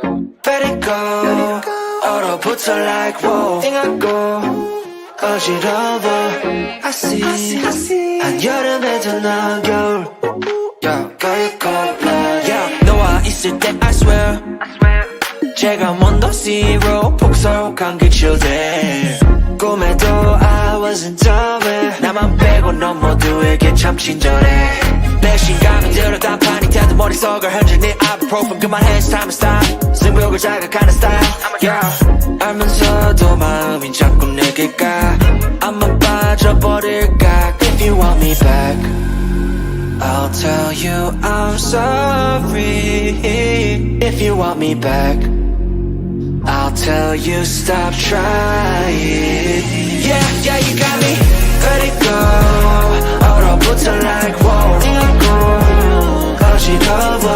Let it go. 얼어붙어 like whoa. 띵하고 어지러워. I see. 한여름에도 넌 겨울. 여기에 cold-blooded. 너와 있을 때 I swear. 제가 먼저 zero 폭설한 그 children. 꿈에도 I wasn't dumb. 나만 빼고 넌 모두에게 참 친절해. 내 신감이 들어 단판이 돼도 머릿속을 흔들니 ibuprofen 그만해 it's time to stop. 승부욕을 자극하는 style yeah. 알면서도 마음이 자꾸 내게 가. 안만 빠져버릴까. If you want me back I'll tell you I'm sorry. If you want me back I'll tell you stop trying. Yeah, you got me. Let it go. 얼어붙어 like whoa. 띵하고 어지러워.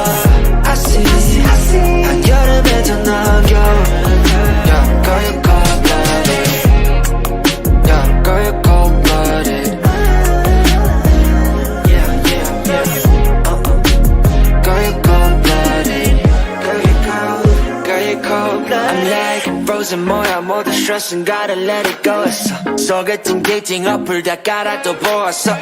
I see. 한여름에도 넌 겨울. 여기에 cold-blooded. 여기에 cold-blooded. Yeah. 여기에 cold-blooded. 여기에 cold-blooded. I'm like frozen 뭐야 모두 stress은 gotta let it go 했어. 소개팅 데이팅 어플 다 깔아 또 보았어.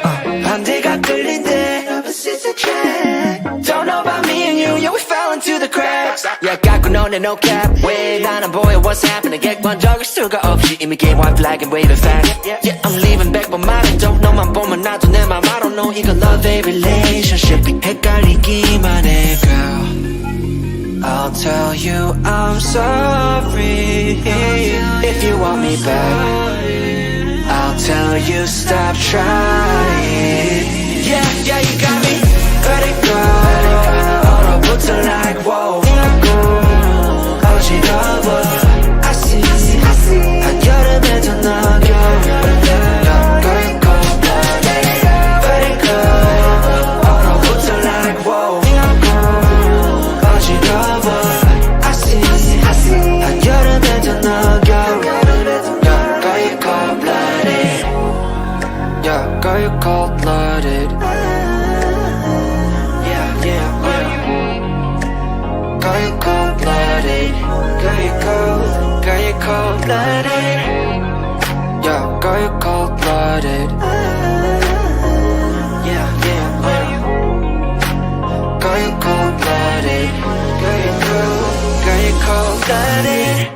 반대가 끌린대 Never sees a track. Don't know about me and you yeah we fell into the cracks. Yeah 갖고 너네 no cap. 왜 나는 보여 what's happening. 객관적일 수가 없이 이미 game white flag and waving fast. Yeah I'm leaving back but 말은 don't 너만 보면 나도 내 맘 I don't know 이거 love a relationship 헷갈리기만 해 girl. I'll tell you I'm sorry. If you want me back I'll tell you stop trying. Yeah, you got me. Let it go. 얼어붙어 like whoa. 띵하고 어지러워. I see. 한여름에도 넌 겨울. 여기에 cold-blooded. Let it go. 얼어붙어 like whoa. 띵하고 어지러워. I see. 한여름에도 넌 겨울. 여기에 cold-blooded. 여기에 cold-blooded. Girl, you cold-blooded. Girl, you cold-blooded. Yeah, girl, you cold-blooded. Yeah. Girl, you cold-blooded. Girl, you cold-blooded.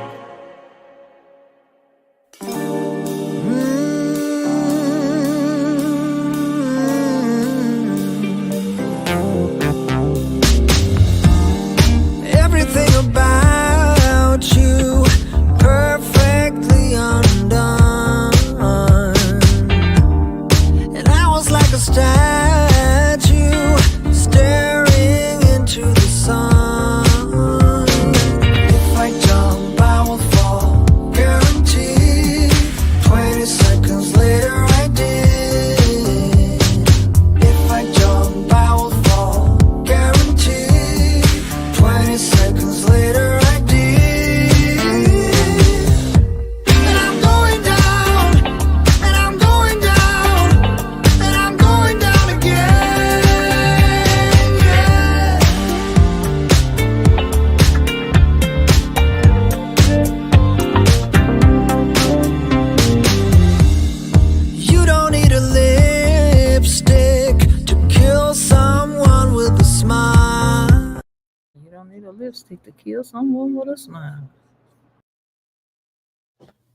Lipstick to kill someone with a smile.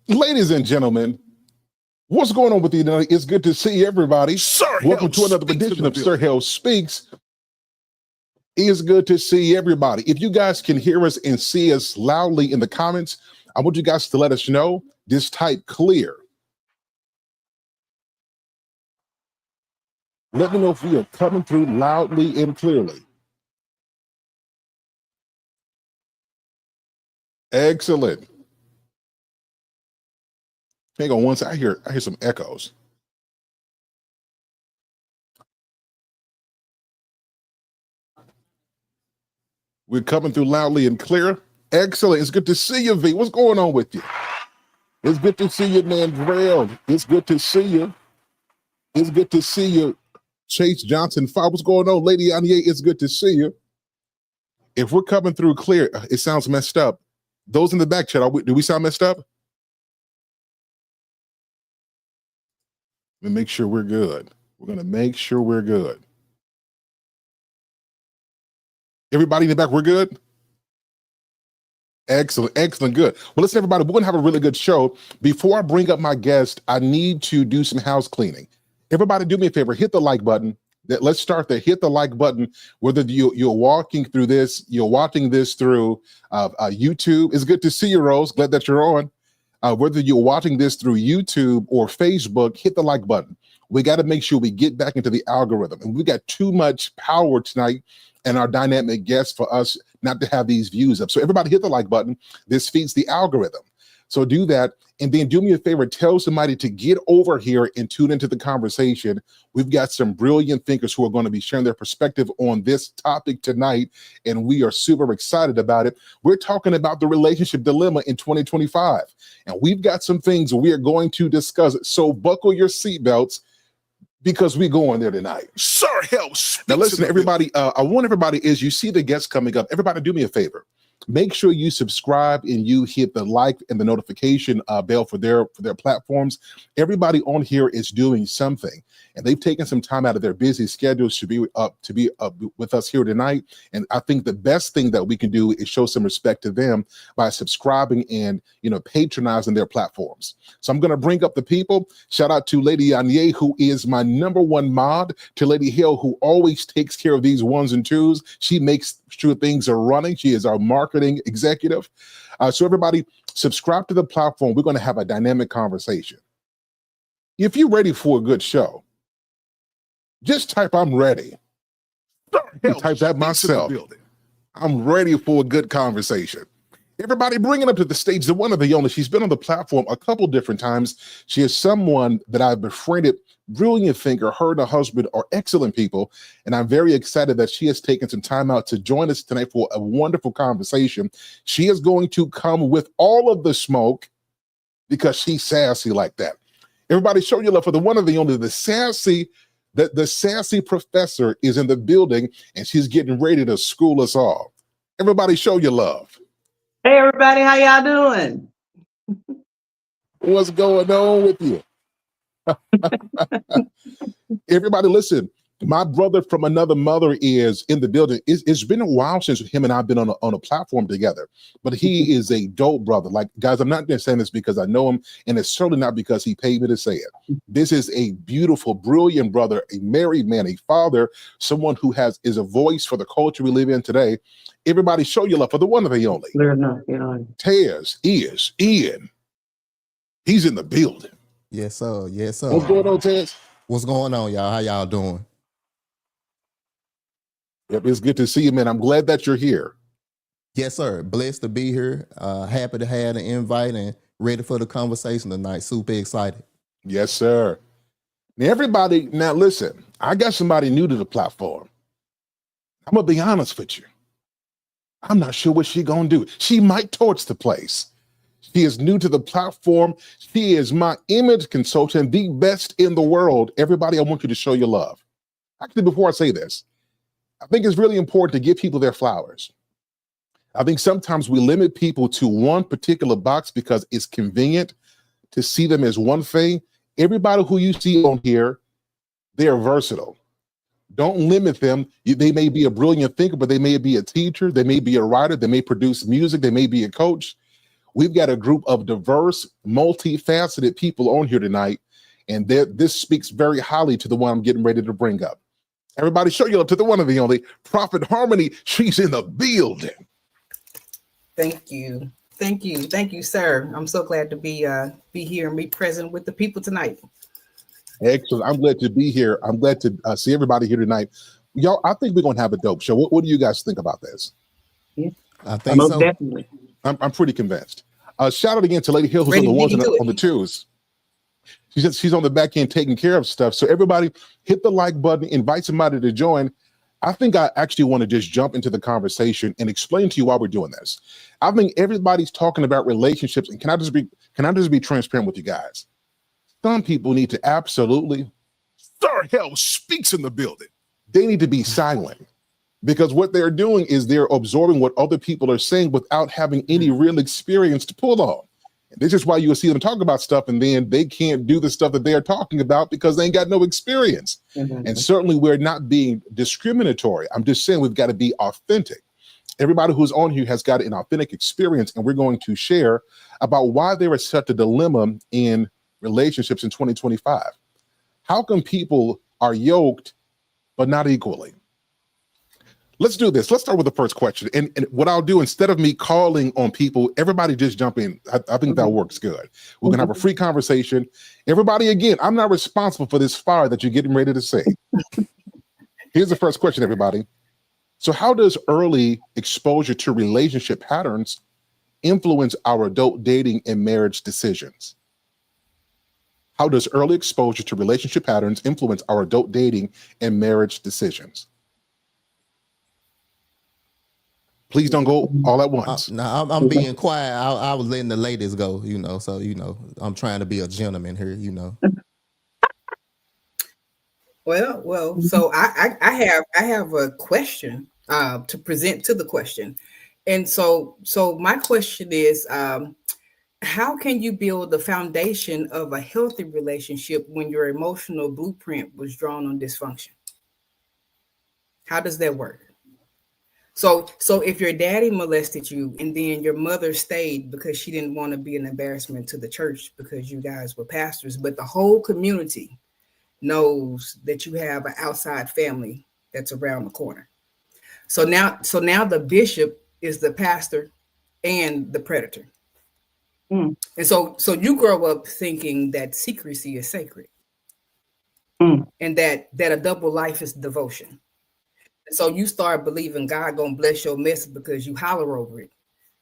Ladies and gentlemen, what's going on with you tonight? It's good to see everybody. Welcome to another edition of SIR HALE Speaks. It's good to see everybody. If you guys can hear us and see us loudly in the comments, I want you guys to let us know. Just type clear. Let me know if we are coming through loudly and clearly. Excellent. Hang on one second. I hear some echoes. We're coming through loudly and clear. Excellent. It's good to see you, V. What's going on with you? It's good to see you, Mandrell. It's good to see you. It's good to see you, Chase Johnson. What's going on, Lady Anya? It's good to see you. If we're coming through clear, it sounds messed up. Those in the back chat, do we sound messed up? Let me make sure we're good. We're going to make sure we're good. Everybody in the back, we're good? Excellent, excellent, good. Well, listen, everybody, we're going to have a really good show. Before I bring up my guest, I need to do some house cleaning. Everybody do me a favor, hit the like button. Let's start there. Hit the like button. Whether you're walking through this, you're watching this through YouTube. It's good to see you, Rose. Glad that you're on. Whether you're watching this through YouTube or Facebook, hit the like button. We got to make sure we get back into the algorithm. And we got too much power tonight and our dynamic guests for us not to have these views up. So everybody hit the like button. This feeds the algorithm. So do that. And then do me a favor, tell somebody to get over here and tune into the conversation. We've got some brilliant thinkers who are going to be sharing their perspective on this topic tonight. And we are super excited about it. We're talking about the relationship dilemma in 2025. And we've got some things we are going to discuss. So buckle your seatbelts, because we're going there tonight. SIR HALE SPEAKS. Now listen, everybody, I want everybody, as you see the guests coming up, everybody do me a favor. Make sure you subscribe and you hit the like and the notification bell for their platforms. Everybody on here is doing something, and they've taken some time out of their busy schedules to be with us here tonight. And I think the best thing that we can do is show some respect to them by subscribing and patronizing their platforms. So I'm going to bring up the people. Shout out to Lady Anye, who is my #1 mod, to Lady Hill, who always takes care of these ones and twos. She makes sure things are running. She is our marketing executive. So everybody, subscribe to the platform. We're going to have a dynamic conversation. If you're ready for a good show, just type "I'm ready." Type that myself. I'm ready for a good conversation. Everybody, bring it up to the stage, the one of the only. She's been on the platform a couple different times. She is someone that I've befriended, brilliant thinker. Her and her husband are excellent people, and I'm very excited that she has taken some time out to join us tonight for a wonderful conversation. She is going to come with all of the smoke because she's sassy like that. Everybody, show your love for the one of the only, the sassy professor is in the building, and she's getting ready to school us all. Everybody, show your love. Hey everybody, how y'all doing? What's going on with you? Everybody, listen. My brother from another mother is in the building. It's been a while since him and I've been on a platform together, but he is a dope brother. Like, guys, I'm not just saying this because I know him, and it's certainly not because he paid me to say it. This is a beautiful, brilliant brother, a married man, a father, someone who is a voice for the culture we live in today. Everybody, show your love for the one of the only. Tez is Ian. He's in the building. Yes, sir. Yes, sir. What's going on, Tez? What's going on, y'all? How y'all doing? Yep, it's good to see you, man. I'm glad that you're here. Yes, sir. Blessed to be here. Happy to have the invite and ready for the conversation tonight. Super excited. Yes, sir. Now, everybody, now listen, I got somebody new to the platform. I'm going to be honest with you. I'm not sure what she's going to do. She might torch the place. She is new to the platform. She is my image consultant, the best in the world. Everybody, I want you to show your love. Actually, before I say this, I think it's really important to give people their flowers. I think sometimes we limit people to one particular box because it's convenient to see them as one thing. Everybody who you see on here, they are versatile. Don't limit them. They may be a brilliant thinker, but they may be a teacher. They may be a writer. They may produce music. They may be a coach. We've got a group of diverse, multifaceted people on here tonight, and this speaks very highly to the one I'm getting ready to bring up. Everybody, show your love to the one of the only, Prophet Harmony. She's in the building. Thank you. Thank you. Thank you, sir. I'm so glad to be here and be present with the people tonight. Excellent. I'm glad to be here. I'm glad to see everybody here tonight. Y'all, I think we're going to have a dope show. What do you guys think about this? Yeah. I think so. Definitely. I'm pretty convinced. Shout out again to Lady Hill, who's on the ones on the twos. She's on the back end taking care of stuff. So everybody, hit the like button, invite somebody to join. I think I actually want to just jump into the conversation and explain to you why we're doing this. I think everybody's talking about relationships, and can I just be transparent with you guys? Some people need to absolutely, SIR HALE Speaks in the building. They need to be silent. because what they're doing is they're absorbing what other people are saying without having any real experience to pull on. And this is why you'll see them talk about stuff and then they can't do the stuff that they are talking about because they ain't got no experience. And certainly we're not being discriminatory. I'm just saying we've got to be authentic. Everybody who's on here has got an authentic experience, and we're going to share about why there is such a dilemma in relationships in 2025. How come people are yoked but not equally? Let's do this. Let's start with the first question. And what I'll do, instead of me calling on people, everybody just jump in. I think that works good. We're going to have a free conversation. Everybody, again, I'm not responsible for this fire that you're getting ready to say. Here's the first question, everybody. So how does early exposure to relationship patterns influence our adult dating and marriage decisions? How does early exposure to relationship patterns influence our adult dating and marriage decisions? Please don't go all at once. No, I'm being quiet. I was letting the ladies go, so, I'm trying to be a gentleman here, Well, so I have a question to present to the question. And so my question is, how can you build the foundation of a healthy relationship when your emotional blueprint was drawn on dysfunction? How does that work? So if your daddy molested you and then your mother stayed because she didn't want to be an embarrassment to the church because you guys were pastors, but the whole community knows that you have an outside family that's around the corner. So now the bishop is the pastor and the predator. And so you grow up thinking that secrecy is sacred and that a double life is devotion. And so you start believing God gonna bless your mess because you holler over it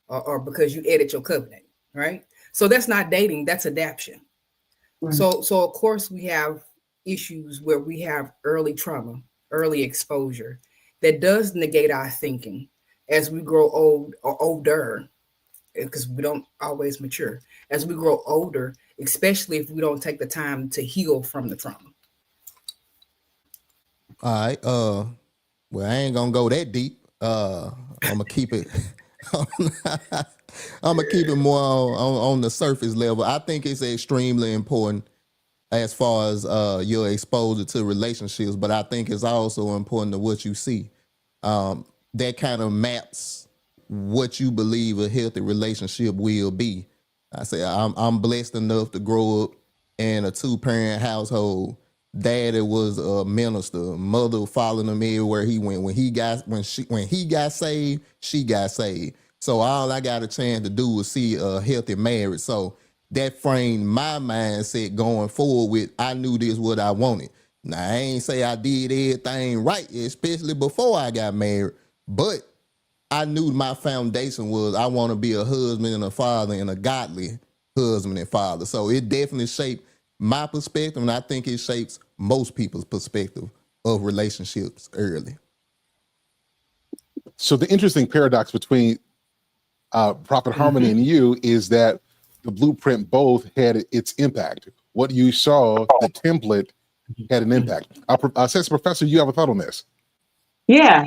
or because you edit your covenant, right? So that's not dating, that's adaption. So of course we have issues where we have early trauma, early exposure that does negate our thinking as we grow old or older, because we don't always mature. As we grow older, especially if we don't take the time to heal from the trauma. All right. Well, I ain't gonna go that deep. I'm gonna keep it. I'm gonna keep it more on the surface level. I think it's extremely important as far as your exposure to relationships, but I think it's also important to what you see. That kind of maps what you believe a healthy relationship will be. I say I'm blessed enough to grow up in a 2-parent household. Daddy was a minister. Mother following him everywhere he went. When he got saved, she got saved. So all I got a chance to do was see a healthy marriage. So that framed my mindset going forward with, I knew this what I wanted. Now, I ain't say I did everything right, especially before I got married, but I knew my foundation was I want to be a husband and a father and a godly husband and father. So it definitely shaped my perspective, and I think it shapes most people's perspective of relationships early. So the interesting paradox between Prophet Harmony and you is that the blueprint both had its impact. What you saw, the template, had an impact. Assistant Professor, you have a thought on this? Yeah.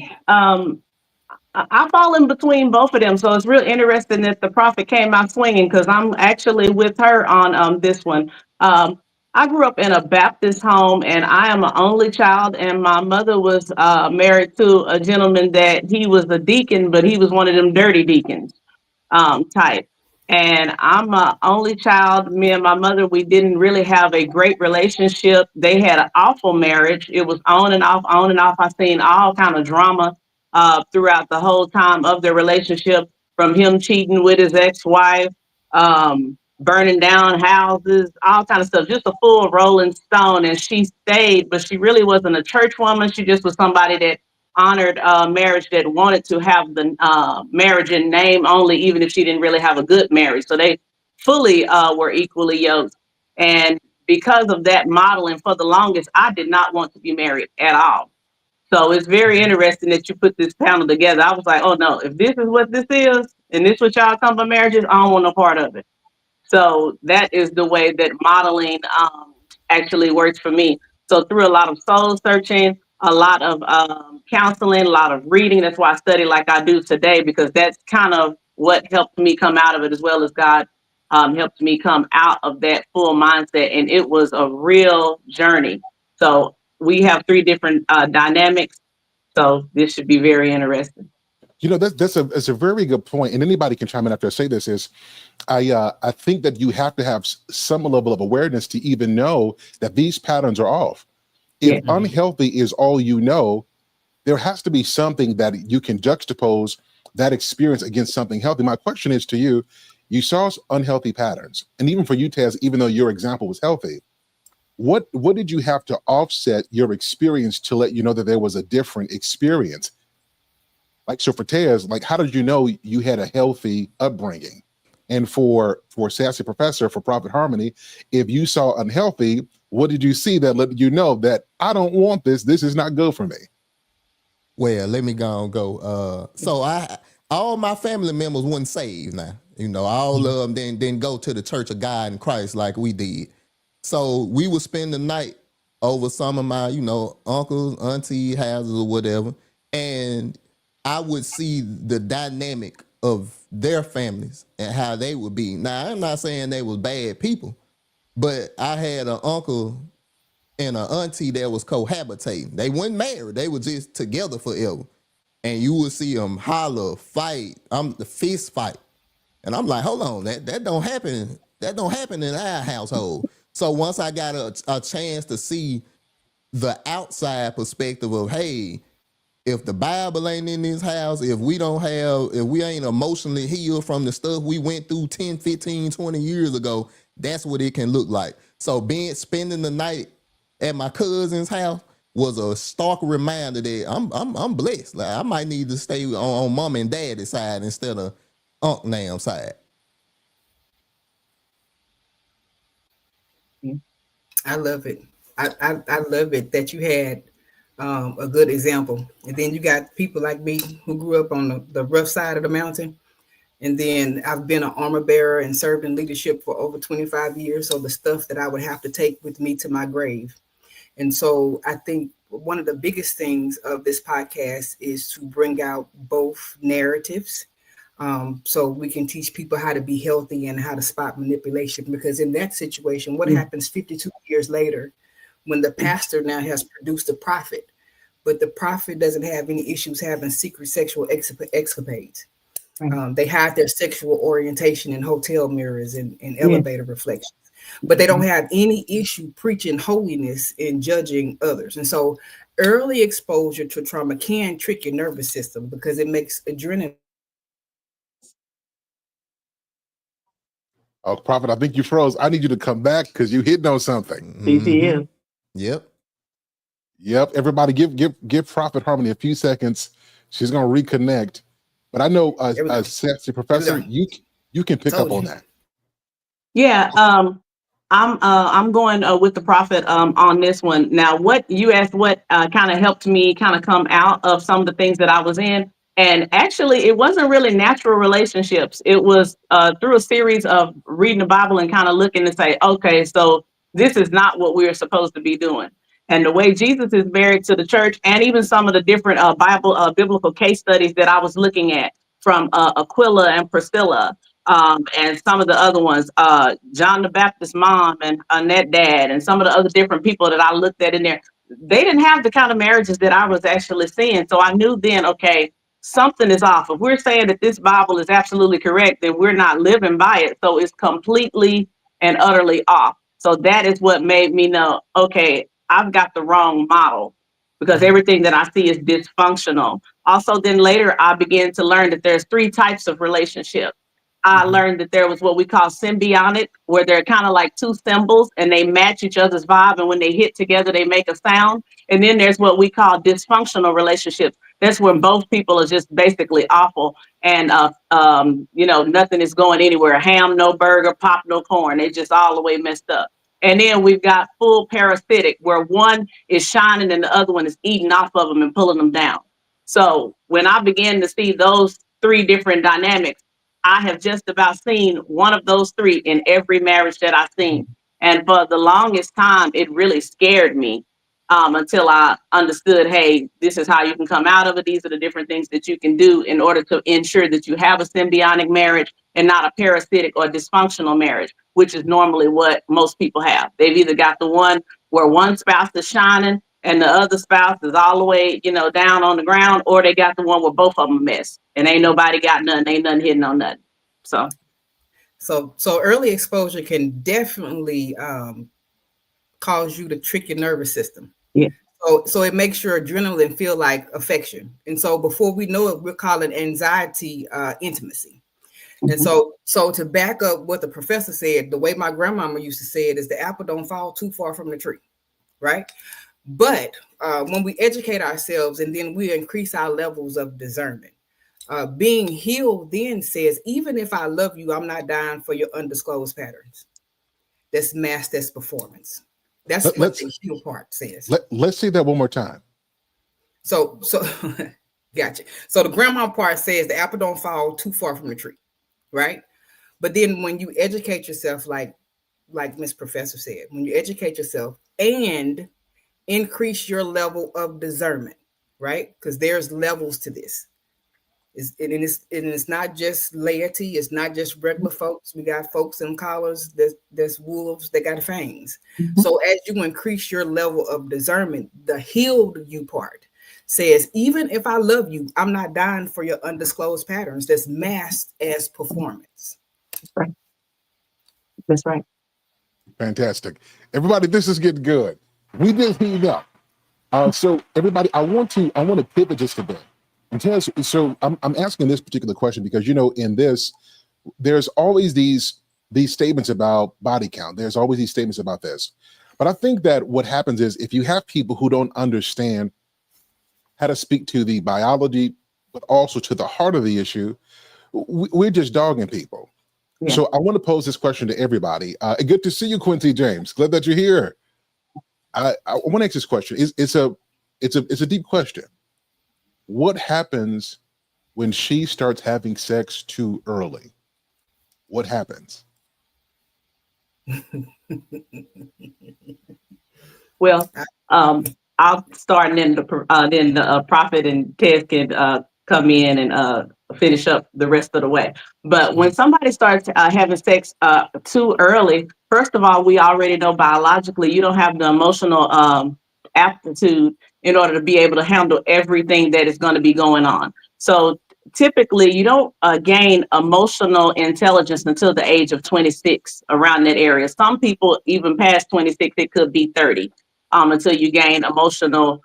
I fall in between both of them. So it's real interesting that the prophet came out swinging, because I'm actually with her on this one. I grew up in a Baptist home, and I am an only child, and my mother was married to a gentleman that he was a deacon, but he was one of them dirty deacons type. And I'm an only child. Me and my mother, we didn't really have a great relationship. They had an awful marriage. It was on and off, on and off. I've seen all kind of drama throughout the whole time of their relationship, from him cheating with his ex-wife, burning down houses, all kind of stuff, just a full Rolling Stone. And she stayed, but she really wasn't a church woman. She just was somebody that honored marriage, that wanted to have the marriage in name only, even if she didn't really have a good marriage. So they fully were equally yoked. And because of that modeling, for the longest, I did not want to be married at all. So it's very interesting that you put this panel together. I was like, oh no, if this is what this is, and this is what y'all come about marriages, I don't want no part of it. So that is the way that modeling actually works for me. So through a lot of soul searching, a lot of counseling, a lot of reading. That's why I study like I do today, because that's kind of what helped me come out of it, as well as God helped me come out of that full mindset. And it was a real journey. So we have three different dynamics. So this should be very interesting. You know, that's a very good point, and anybody can chime in after I say this. Is I think that you have to have some level of awareness to even know that these patterns are off. If Yeah. unhealthy is all you know, there has to be something that you can juxtapose that experience against something healthy. My question is to you: you saw unhealthy patterns, and even for you, Taz, even though your example was healthy, what did you have to offset your experience to let you know that there was a different experience? Like, so for Tez, like, how did you know you had a healthy upbringing? And for Sassy Professor, for Prophet Harmony, if you saw unhealthy, what did you see that let you know that I don't want this? This is not good for me. Well, let me go. So all my family members weren't saved now. You know, all of them didn't go to the Church of God in Christ like we did. So we would spend the night over some of my, you know, uncles, auntie houses or whatever. And I would see the dynamic of their families and how they would be. Now, I'm not saying they was bad people, but I had an uncle and an auntie that was cohabitating. They weren't married. They were just together forever. And you would see them holler, fight, the fist fight. And I'm like, hold on, that don't happen. That don't happen in our household. So once I got a chance to see the outside perspective of, hey, if the Bible ain't in this house, if we ain't emotionally healed from the stuff we went through 10, 15, 20 years ago, that's what it can look like. So spending the night at my cousin's house was a stark reminder that I'm blessed. Like, I might need to stay on mom and daddy's side instead of Unc Nam's side. I love it. I love it that you had a good example. And then you got people like me who grew up on the rough side of the mountain. And then I've been an armor bearer and served in leadership for over 25 years. So the stuff that I would have to take with me to my grave. And so I think one of the biggest things of this podcast is to bring out both narratives, so we can teach people how to be healthy and how to spot manipulation. Because in that situation, what happens 52 years later when the pastor now has produced a prophet, but the prophet doesn't have any issues having secret sexual escapades? They hide their sexual orientation in hotel mirrors and elevator reflections, but they don't have any issue preaching holiness and judging others. And so early exposure to trauma can trick your nervous system because it makes adrenaline. Oh, Prophet, I think you froze. I need you to come back because you hitting on something. BTU. Yep. Yep. Everybody give Prophet Harmony a few seconds. She's gonna reconnect. But I know Sassy Professor, you can pick up on that. Yeah, I'm going with the prophet on this one. Now, what you asked, what kind of helped me kind of come out of some of the things that I was in, and actually, it wasn't really natural relationships. It was through a series of reading the Bible and kind of looking to say, okay, so this is not what we're supposed to be doing. And the way Jesus is married to the church, and even some of the different biblical case studies that I was looking at from Aquila and Priscilla, and some of the other ones, John the Baptist's mom and Annette dad, and some of the other different people that I looked at in there, they didn't have the kind of marriages that I was actually seeing. So I knew then, okay, something is off. If we're saying that this Bible is absolutely correct, then we're not living by it. So it's completely and utterly off. So that is what made me know, okay, I've got the wrong model, because everything that I see is dysfunctional. Also, then later I began to learn that there's three types of relationships. I learned that there was what we call symbiotic, where they're kind of like two cymbals and they match each other's vibe. And when they hit together, they make a sound. And then there's what we call dysfunctional relationships. That's when both people are just basically awful. And, nothing is going anywhere. Ham, no burger, pop, no corn. They just all the way messed up. And then we've got full parasitic, where one is shining and the other one is eating off of them and pulling them down. So when I began to see those three different dynamics, I have just about seen one of those three in every marriage that I've seen. And for the longest time, it really scared me. until I understood, hey, this is how you can come out of it. These are the different things that you can do in order to ensure that you have a symbiotic marriage and not a parasitic or dysfunctional marriage, which is normally what most people have. They've either got the one where one spouse is shining and the other spouse is all the way, down on the ground, or they got the one where both of them a mess and ain't nobody got nothing, ain't nothing hidden on nothing. So early exposure can definitely cause you to trick your nervous system. Yeah. So it makes your adrenaline feel like affection. And so before we know it, we're calling anxiety intimacy. Mm-hmm. And so to back up what the professor said, the way my grandmama used to say it is the apple don't fall too far from the tree, right? But when we educate ourselves and then we increase our levels of discernment, being healed then says, even if I love you, I'm not dying for your undisclosed patterns. That's masked as performance. That's what the heal part says. Let's see that one more time. So gotcha. So the grandma part says the apple don't fall too far from the tree, right? But then when you educate yourself, like Miss Professor said, when you educate yourself and increase your level of discernment, right? Because there's levels to this. It's not just laity. It's not just regular folks. We got folks in collars. There's wolves that got fangs. Mm-hmm. So as you increase your level of discernment, the healed you part says, even if I love you, I'm not dying for your undisclosed patterns that's masked as performance. That's right. That's right. Fantastic. Everybody, this is getting good. We did heat up. So everybody, I want to pivot just a bit. So I'm asking this particular question because, in this, there's always these statements about body count. There's always these statements about this. But I think that what happens is if you have people who don't understand how to speak to the biology, but also to the heart of the issue, we're just dogging people. Yeah. So I want to pose this question to everybody. Good to see you, Quincy James. Glad that you're here. I want to ask this question. It's a deep question. What happens when she starts having sex too early? What happens? Well, I'll start, and then the prophet and Ted can come in and finish up the rest of the way. But when somebody starts having sex too early, first of all, we already know biologically you don't have the emotional aptitude in order to be able to handle everything that is going to be going on. So typically you don't gain emotional intelligence until the age of 26, around that area. Some people even past 26, it could be 30 until you gain emotional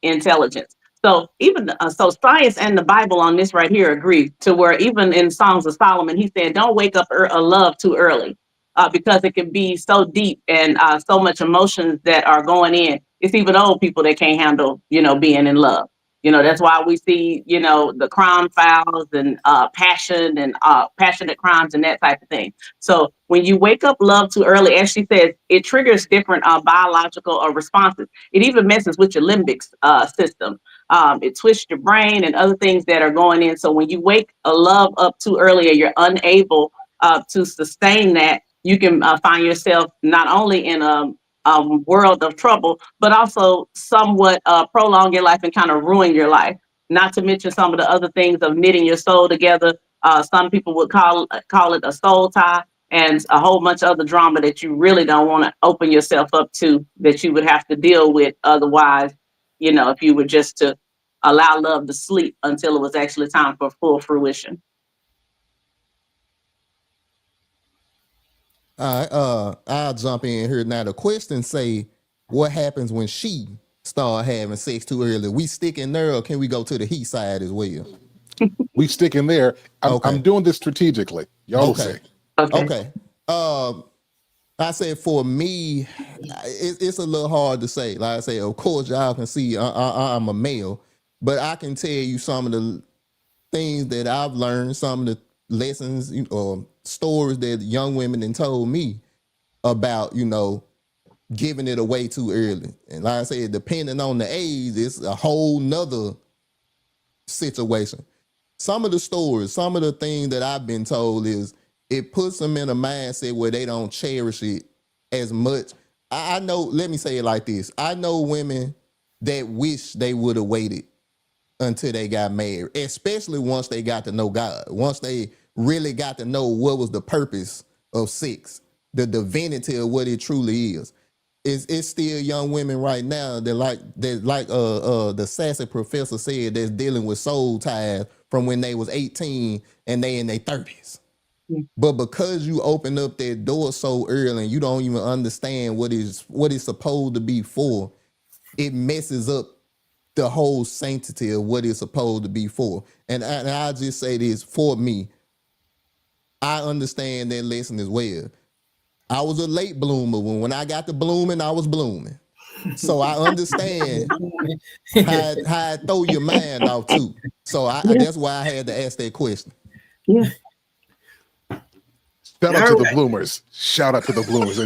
intelligence. So even so science and the Bible on this right here agree to where even in Songs of Solomon, he said, don't wake up a love too early because it can be so deep and so much emotions that are going in. It's even old people that can't handle, being in love. That's why we see, the crime files and passion and passionate crimes and that type of thing. So when you wake up love too early, as she says, it triggers different biological responses. It even messes with your limbic system. It twists your brain and other things that are going in. So when you wake a love up too early and you're unable to sustain that, you can find yourself not only in a world of trouble, but also somewhat prolong your life and kind of ruin your life. Not to mention some of the other things of knitting your soul together. Some people would call it a soul tie, and a whole bunch of other drama that you really don't want to open yourself up to, that you would have to deal with otherwise, if you were just to allow love to sleep until it was actually time for full fruition. All right, I'll jump in here now. The question say, what happens when she start having sex too early? We stick in there, or can we go to the he side as well? We stick in there. I'm doing this strategically. Y'all okay. say. Okay. I said for me, it's a little hard to say. Like I say, of course, y'all can see I'm a male, but I can tell you some of the things that I've learned, some of the lessons or stories that young women then told me about, giving it away too early. And like I said, depending on the age, it's a whole nother situation. Some of the stories, some of the things that I've been told is it puts them in a mindset where they don't cherish it as much I know, let me say it like this. I know women that wish they would have waited until they got married, especially once they got to know God. Once they really got to know what was the purpose of sex, the divinity of what it truly is. It's still young women right now that like the sassy professor said, that's dealing with soul ties from when they was 18 and they in their 30s. But because you open up that door so early and you don't even understand what it's supposed to be for, it messes up the whole sanctity of what it's supposed to be for. And I'll just say this, for me, I understand that lesson as well. I was a late bloomer. When I got to blooming, I was blooming. So I understand how I throw your mind off too. So that's why I had to ask that question. Yeah. Shout out to the bloomers. Shout out to the bloomers.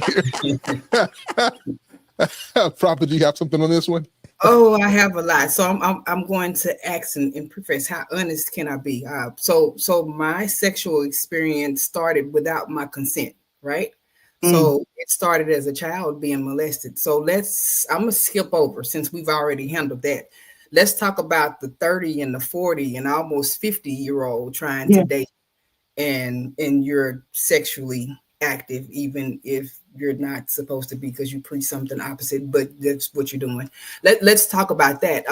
Prophet, do you have something on this one? Oh, I have a lot. So I'm going to ask and preface, how honest can I be? So my sexual experience started without my consent, right? So it started as a child being molested. So I'm gonna skip over, since we've already handled that. Let's talk about the 30 and the 40 and almost 50-year-old trying to date, and you're sexually active, even if you're not supposed to be, because you preach something opposite, but that's what you're doing. Let's talk about that.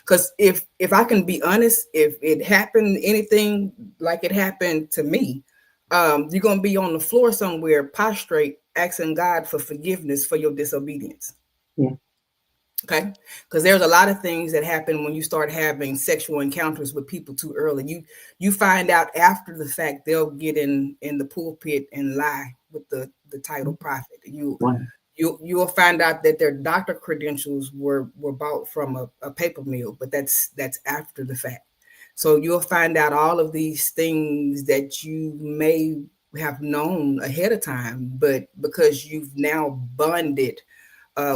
Because if I can be honest, if it happened, anything like it happened to me, you're gonna be on the floor somewhere, prostrate, asking God for forgiveness for your disobedience. Yeah. Okay, because there's a lot of things that happen when you start having sexual encounters with people too early. You find out after the fact. They'll get in the pulpit and lie with the title prophet. You'll find out that their doctor credentials were bought from a paper mill, but that's after the fact. So you'll find out all of these things that you may have known ahead of time, but because you've now bonded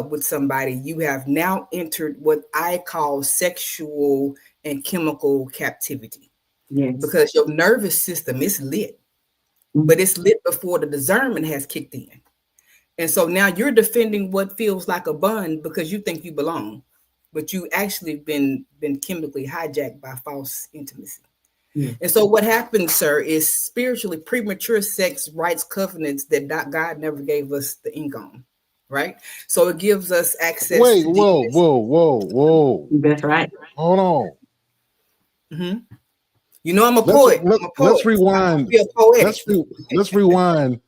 with somebody, you have now entered what I call sexual and chemical captivity. Yes. Because your nervous system is lit, but it's lit before the discernment has kicked in. And so now you're defending what feels like a bond because you think you belong, but you actually been chemically hijacked by false intimacy. And so what happens, sir, is spiritually premature sex writes covenants that God never gave us the ink on. Right, so it gives us access. Wait, whoa! That's right. Hold on. Mm-hmm. You know, I'm a poet. Let's rewind. Let's rewind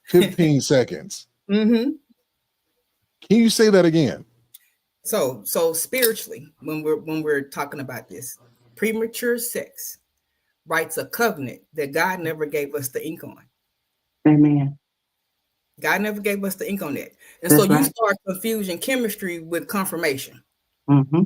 15 seconds. Mm-hmm. Can you say that again? So spiritually, when we're talking about this, premature sex writes a covenant that God never gave us the ink on. Amen. God never gave us the ink on that. And so you start confusing chemistry with confirmation. Mm-hmm.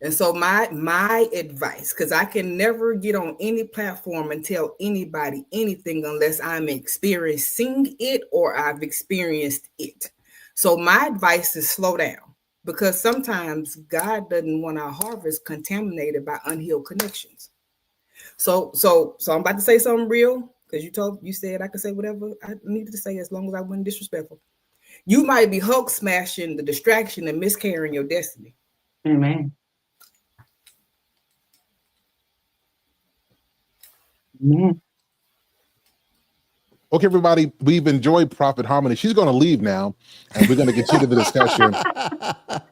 And so my advice, because I can never get on any platform and tell anybody anything unless I'm experiencing it or I've experienced it. So my advice is slow down, because sometimes God doesn't want our harvest contaminated by unhealed connections. So I'm about to say something real, because you said I could say whatever I needed to say as long as I wasn't disrespectful. You might be Hulk smashing the distraction and miscarrying your destiny. Amen. Amen. Okay, everybody, we've enjoyed Prophet Harmony. She's going to leave now, and we're going to continue the discussion.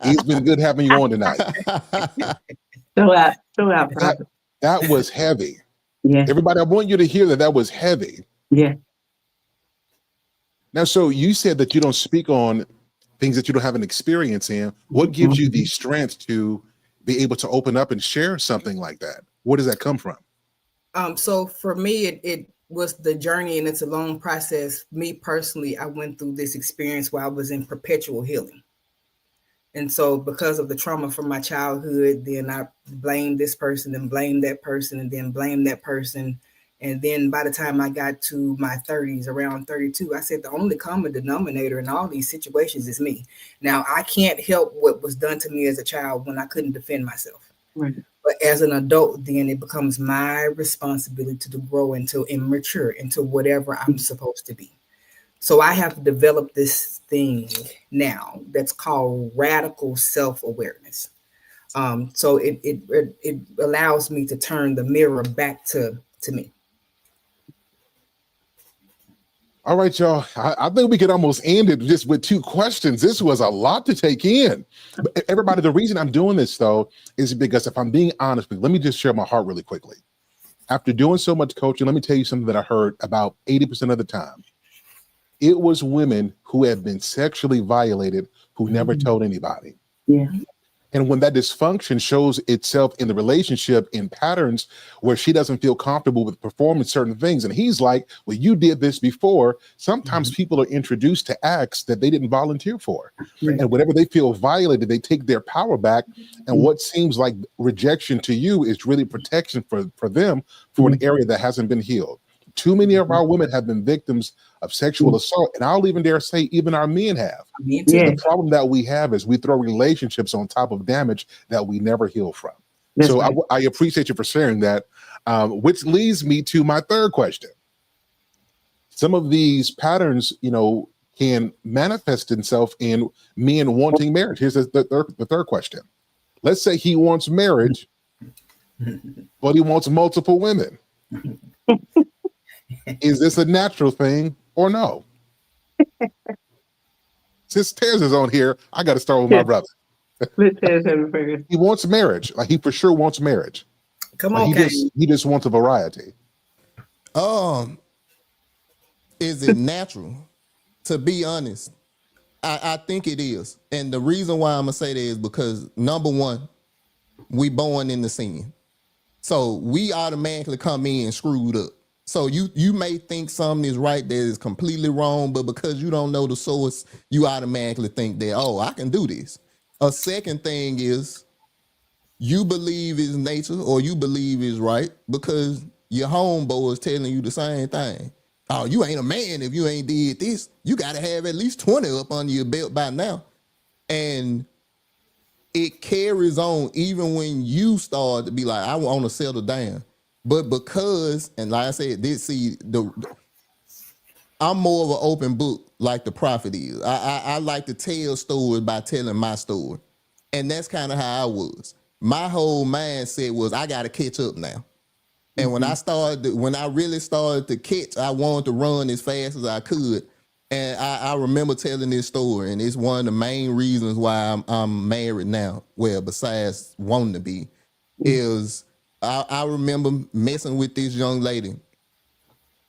It's been good having you on tonight. Throw out, Prophet. That was heavy. Yeah. Everybody, I want you to hear that was heavy. Yeah. Now, so you said that you don't speak on things that you don't have an experience in. What gives you the strength to be able to open up and share something like that? Where does that come from? So for me, it was the journey, and it's a long process. Me personally, I went through this experience where I was in perpetual healing. And so because of the trauma from my childhood, then I blamed this person and blamed that person and then blamed that person. And then by the time I got to my 30s, around 32, I said the only common denominator in all these situations is me. Now, I can't help what was done to me as a child when I couldn't defend myself. Right. But as an adult, then it becomes my responsibility to grow and mature into whatever I'm supposed to be. So I have developed this thing now that's called radical self-awareness. So it allows me to turn the mirror back to me. All right, y'all. I think we could almost end it just with 2 questions. This was a lot to take in. But everybody, the reason I'm doing this, though, is because if I'm being honest with you, let me just share my heart really quickly. After doing so much coaching, let me tell you something that I heard about 80% of the time. It was women who had been sexually violated who never told anybody. Yeah. And when that dysfunction shows itself in the relationship in patterns where she doesn't feel comfortable with performing certain things, and he's like, well, you did this before. Sometimes people are introduced to acts that they didn't volunteer for. Right. And whenever they feel violated, they take their power back. And what seems like rejection to you is really protection for them for an area that hasn't been healed. Too many of our women have been victims of sexual assault, and I'll even dare say even our men have. Me too. Yeah. The problem that we have is we throw relationships on top of damage that we never heal from. That's So right. I appreciate you for sharing that, which leads me to my 3rd question. Some of these patterns, can manifest themselves in men wanting marriage. Here's the third question. Let's say he wants marriage, but he wants multiple women. Is this a natural thing or no? Since Tez is on here, I got to start with my brother. Let's have him first. He wants marriage. Like, he for sure wants marriage. Come Like, on, Kane. he just wants a variety. Is it natural? To be honest, I think it is. And the reason why I'm gonna say that is because, number one, we born in the sin. So we automatically come in screwed up. So you may think something is right that is completely wrong, but because you don't know the source, you automatically think that, oh, I can do this. A second thing is you believe is nature or you believe is right because your homeboy is telling you the same thing. Oh, you ain't a man if you ain't did this. You got to have at least 20 up under your belt by now. And it carries on even when you start to be like, I want to settle down. But because, and like I said, I'm more of an open book like the prophet is. I like to tell stories by telling my story. And that's kind of how I was. My whole mindset was, I got to catch up now. And when I really started to catch, I wanted to run as fast as I could. And I remember telling this story, and it's one of the main reasons why I'm married now. Well, besides wanting to be, is I remember messing with this young lady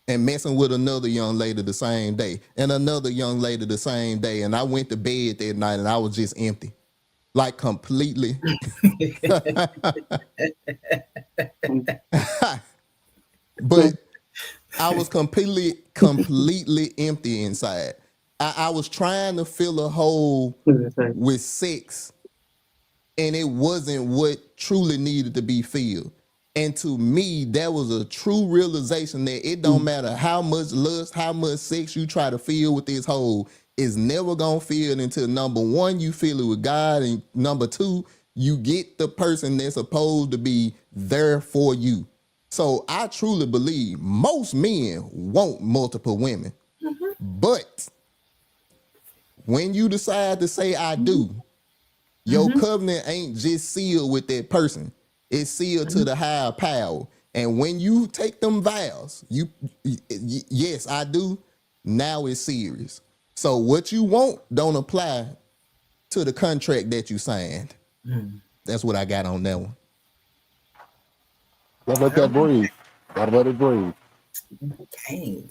and messing with another young lady the same day and another young lady the same day. And I went to bed that night and I was just empty, like completely. But I was completely empty inside. I was trying to fill a hole with sex, and it wasn't what truly needed to be filled. And to me, that was a true realization that it don't matter how much lust, how much sex you try to fill with this hole, it's never gonna fill until, number one, you fill it with God, and number two, you get the person that's supposed to be there for you. So I truly believe most men want multiple women. But when you decide to say I do, your covenant ain't just sealed with that person. It's sealed to the higher power. And when you take them vows, yes, I do, now it's serious. So what you want don't apply to the contract that you signed. That's what I got on that one. Gotta let that breathe. Gotta let it breathe. Dang.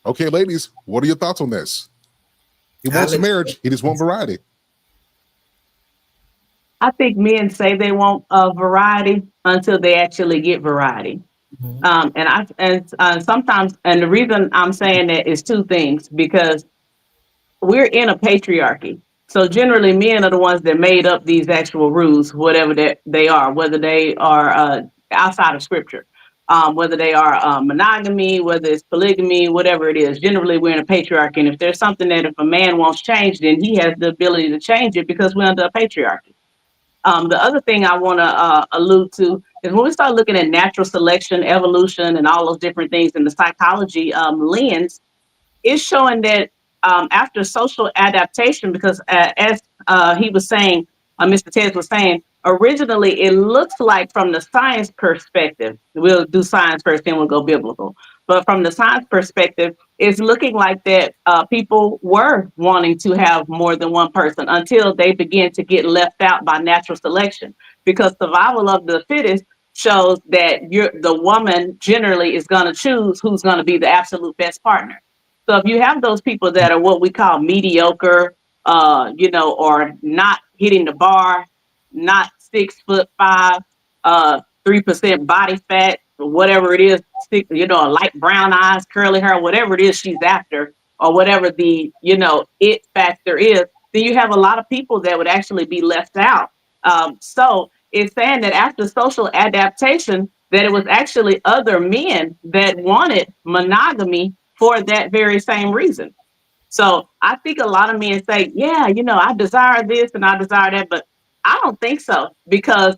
Okay, ladies, what are your thoughts on this? He wants marriage. He just wants variety. I think men say they want a variety until they actually get variety. And sometimes, and the reason I'm saying that is 2 things, because we're in a patriarchy. So generally men are the ones that made up these actual rules, whatever that they are, whether they are outside of scripture, whether they are monogamy, whether it's polygamy, whatever it is. Generally we're in a patriarchy. And if there's something that if a man wants changed, then he has the ability to change it because we're under a patriarchy. The other thing I want to allude to is when we start looking at natural selection, evolution, and all those different things in the psychology lens, it's showing that after social adaptation, because as he was saying, Mr. Ted was saying, originally it looks like from the science perspective, we'll do science first, then we'll go biblical. But from the science perspective, it's looking like that people were wanting to have more than one person until they begin to get left out by natural selection, because survival of the fittest shows that the woman generally is going to choose who's going to be the absolute best partner. So if you have those people that are what we call mediocre, or not hitting the bar, not 6'5", 3% body fat, whatever it is, light brown eyes, curly hair, whatever it is she's after, or whatever the, it factor is, then you have a lot of people that would actually be left out. So it's saying that after social adaptation, that it was actually other men that wanted monogamy for that very same reason. So I think a lot of men say, yeah, I desire this and I desire that, but I don't think so, because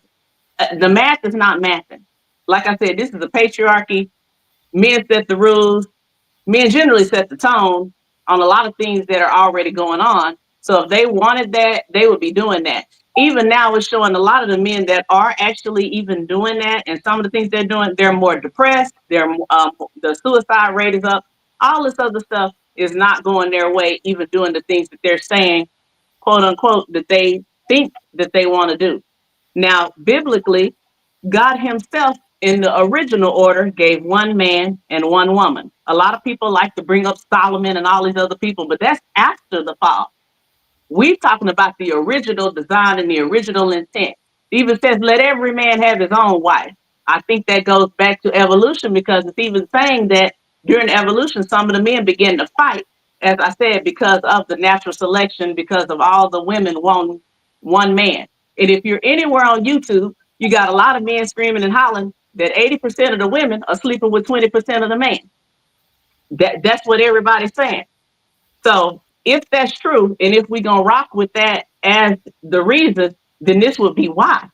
the math is not mathing. Like I said, this is a patriarchy. Men set the rules. Men generally set the tone on a lot of things that are already going on. So if they wanted that, they would be doing that. Even now, it's showing a lot of the men that are actually even doing that, and some of the things they're doing, they're more depressed. The suicide rate is up. All this other stuff is not going their way, even doing the things that they're saying, quote unquote, that they think that they want to do. Now, biblically, God himself in the original order gave one man and one woman. A lot of people like to bring up Solomon and all these other people, but that's after the fall. We're talking about the original design and the original intent. It even says, let every man have his own wife. I think that goes back to evolution, because it's even saying that during evolution, some of the men began to fight, as I said, because of the natural selection, because of all the women wanting one man. And if you're anywhere on YouTube, you got a lot of men screaming and hollering that 80% of the women are sleeping with 20% of the men. That's what everybody's saying. So if that's true, and if we're going to rock with that as the reason, then this would be why.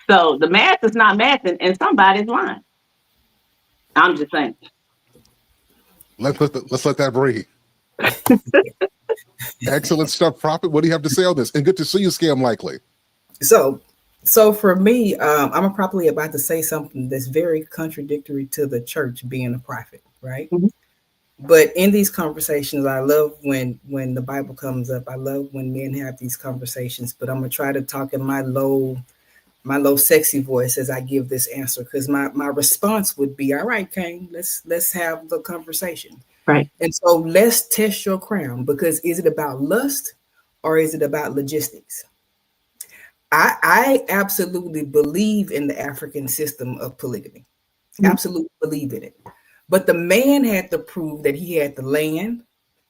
So the math is not mathing, and somebody's lying. I'm just saying. Let's let that breathe. Excellent stuff, Prophet. What do you have to say on this? And good to see you, Scam Likely. So for me, I'm probably about to say something that's very contradictory to the church being a prophet, right? Mhm. But in these conversations, I love when the Bible comes up. I love when men have these conversations, but I'm gonna try to talk in my low sexy voice as I give this answer, because my response would be, all right, Kane, let's have the conversation. Right. And so let's test your crown, because is it about lust or is it about logistics? I absolutely believe in the African system of polygamy. Absolutely believe in it. But the man had to prove that he had the land,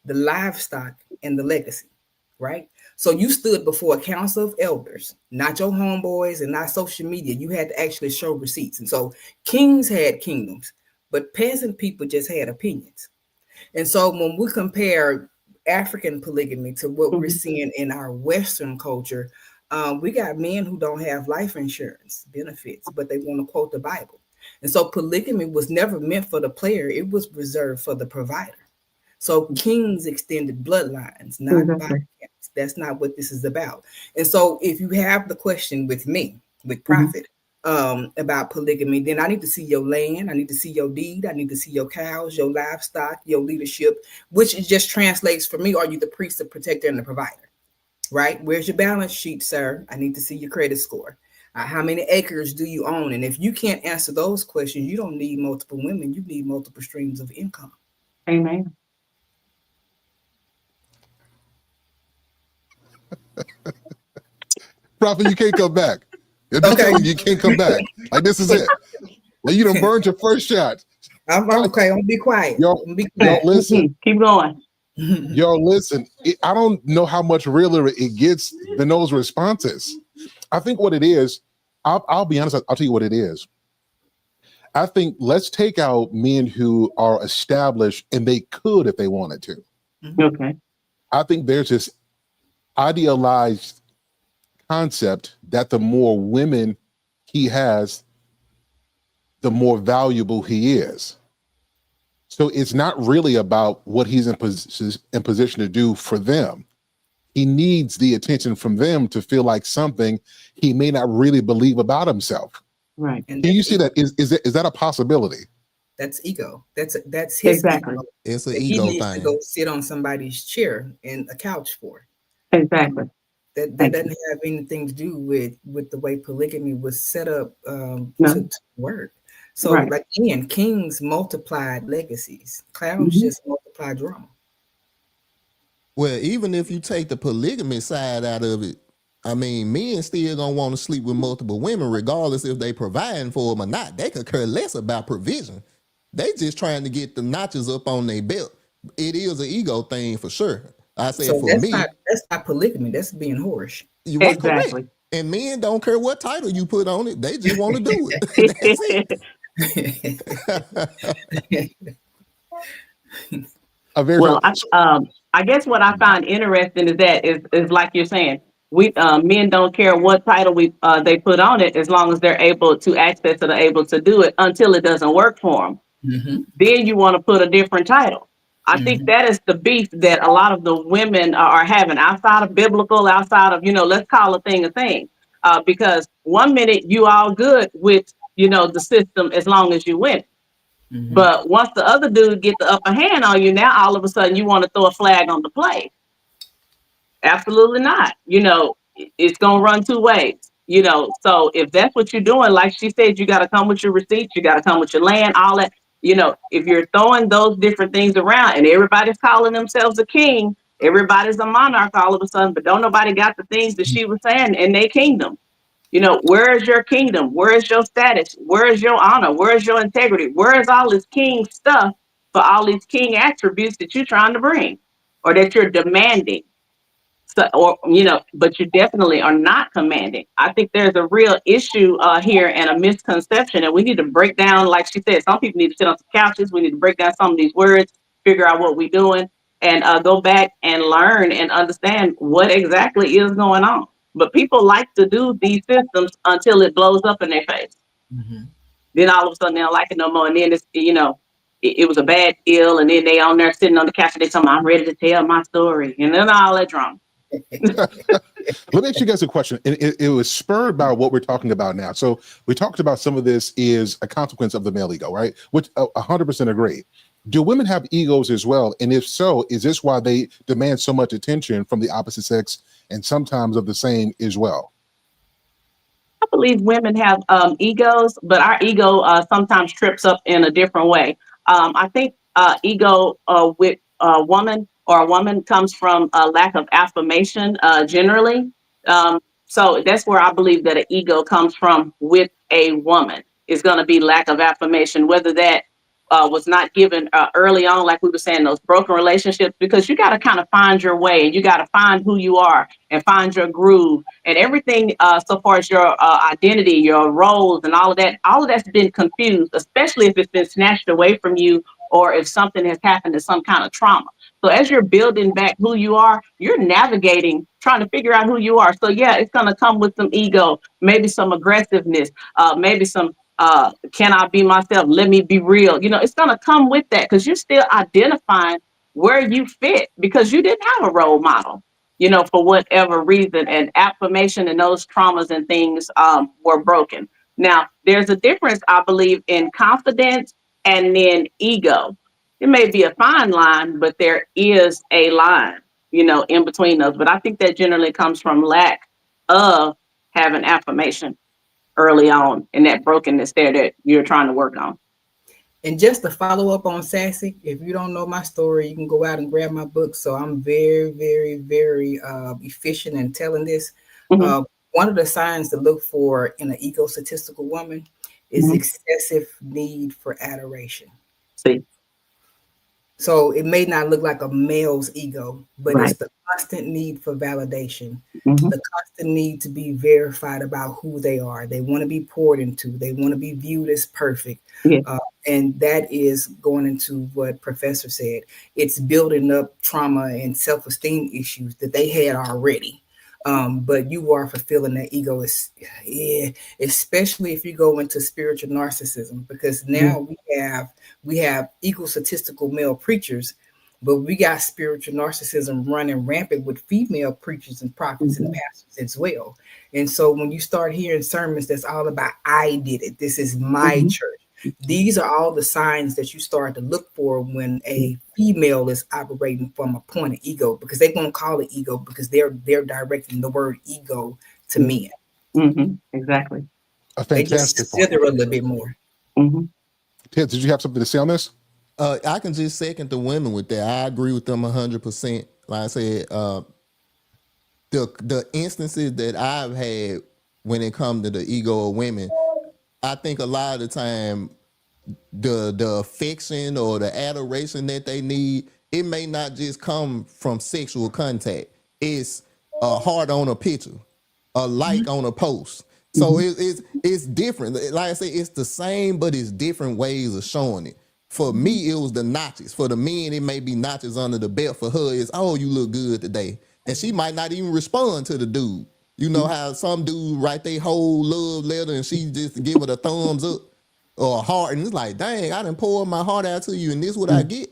the livestock, and the legacy, right? So you stood before a council of elders, not your homeboys and not social media. You had to actually show receipts. And so kings had kingdoms, but peasant people just had opinions. And so when we compare African polygamy to what we're seeing in our Western culture, we got men who don't have life insurance benefits, but they want to quote the Bible. And so polygamy was never meant for the player. It was reserved for the provider. So kings extended bloodlines, not body counts. That's not what this is about. And so if you have the question with me, with Prophet, about polygamy, then I need to see your land. I need to see your deed. I need to see your cows, your livestock, your leadership, which just translates for me, are you the priest, the protector, and the provider? Right? Where's your balance sheet, sir? I need to see your credit score. How many acres do you own? And if you can't answer those questions, you don't need multiple women. You need multiple streams of income. Amen. Prophet, you can't come back. I'm just telling you can't come back. Like, this is it. Like, you done burned your first shot. I'm okay. I'm gonna be quiet. Y'all listen. Keep going. Y'all listen. I don't know how much realer it gets than those responses. I think what it is, I'll be honest, I'll tell you what it is. I think let's take out men who are established and they could if they wanted to. Okay. I think there's this idealized concept that the more women he has, the more valuable he is. So it's not really about what he's in position to do for them. He needs the attention from them to feel like something he may not really believe about himself. Right. And Can you see that? Is that a possibility? That's ego. That's his Exactly. ego. It's an That he ego needs to thing. go sit on somebody's chair and a couch for. Exactly. That Thank doesn't have anything to do with the way polygamy was set up No. to work. So Right. like again, kings multiplied legacies. Clowns Mhm. just multiply drama. Well, even if you take the polygamy side out of it, I mean, men still gonna want to sleep with multiple women, regardless if they providing for them or not. They could care less about provision. They just trying to get the notches up on their belt. It is an ego thing for sure. I said So for me, that's not polygamy. That's being whorish. you are correct. Exactly. And men don't care what title you put on it. They just want to do it. That's it. A very Well, I guess what I find interesting is that is like you're saying, we men don't care what title they put on it as long as they're able to access it or able to do it until it doesn't work for them. Mhm. Then you want to put a different title. I think Mhm. that is the beef that a lot of the women are having outside of biblical, outside of, let's call a thing, because one minute you all good with, the system as long as you win. Mhm. But once the other dude get the upper hand on you, now all of a sudden you want to throw a flag on the play. Absolutely not. It's gonna run two ways. So if that's what you're doing, like she said, you got to come with your receipts, you got to come with your land, all that. If you're throwing those different things around, and everybody's calling themselves a king, everybody's a monarch all of a sudden, but don't nobody got the things that she was saying in their kingdom. Where is your kingdom? Where is your status? Where is your honor? Where is your integrity? Where is all this king stuff for all these king attributes that you're trying to bring or that you're demanding? So, but you definitely are not commanding. I think there's a real issue here and a misconception, and we need to break down, like she said, some people need to sit on some couches. We need to break down some of these words, figure out what we're doing, and go back and learn and understand what exactly is going on. But people like to do these systems until it blows up in their face. Mhm. Then all of a sudden they don't like it no more, and then it was a bad deal, and then they on there sitting on the couch and they tell me I'm ready to tell my story, and then all that drama. Let me ask you guys a question. And it was spurred by what we're talking about now. So we talked about some of this is a consequence of the male ego, right? Which 100% agree. Do women have egos as well? And if so, is this why they demand so much attention from the opposite sex and sometimes of the same as well? I believe women have egos, but our ego sometimes trips up in a different way. I think ego with a woman or a woman comes from a lack of affirmation generally. So that's where I believe that an ego comes from with a woman is going to be lack of affirmation, whether that was not given early on, like we were saying, those broken relationships, because you got to kind of find your way and you got to find who you are and find your groove and everything so far as your identity, your roles and all of that's been confused, especially if it's been snatched away from you or if something has happened to some kind of trauma. So as you're building back who you are, you're navigating, trying to figure out who you are. So yeah, it's going to come with some ego, maybe some aggressiveness, maybe some can I be myself? Let me be real. It's going to come with that because you're still identifying where you fit because you didn't have a role model, for whatever reason, and affirmation and those traumas and things were broken. Now, there's a difference, I believe, in confidence and then ego. It may be a fine line, but there is a line, in between those. But I think that generally comes from lack of having affirmation early on and that brokenness there that you're trying to work on. And just to follow up on Sassy, if you don't know my story, you can go out and grab my book. So I'm very, very, very efficient in telling this. Mhm. One of the signs to look for in an egotistical woman is Mhm. excessive need for adoration. See, So it may not look like a male's ego, but right. it's the constant need for validation, Mhm. the constant need to be verified about who they are. They want to be poured into. They want to be viewed as perfect. Yeah. And that is going into what Professor said. It's building up trauma and self-esteem issues that they had already. but you are fulfilling that ego. Is yeah, especially if you go into spiritual narcissism, because now we have egotistical male preachers, but we got spiritual narcissism running rampant with female preachers and prophets and pastors as well. And so when you start hearing sermons that's all about I did it, this is my church. These are all the signs that you start to look for when a female is operating from a point of ego, because they won't call it ego because they're directing the word ego to men. Exactly. A They just fantastic point. consider a little bit more. Ted, did you have something to say on this? I can just second the women with that. I agree with them 100%. Like I said, the instances that I've had when it comes to the ego of women, I think a lot of the time the affection or the adoration that they need, it may not just come from sexual contact. It's a heart on a picture, a like on a post. So it's different. Like I say, it's the same, but it's different ways of showing it. For me, it was the notches. For the men, it may be notches under the belt. For her, it's, oh, you look good today. And she might not even respond to the dude. You know how some dudes write their whole love letter and she just give it a thumbs up or a heart, and it's like, dang, I done poured my heart out to you, and this what I get.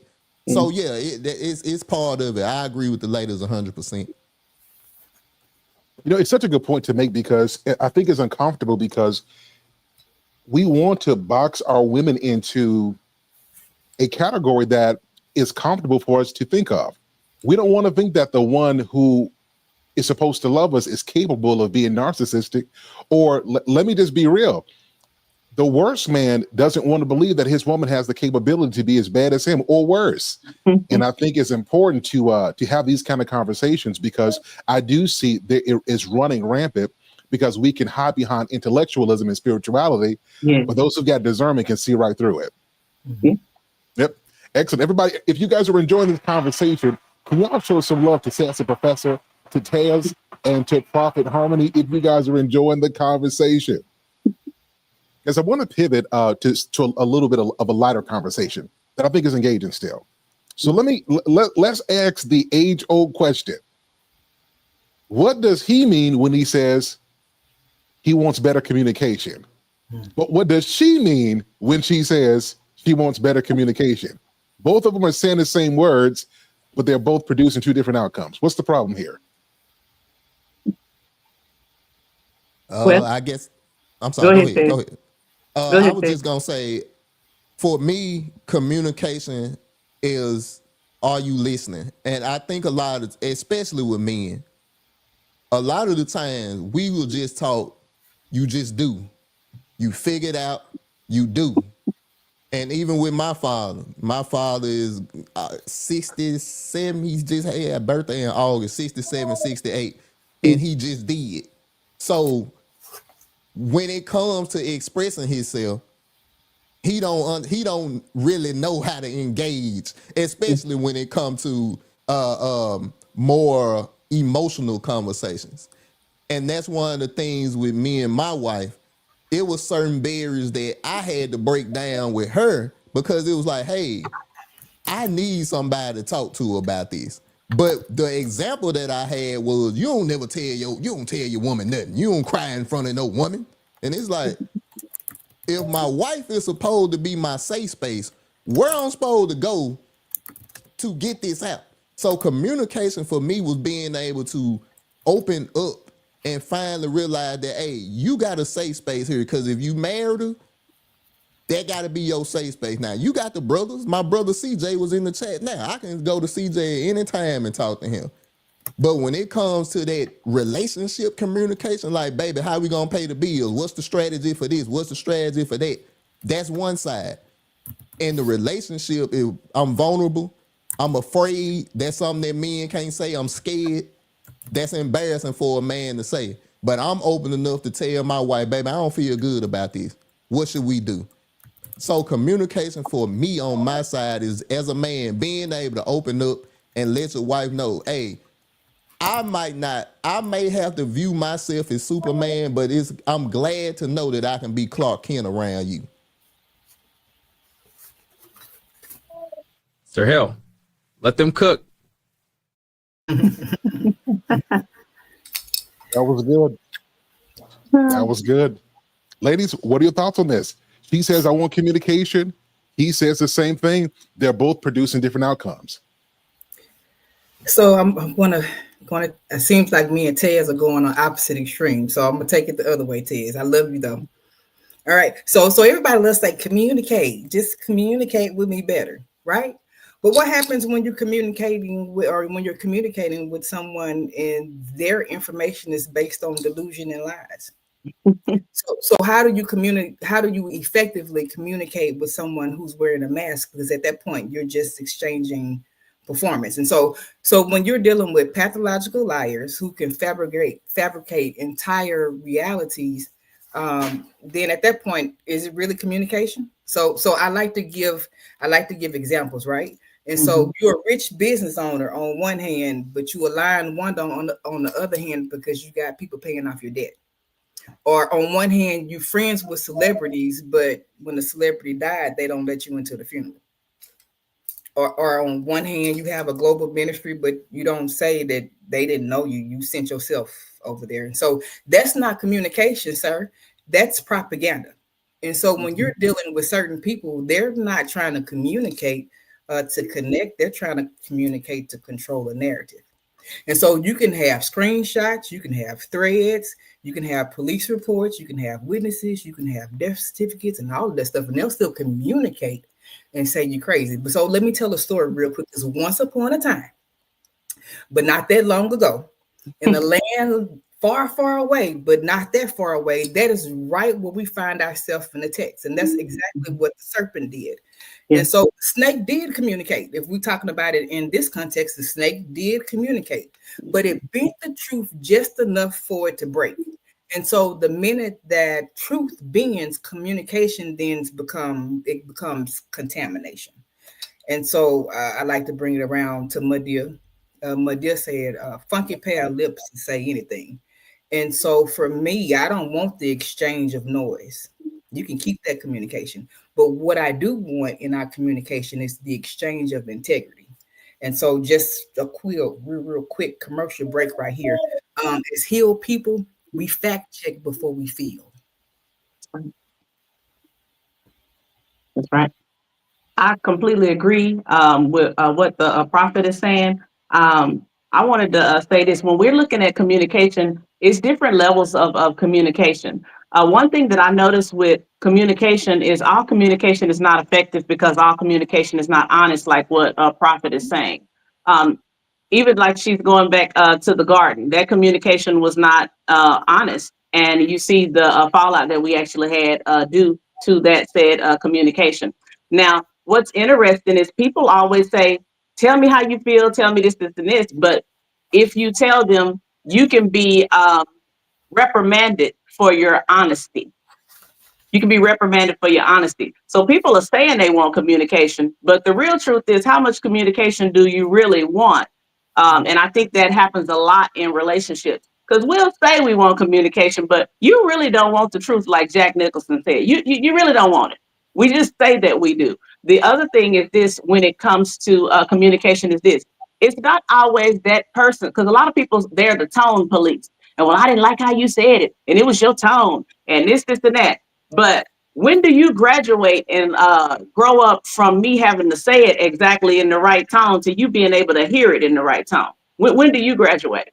So yeah, it's part of it. I agree with the ladies 100%. You know, it's such a good point to make, because I think it's uncomfortable because we want to box our women into a category that is comfortable for us to think of. We don't want to think that the one who is supposed to love us is capable of being narcissistic, or let me just be real. The worst man doesn't want to believe that his woman has the capability to be as bad as him or worse. And I think it's important to have these kind of conversations, because I do see that it is running rampant, because we can hide behind intellectualism and spirituality, but those who've got discernment can see right through it. Yep. Excellent. Everybody, if you guys are enjoying this conversation, can y'all show some love to Sassy Professor, to Taz, and to Prophet Harmony if you guys are enjoying the conversation? Because I want to pivot to a little bit of a lighter conversation that I think is engaging still. So let's ask the age-old question. What does he mean when he says he wants better communication? But what does she mean when she says she wants better communication? Both of them are saying the same words, but they're both producing two different outcomes. What's the problem here? I guess, I'm sorry, go ahead. I was just gonna say, for me, communication is, are you listening? And I think a lot of, especially with men, a lot of the times we will just talk, you just do. You figure it out, you do. And even with my father is 67, he's just had a birthday in August, 67, 68, and he just did. So when it comes to expressing himself, he don't really know how to engage, especially when it comes to more emotional conversations. And that's one of the things with me and my wife. It was certain barriers that I had to break down with her, because it was like, hey, I need somebody to talk to about this. But the example that I had was, you don't tell your woman nothing. You don't cry in front of no woman. And it's like, if my wife is supposed to be my safe space, where I'm supposed to go to get this out? So communication for me was being able to open up and finally realize that, hey, you got a safe space here, because if you married her, that got to be your safe space. Now, you got the brothers. My brother CJ was in the chat. Now, I can go to CJ at any time and talk to him. But when it comes to that relationship communication, like, baby, how we going to pay the bills? What's the strategy for this? What's the strategy for that? That's one side. In the relationship, I'm vulnerable. I'm afraid. That's something that men can't say. I'm scared. That's embarrassing for a man to say. But I'm open enough to tell my wife, baby, I don't feel good about this. What should we do? So communication for me on my side is, as a man, being able to open up and let your wife know, hey, I may have to view myself as Superman, but I'm glad to know that I can be Clark Kent around you. SIR HALE, let them cook. That was good. That was good. Ladies, what are your thoughts on this? She says, I want communication. He says the same thing. They're both producing different outcomes. So I'm gonna it seems like me and Tez are going on opposite extremes. So I'm gonna take it the other way, Tez. I love you though. All right. So everybody, let's say communicate. Just communicate with me better, right? But what happens when you're communicating with, or when you're communicating with someone and their information is based on delusion and lies? So how do you communicate? How do you effectively communicate with someone who's wearing a mask? Because at that point, you're just exchanging performance. And so when you're dealing with pathological liars who can fabricate entire realities, then at that point, is it really communication? So I like to give examples, right? And so you're a rich business owner on one hand, but you align one on the other hand because you got people paying off your debt. Or on one hand, you're friends with celebrities, but when the celebrity died, they don't let you into the funeral. Or on one hand, you have a global ministry, but you don't say that they didn't know you. You sent yourself over there. And so that's not communication, sir. That's propaganda. And so when you're dealing with certain people, they're not trying to communicate to connect. They're trying to communicate to control a narrative. And so you can have screenshots, you can have threads, you can have police reports, you can have witnesses, you can have death certificates and all of that stuff, and they'll still communicate and say you're crazy. But so let me tell a story real quick. Because once upon a time, but not that long ago, in the land far, far away, but not that far away, that is right where we find ourselves in the text. And that's exactly what the serpent did. And so the snake did communicate. If we're talking about it in this context, the snake did communicate, but it bent the truth just enough for it to break. And so the minute that truth bends, communication then becomes contamination. And so I like to bring it around to Madia. Madia said, funky pair of lips to say anything. And so for me, I don't want the exchange of noise. You can keep that communication. But what I do want in our communication is the exchange of integrity. And so just a real quick commercial break right here. As healed people, we fact check before we feel. That's right. I completely agree with what the prophet is saying. I wanted to say this. When we're looking at communication, it's different levels of communication. One thing that I noticed with communication is all communication is not effective because all communication is not honest, like what prophet is saying. Even like she's going back to the garden, that communication was not honest. And you see the fallout that we actually had due to that said communication. Now, what's interesting is people always say, tell me how you feel, tell me this, this, and this. But if you tell them, you can be reprimanded for your honesty. You can be reprimanded for your honesty. So people are saying they want communication, but the real truth is, how much communication do you really want? And I think that happens a lot in relationships, because we'll say we want communication, but you really don't want the truth, like Jack Nicholson said. You really don't want it. We just say that we do. The other thing is this, when it comes to communication, is this. It's not always that person, because a lot of people, they're the tone police. And well, I didn't like how you said it, and it was your tone, and this, and that. But when do you graduate and grow up from me having to say it exactly in the right tone to you being able to hear it in the right tone? When do you graduate?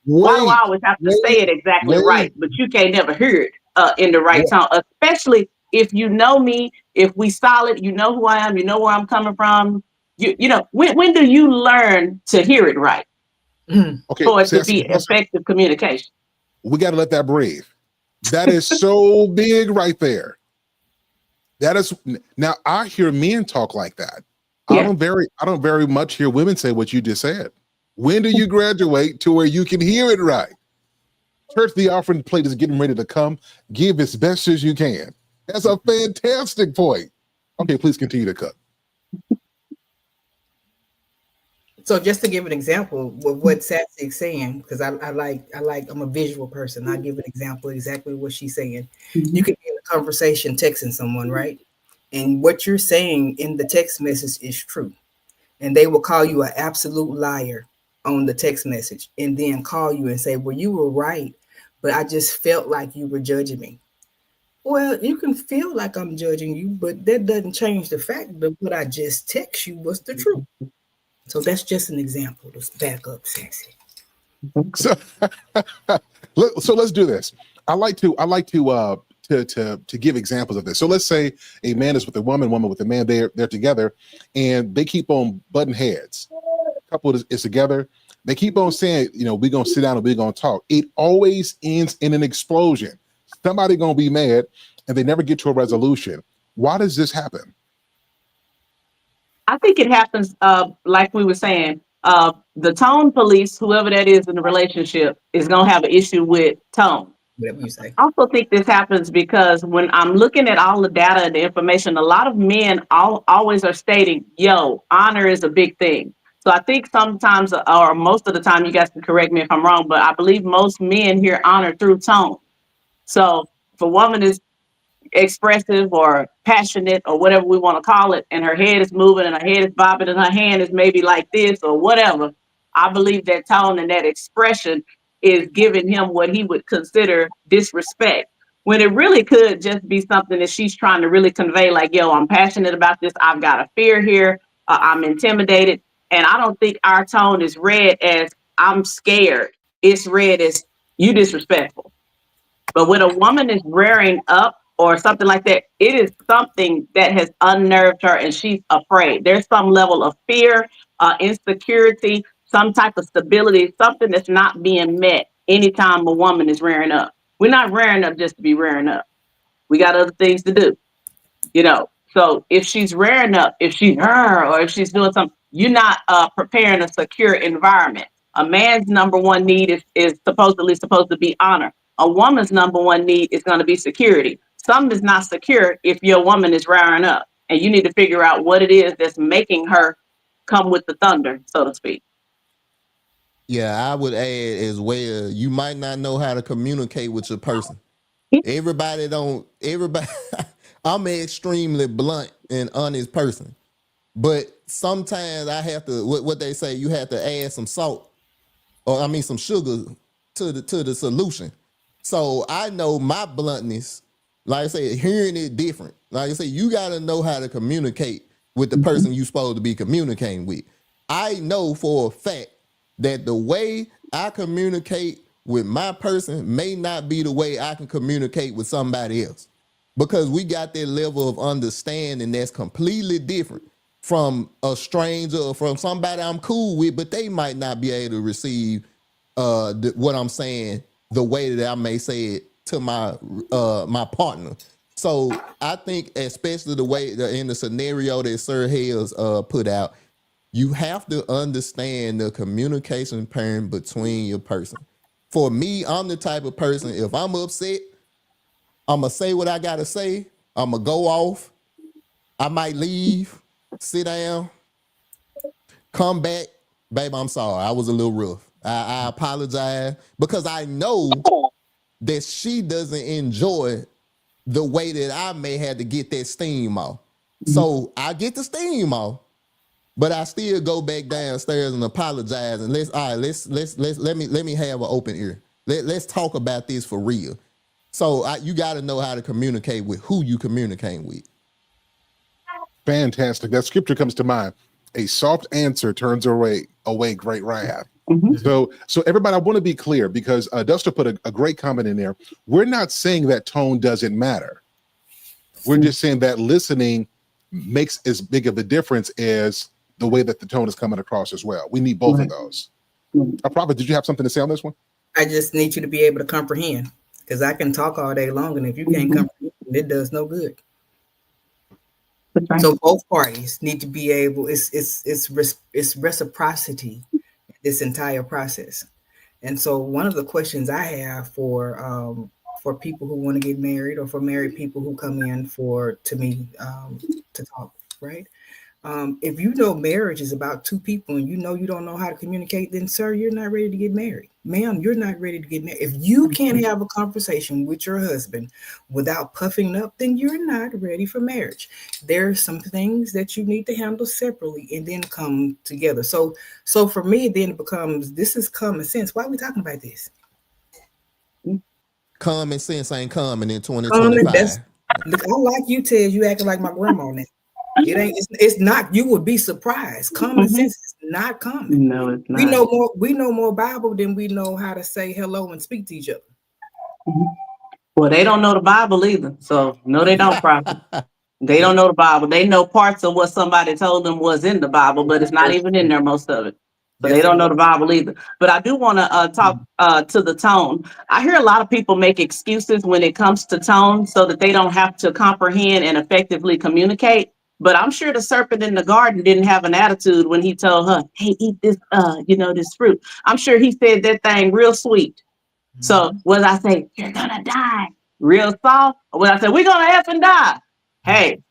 Why do I always have to say it exactly right, but you can't never hear it in the right tone? Especially if you know me, if we solid, you know who I am, you know where I'm coming from. You know, when do you learn to hear it right? Okay, for it to be effective communication. We got to let that breathe. That is so big right there. That is, now I hear men talk like that. Yeah. I don't very much hear women say what you just said. When do you graduate to where you can hear it right? Church, the offering plate is getting ready to come. Give as best as you can. That's a fantastic point. Okay, please continue to cook. So just to give an example of what Sassy is saying, because I'm a visual person. I give an example exactly what she's saying. Mm-hmm. You can be in a conversation texting someone, right? And what you're saying in the text message is true. And they will call you an absolute liar on the text message and then call you and say, well, you were right, but I just felt like you were judging me. Well, you can feel like I'm judging you, but that doesn't change the fact that what I just text you was the truth. So that's just an example. Let's back up, sexy. So, so let's do this. I like to give examples of this. So let's say a man is with a woman with a man. They're together, and they keep on butting heads. Couple is together. They keep on saying, we're gonna sit down and we're gonna talk. It always ends in an explosion. Somebody gonna be mad, and they never get to a resolution. Why does this happen? I think it happens, like we were saying, the tone police, whoever that is in the relationship, is going to have an issue with tone. Whatever you say. I also think this happens because when I'm looking at all the data and the information, a lot of men always are stating, yo, honor is a big thing. So I think sometimes, or most of the time, you guys can correct me if I'm wrong, but I believe most men hear honor through tone. So if a woman is expressive or passionate or whatever we want to call it, and her head is moving and her head is bobbing and her hand is maybe like this or whatever, I believe that tone and that expression is giving him what he would consider disrespect, when it really could just be something that she's trying to really convey, like, yo, I'm passionate about this, I've got a fear here, I'm intimidated. And I don't think our tone is read as I'm scared. It's read as you disrespectful. But when a woman is rearing up or something like that, it is something that has unnerved her and she's afraid. There's some level of fear, insecurity, some type of stability, something that's not being met anytime a woman is rearing up. We're not rearing up just to be rearing up. We got other things to do, So if she's rearing up, if she's or if she's doing something, you're not preparing a secure environment. A man's number one need is supposed to be honor. A woman's number one need is going to be security. Something is not secure if your woman is rearing up, and you need to figure out what it is that's making her come with the thunder, so to speak. Yeah, I would add as well, you might not know how to communicate with your person. Everybody, I'm an extremely blunt and honest person. But sometimes I have to, what they say, you have to add some salt, or some sugar to the solution. So I know my bluntness, like I said, hearing it different. Like I said, you got to know how to communicate with the person you're supposed to be communicating with. I know for a fact that the way I communicate with my person may not be the way I can communicate with somebody else, because we got that level of understanding that's completely different from a stranger or from somebody I'm cool with, but they might not be able to receive what I'm saying the way that I may say it to my partner. So I think, especially the way in the scenario that SIR Hale's put out, you have to understand the communication pattern between your person. For me, I'm the type of person, if I'm upset, I'm going to say what I got to say. I'm going to go off. I might leave, sit down, come back. Babe, I'm sorry. I was a little rough. I apologize, because I know that she doesn't enjoy the way that I may have to get that steam off. So I get the steam off, but I still go back downstairs and apologize, and let me have an open ear. Let's talk about this for real. So you got to know how to communicate with who you communicate with. Fantastic. That scripture comes to mind. A soft answer turns away great wrath. So everybody, I want to be clear, because Duster put a great comment in there. We're not saying that tone doesn't matter. We're just saying that listening makes as big of a difference as the way that the tone is coming across as well. We need both of those. Prophet, did you have something to say on this one? I just need you to be able to comprehend, because I can talk all day long, and if you can't comprehend, it does no good. So both parties need to be able. It's reciprocity, this entire process. And so one of the questions I have for people who want to get married, or for married people who come in to me to talk, right? If you know marriage is about two people and you know you don't know how to communicate, then sir, you're not ready to get married. Ma'am, you're not ready to get married. If you can't have a conversation with your husband without puffing up, then you're not ready for marriage. There's some things that you need to handle separately and then come together. So for me, then it becomes, this is common sense. Why are we talking about this? Common sense ain't coming in Common, 2025. look, I like you, Ted. You acting like my grandma now. It ain't. It's not. You would be surprised. Common sense is not common. No, it's not. We know more Bible than we know how to say hello and speak to each other. Well, they don't know the Bible either. So no, they don't, prophet. They don't know the Bible. They know parts of what somebody told them was in the Bible, but it's not even in there, most of it. So they don't know the Bible either. But I do want to talk to the tone. I hear a lot of people make excuses when it comes to tone so that they don't have to comprehend and effectively communicate. But I'm sure the serpent in the garden didn't have an attitude when he told her, hey, eat this, this fruit. I'm sure he said that thing real sweet. So when I say, you're gonna die, real soft, or when I say, we're gonna F and die, hey,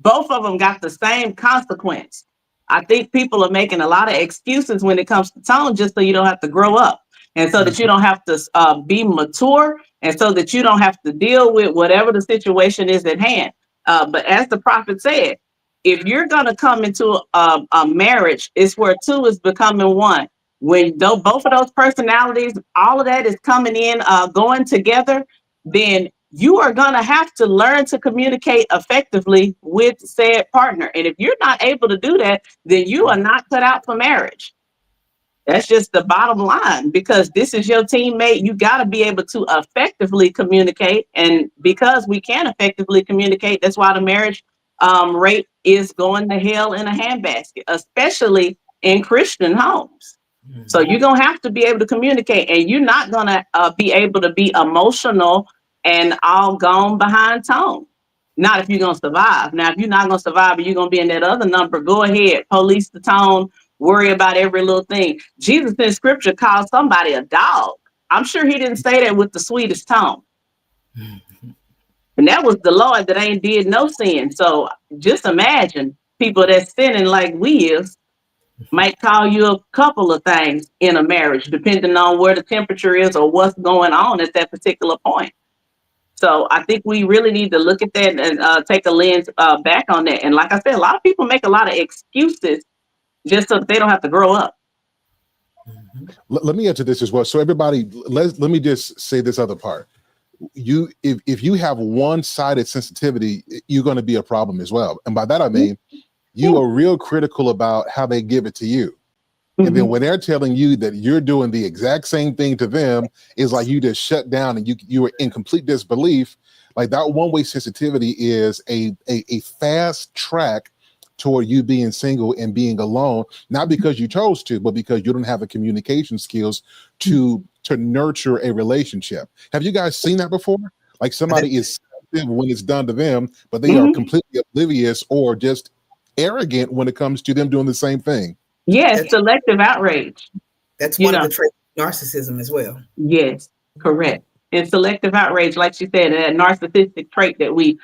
both of them got the same consequence. I think people are making a lot of excuses when it comes to tone just so you don't have to grow up and so that you don't have to be mature and so that you don't have to deal with whatever the situation is at hand. But as the prophet said, if you're going to come into a marriage, it's where two is becoming one. When both of those personalities, all of that is coming in, going together, then you are going to have to learn to communicate effectively with said partner. And if you're not able to do that, then you are not cut out for marriage. That's just the bottom line, because this is your teammate. You got to be able to effectively communicate. And because we can effectively communicate, that's why the marriage rate is going to hell in a handbasket, especially in Christian homes. So you're going to have to be able to communicate, and you're not going to be able to be emotional and all gone behind tone. Not if you're going to survive. Now, if you're not going to survive and you're going to be in that other number, go ahead, police the tone, worry about every little thing. Jesus in scripture called somebody a dog. I'm sure he didn't say that with the sweetest tone. And that was the Lord that ain't did no sin. So just imagine people that's sinning like we is might call you a couple of things in a marriage, depending on where the temperature is or what's going on at that particular point. So I think we really need to look at that and take a lens back on that. And like I said, a lot of people make a lot of excuses just so that they don't have to grow up. Let me answer this as well. So everybody, let me just say this other part. If you have one-sided sensitivity, you're going to be a problem as well. And by that I mean, you are real critical about how they give it to you. And then when they're telling you that you're doing the exact same thing to them, it's like you just shut down and you are in complete disbelief. Like that one-way sensitivity is a fast track toward you being single and being alone, not because you chose to, but because you don't have the communication skills to nurture a relationship. Have you guys seen that before? Like somebody is when it's done to them, but they are completely oblivious or just arrogant when it comes to them doing the same thing. Yes, selective outrage. That's one of the traits of narcissism as well. Yes, correct. And selective outrage, like she said, that narcissistic trait that we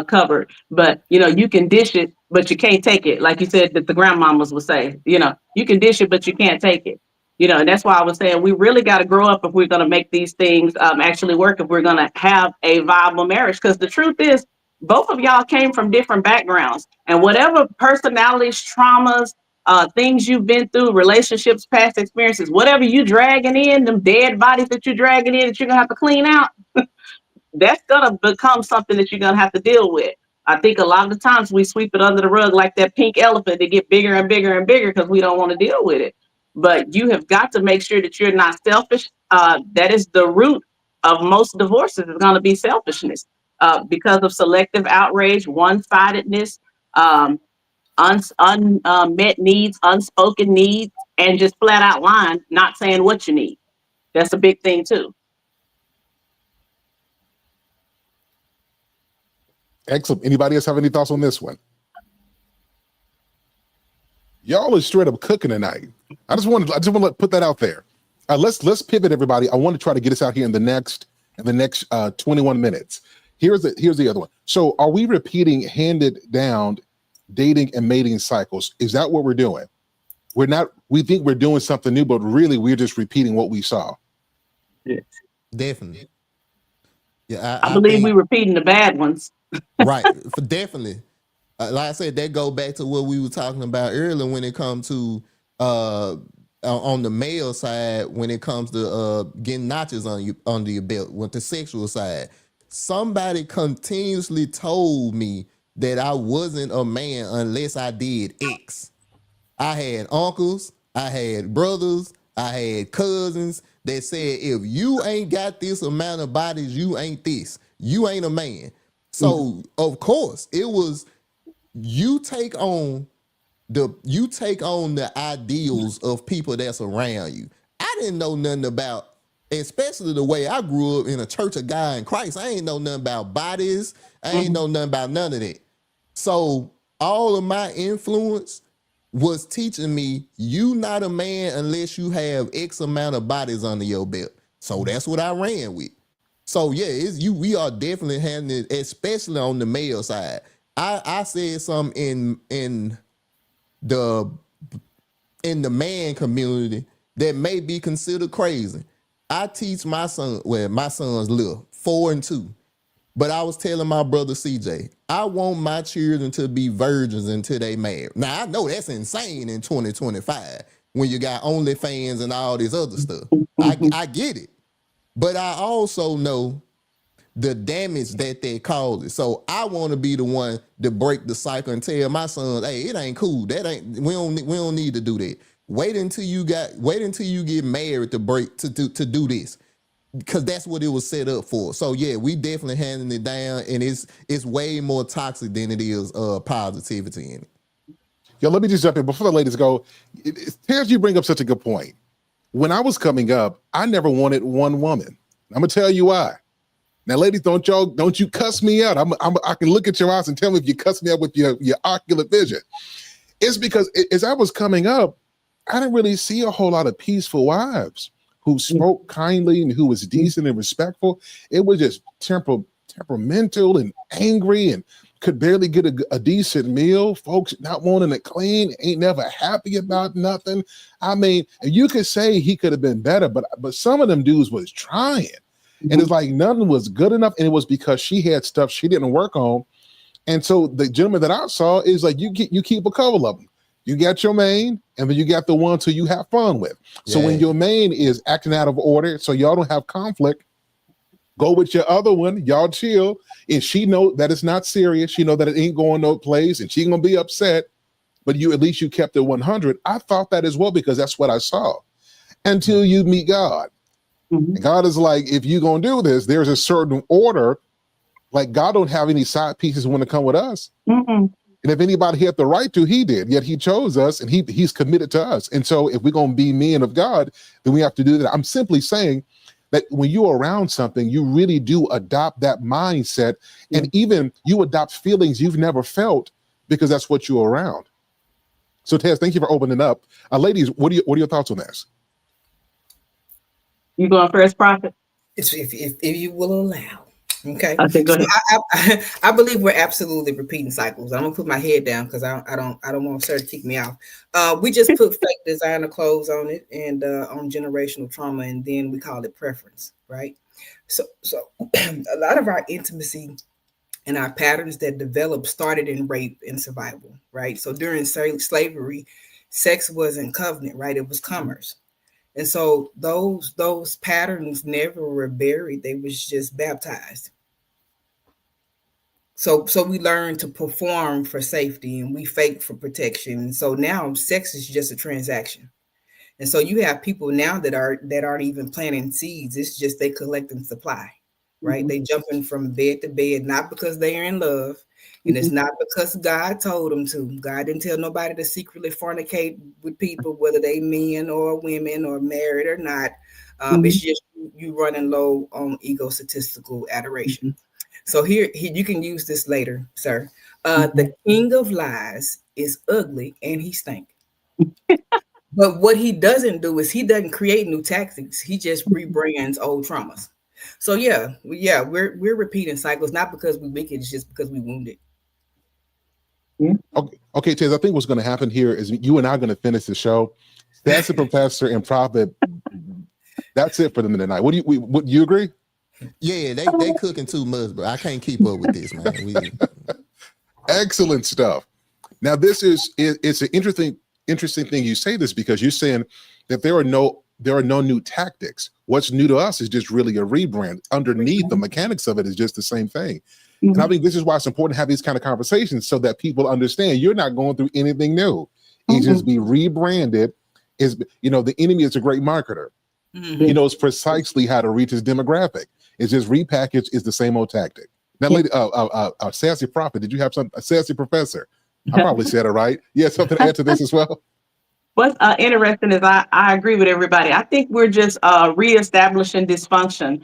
covered. But, you can dish it, but you can't take it. Like you said, that the grandmamas would say, you can dish it, but you can't take it. And that's why I was saying we really got to grow up if we're going to make these things actually work, if we're going to have a viable marriage. Because the truth is, both of y'all came from different backgrounds, and whatever personalities, traumas, things you've been through, relationships, past experiences, whatever you dragging in, them dead bodies that you're dragging in that you're gonna have to clean out, that's gonna become something that you're gonna have to deal with. I think a lot of the times we sweep it under the rug like that pink elephant to get bigger and bigger and bigger because we don't want to deal with it. But you have got to make sure that you're not selfish. That is the root of most divorces, is going to be selfishness because of selective outrage, one-sidedness, unmet needs, unspoken needs, and just flat out lying, not saying what you need. That's a big thing too. Excellent. Anybody else have any thoughts on this one? Y'all are straight up cooking tonight. I just want to put that out there. Let's pivot, everybody. I want to try to get us out here in the next 21 minutes. Here's the other one. So are we repeating handed down dating and mating cycles. Is that what we're doing? We think we're doing something new, but really we're just repeating what we saw. Yes. Definitely. Yeah, I believe think, we're repeating the bad ones. right, for definitely. Like I said, that go back to what we were talking about earlier when it comes to on the male side, when it comes to getting notches on you under your belt with the sexual side. Somebody continuously told me that I wasn't a man unless I did X. I had uncles, I had brothers, I had cousins that said, if you ain't got this amount of bodies, you ain't this. You ain't a man. So of course it was you take on the ideals of people that's around you. I didn't know nothing about, especially the way I grew up in a church of God in Christ. I ain't know nothing about bodies. I ain't know nothing about none of that. So all of my influence was teaching me you not a man unless you have X amount of bodies under your belt. So that's what I ran with. So yeah, we are definitely handling it, especially on the male side. I said something in the man community that may be considered crazy. I teach my son, well, my son's little, 4 and 2. But I was telling my brother CJ, I want my children to be virgins until they marry. Now I know that's insane in 2025 when you got OnlyFans and all this other stuff. I get it. But I also know the damage that they cause. So I want to be the one to break the cycle and tell my sons, hey, it ain't cool. We don't need to do that. Wait until you get married to do this. Because that's what it was set up for. So yeah, we definitely handling it down, and it's way more toxic than it is positivity in it. Yo, let me just jump in before the ladies go. Terrence, you bring up such a good point. When I was coming up, I never wanted one woman. I'm gonna tell you why. Now, ladies, don't you cuss me out. I can look at your eyes and tell me if you cuss me out with your ocular vision. It's because as I was coming up, I didn't really see a whole lot of peaceful wives who spoke kindly and who was decent and respectful. It was just temperamental and angry and could barely get a decent meal. Folks not wanting to clean, ain't never happy about nothing. I mean, you could say he could have been better, but some of them dudes was trying. And it's like nothing was good enough. And it was because she had stuff she didn't work on. And so the gentleman that I saw is like, you keep a couple of them. You got your main, and then you got the ones who you have fun with. So when your main is acting out of order, so y'all don't have conflict, go with your other one. Y'all chill. And she know that it's not serious. She know that it ain't going no place, and she gonna be upset. But at least you kept it 100. I thought that as well because that's what I saw. Until you meet God. And God is like, if you're gonna do this, there's a certain order. Like God don't have any side pieces want to come with us. And if anybody had the right to, he did. Yet he chose us, and he's committed to us. And so if we're going to be men of God, then we have to do that. I'm simply saying that when you're around something, you really do adopt that mindset. And even you adopt feelings you've never felt because that's what you're around. So Tess, thank you for opening up. Ladies, what are your thoughts on this? You going first, Prophet? If you will allow. Okay. Okay, go ahead. I believe we're absolutely repeating cycles. I'm gonna put my head down because I don't want Sir to kick me off. We just put fake designer clothes on it and on generational trauma, and then we call it preference, right? So a lot of our intimacy and our patterns that developed started in rape and survival, right? So during slavery, sex wasn't covenant, right? It was commerce. And so those patterns never were buried. They was just baptized. So we learned to perform for safety and we fake for protection. So now sex is just a transaction. And so you have people now that aren't even planting seeds. It's just they collect and supply, right? They jumping from bed to bed, not because they are in love. And it's not because God told them to. God didn't tell nobody to secretly fornicate with people, whether they men or women or married or not. It's just you running low on egotistical adoration. So here you can use this later, sir. The king of lies is ugly and he stink. But what he doesn't do is he doesn't create new tactics. He just rebrands old traumas. So we're repeating cycles, not because we wicked, it's just because we wounded. Yeah. Okay, Tez, I think what's going to happen here is you and I are going to finish the show. Sassy Professor and Prophet, that's it for them tonight. What do you agree? Yeah, they cooking too much, bro. I can't keep up with this, man. Excellent stuff. Now, it's an interesting thing you say this, because you're saying that there are no new tactics. What's new to us is just really a rebrand. Underneath, the mechanics of it is just the same thing. Mhm. And I think this is why it's important to have these kind of conversations, so that people understand you're not going through anything new. It's just be rebranded. The enemy is a great marketer. He knows precisely how to reach his demographic. It's just repackaged. Is the same old tactic. Now, lady, Sassy Prophet, did you have a Sassy Professor? I probably said it right. Yeah, something to add to this as well. What's interesting is I agree with everybody. I think we're just reestablishing dysfunction.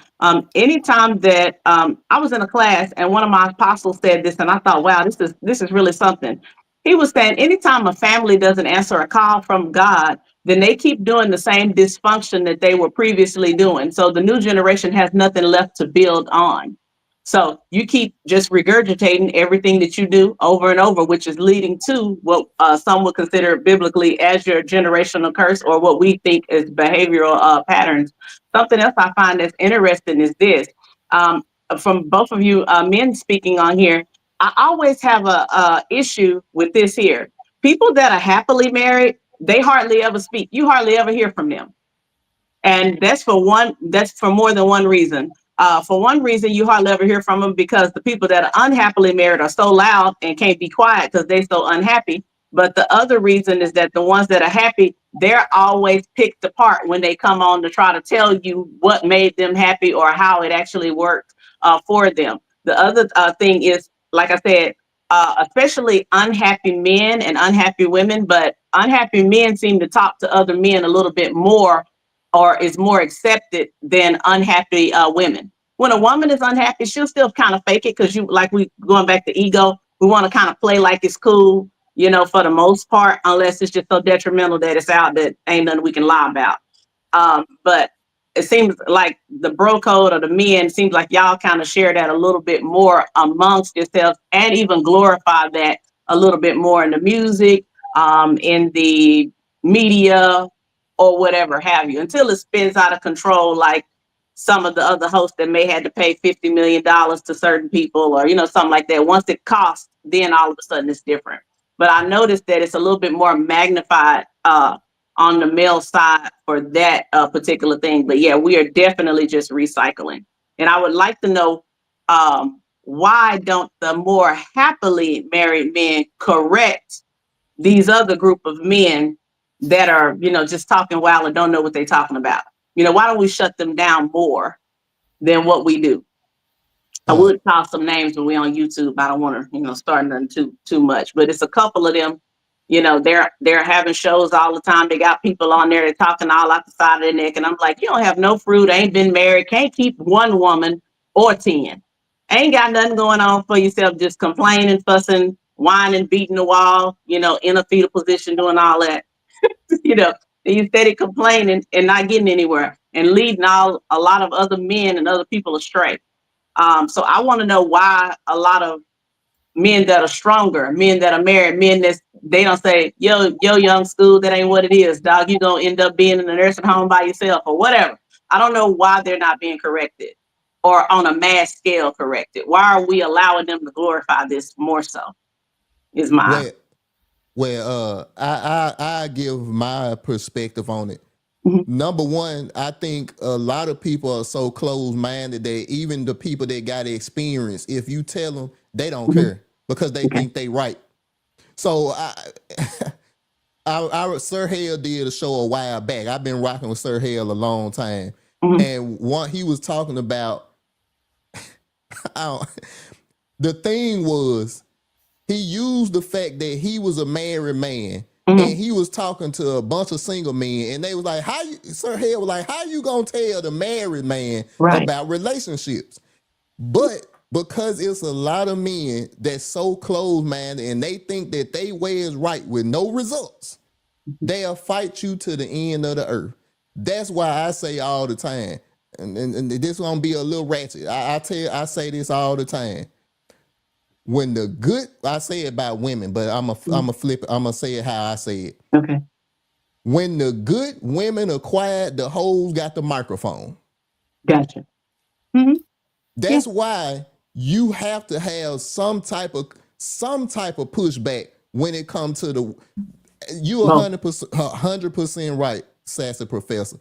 Anytime that I was in a class and one of my apostles said this, and I thought, wow, this is really something. He was saying, anytime a family doesn't answer a call from God, then they keep doing the same dysfunction that they were previously doing. So the new generation has nothing left to build on. So you keep just regurgitating everything that you do over and over, which is leading to what some would consider biblically as your generational curse, or what we think is behavioral patterns. Something else I find that's interesting is this. From both of you men speaking on here, I always have a issue with this here. People that are happily married, they hardly ever speak. You hardly ever hear from them. And that's for more than one reason. For one reason, you hardly ever hear from them because the people that are unhappily married are so loud and can't be quiet because they're so unhappy. But the other reason is that the ones that are happy, they're always picked apart when they come on to try to tell you what made them happy or how it actually worked for them. The other thing is, like I said, especially unhappy men and unhappy women, but unhappy men seem to talk to other men a little bit more, or is more accepted than unhappy women. When a woman is unhappy, she'll still kind of fake it, because we going back to ego, we want to kind of play like it's cool, for the most part, unless it's just so detrimental that it's out that ain't nothing we can lie about. But it seems like the bro code or the men seems like y'all kind of share that a little bit more amongst yourselves, and even glorify that a little bit more in the music, in the media, or whatever have you, until it spins out of control, like some of the other hosts that may had to pay $50 million to certain people, or something like that. Once it costs, then all of a sudden it's different. But I noticed that it's a little bit more magnified on the male side for that particular thing. But yeah, we are definitely just recycling. And I would like to know, why don't the more happily married men correct these other group of men that are, just talking wild and don't know what they're talking about? Why don't we shut them down more than what we do? I would call some names, but we're on YouTube. I don't want to, start nothing too much. But it's a couple of them. They're having shows all the time. They got people on there that talking all out the side of their neck, and I'm like, you don't have no fruit. Ain't been married. Can't keep one woman or 10. Ain't got nothing going on for yourself. Just complaining, fussing, whining, beating the wall. In a fetal position, doing all that. You steady complaining and not getting anywhere, and leading a lot of other men and other people astray. So I want to know why a lot of men that are stronger, men that are married, men they don't say, yo, young school, that ain't what it is, dog. You're going to end up being in a nursing home by yourself or whatever. I don't know why they're not being corrected, or on a mass scale corrected. Why are we allowing them to glorify this more so, is my... Well, I give my perspective on it. Number one, I think a lot of people are so closed-minded that even the people that got experience, if you tell them, they don't care, because they think they right. So SIR HALE did a show a while back. I've been rocking with SIR HALE a long time. And he was talking about, the thing was, he used the fact that he was a married man, and he was talking to a bunch of single men, and they was like, SIR HALE was like, how you gonna tell the married man about relationships? But because it's a lot of men that's so closed-minded and they think that they way is right with no results, they'll fight you to the end of the earth. That's why I say all the time, and this gonna be a little ratchet. I say this all the time. when the good, I say it about women, but I'm a flip it. I'm gonna say it how I say it. Okay. When the good women are quiet, the hoes got the microphone. Gotcha. Mm-hmm. That's why you have to have some type of pushback when it comes to the. You 100% right, sassy professor.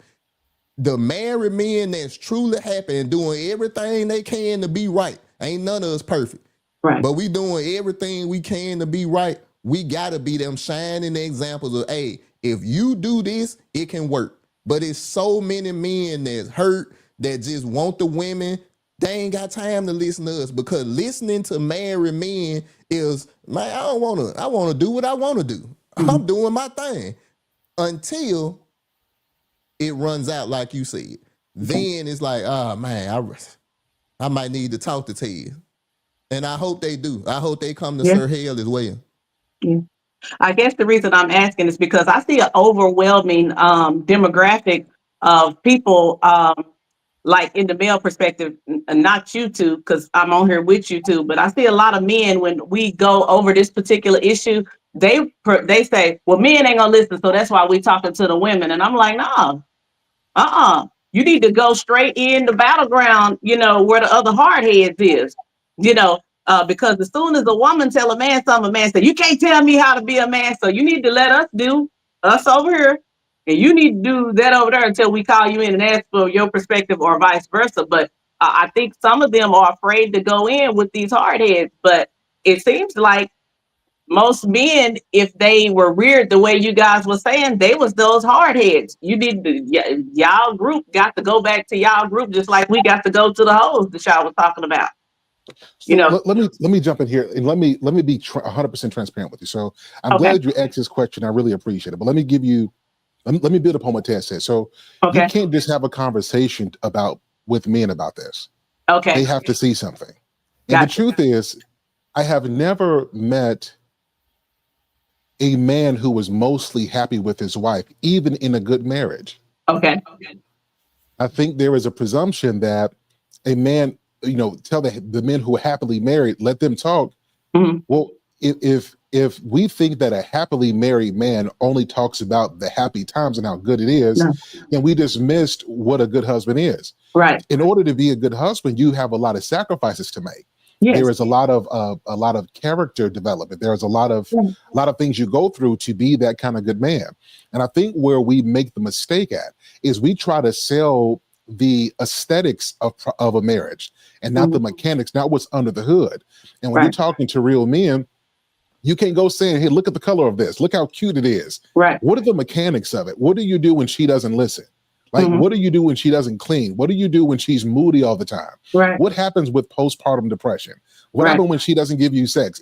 The married men that's truly happy and doing everything they can to be right. Ain't none of us perfect. Right. But we doing everything we can to be right. We gotta be them shining examples of, hey, if you do this, it can work. But it's so many men that's hurt that just want the women. They ain't got time to listen to us, because listening to married men is, man, I want to do what I want to do. I'm doing my thing until it runs out, like you said. Then it's like, oh man, I might need to talk to Ted. And I hope they do. I hope they come to SIR HALE as well. Yeah. I guess the reason I'm asking is because I see an overwhelming demographic of people, like in the male perspective, and not you two, because I'm on here with you two, but I see a lot of men when we go over this particular issue, they say, well, men ain't gonna listen, so that's why we talking to the women. And I'm like, nah, you need to go straight in the battleground, where the other hard heads is, because as soon as a woman tell a man something, a man say, you can't tell me how to be a man, so you need to let us do us over here, and you need to do that over there until we call you in and ask for your perspective, or vice versa. But I think some of them are afraid to go in with these hard heads, but it seems like most men, if they were reared the way you guys were saying, they was those hard heads. You need to, y'all group got to go back to y'all group, just like we got to go to the hoes that y'all was talking about. So let me jump in here, and let me be 100% transparent with you. So I'm glad you asked this question. I really appreciate it. But let me build upon what Ted said. So you can't just have a conversation with men about this. Okay. They have to see something. And the truth is, I have never met a man who was mostly happy with his wife, even in a good marriage. Okay. I think there is a presumption that a man, tell the men who are happily married, let them talk. Mm-hmm. Well, if we think that a happily married man only talks about the happy times and how good it is, then we just missed what a good husband is. Right. In order to be a good husband, you have a lot of sacrifices to make. Yes. There is a lot of character development. There's a lot of things you go through to be that kind of good man. And I think where we make the mistake at is we try to sell the aesthetics of a marriage and not the mechanics, not what's under the hood. And when you're talking to real men, you can't go saying, hey, look at the color of this. Look how cute it is. Right. What are the mechanics of it? What do you do when she doesn't listen? Like, what do you do when she doesn't clean? What do you do when she's moody all the time? Right. What happens with postpartum depression? What happens when she doesn't give you sex?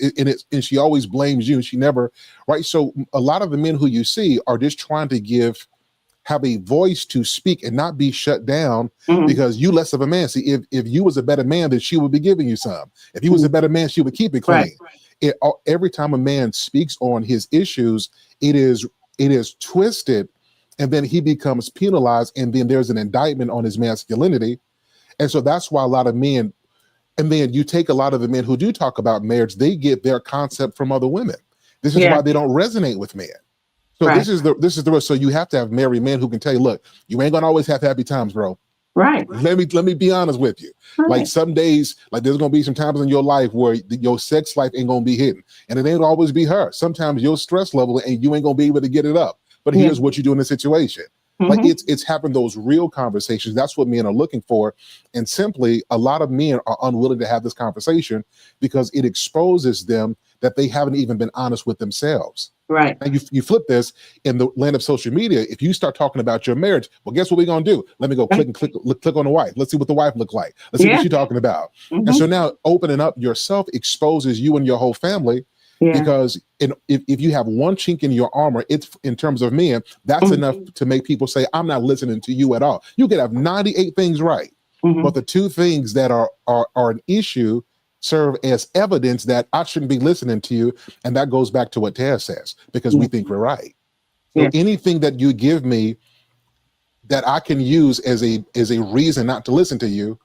And she always blames you, and she never, right? So a lot of the men who you see are just trying to have a voice to speak and not be shut down because you less of a man. See, if you was a better man, then she would be giving you some. If he was a better man, she would keep it clean. Every time a man speaks on his issues, it is twisted, and then he becomes penalized, and then there's an indictment on his masculinity. And so that's why a lot of men, and then you take a lot of the men who do talk about marriage, they get their concept from other women. This is why they don't resonate with men. So this is the so you have to have married men who can tell you, look, you ain't gonna always have happy times, bro. Right. Let me be honest with you. Right. Like some days, like there's gonna be some times in your life where your sex life ain't gonna be hidden, and it ain't always be her. Sometimes your stress level and you ain't gonna be able to get it up. But here's what you do in the situation. Like it's having those real conversations. That's what men are looking for. And simply, a lot of men are unwilling to have this conversation because it exposes them that they haven't even been honest with themselves. Right. And you flip this in the land of social media. If you start talking about your marriage, well, guess what we're gonna do? Let me go click on the wife. Let's see what the wife look like. Let's see what she's talking about. And so now opening up yourself exposes you and your whole family. Because if you have one chink in your armor, it's in terms of men, that's enough to make people say, I'm not listening to you at all. You could have 98 things right, but the two things that are an issue serve as evidence that I shouldn't be listening to you. And that goes back to what Taz says, because we think we're right. So anything that you give me that I can use as a reason not to listen to you,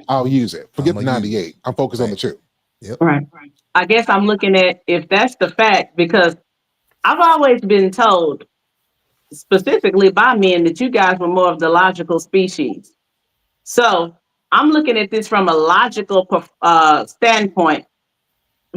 I'll use it. Forget the 98. I'm focused on the two. Yep. Right. I guess I'm looking at if that's the fact, because I've always been told, specifically by men, that you guys were more of the logical species. So I'm looking at this from a logical standpoint,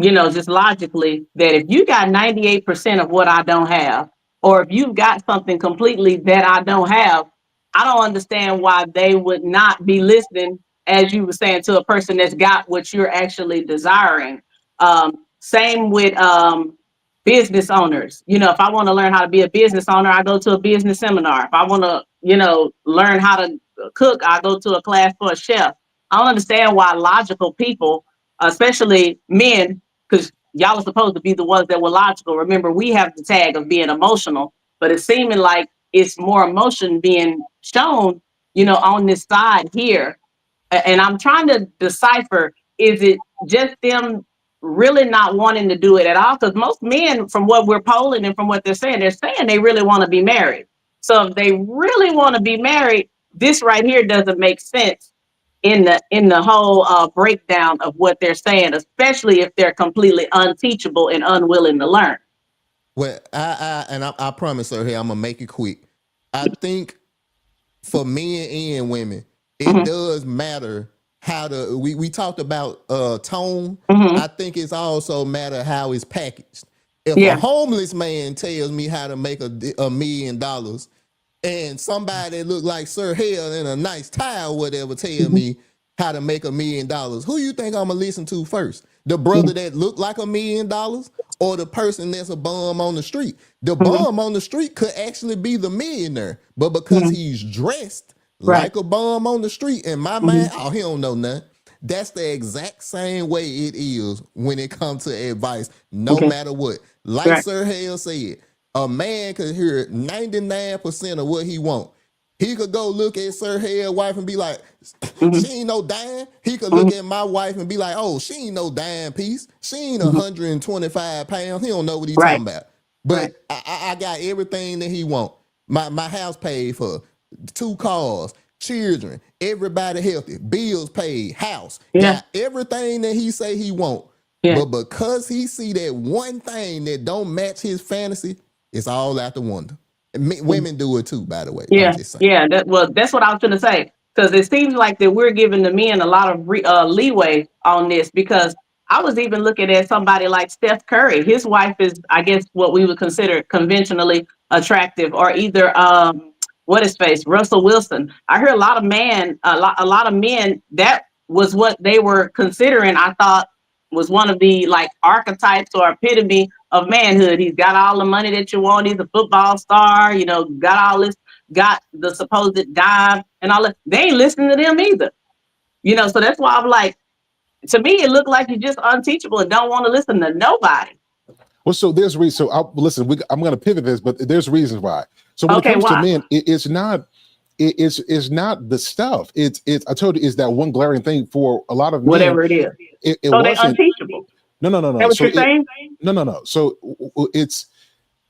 just logically, that if you got 98% of what I don't have, or if you've got something completely that I don't have, I don't understand why they would not be listening, as you were saying, to a person that's got what you're actually desiring. Same with business owners. If I want to learn how to be a business owner, I go to a business seminar. If I want to, learn how to cook, I go to a class for a chef. I don't understand why logical people, especially men, because y'all are supposed to be the ones that were logical. Remember, we have the tag of being emotional, but it's seeming like it's more emotion being shown, on this side here. And I'm trying to decipher, is it just them really not wanting to do it at all? Because most men, from what we're polling and from what they're saying they really want to be married. So if they really want to be married, this right here doesn't make sense in the whole breakdown of what they're saying, especially if they're completely unteachable and unwilling to learn. Well, I promise her here, I'm gonna make it quick. I think for men and women, it does matter how we talked about tone. I think it's also matter how it's packaged. If a homeless man tells me how to make $1 million, and somebody that look like Sir Hale in a nice tie or whatever tell me how to make $1 million, who you think I'm gonna listen to first? The brother that look like $1 million, or the person that's a bum on the street? The bum on the street could actually be the millionaire, but because he's dressed like a bum on the street, in my mind, oh, he don't know nothing. That's the exact same way it is when it comes to advice, no matter what. Like Sir Hale said, a man could hear 99% of what he want. He could go look at Sir Hale's wife and be like, she ain't no dime. He could look at my wife and be like, oh, she ain't no dime piece. She ain't 125 pounds. He don't know what he talking about. But I got everything that he want. My house paid for, 2 cars, children, everybody healthy, bills paid, house. Got everything that he say he want. But because he see that one thing that don't match his fantasy, it's all out the window. Women do it too, by the way. That's what I was going to say, because it seems like that we're giving the men a lot of leeway on this, because I was even looking at somebody like Steph Curry. His wife is, I guess, what we would consider conventionally attractive, or either Russell Wilson. I hear a lot of men, that was what they were considering. I thought was one of the like archetypes or epitome of manhood. He's got all the money that you want. He's a football star, got all this, got the supposed dime and all that. They ain't listening to them either. So that's why I'm like, to me, it looked like you're just unteachable and don't want to listen to nobody. Well, so there's reason. So listen, I'm going to pivot this, but there's reasons why. So when it comes to men, it's not the stuff. It's I told you, it's that one glaring thing for a lot of men. Whatever it is. So they're unteachable. No. That what you're saying? No. So it's,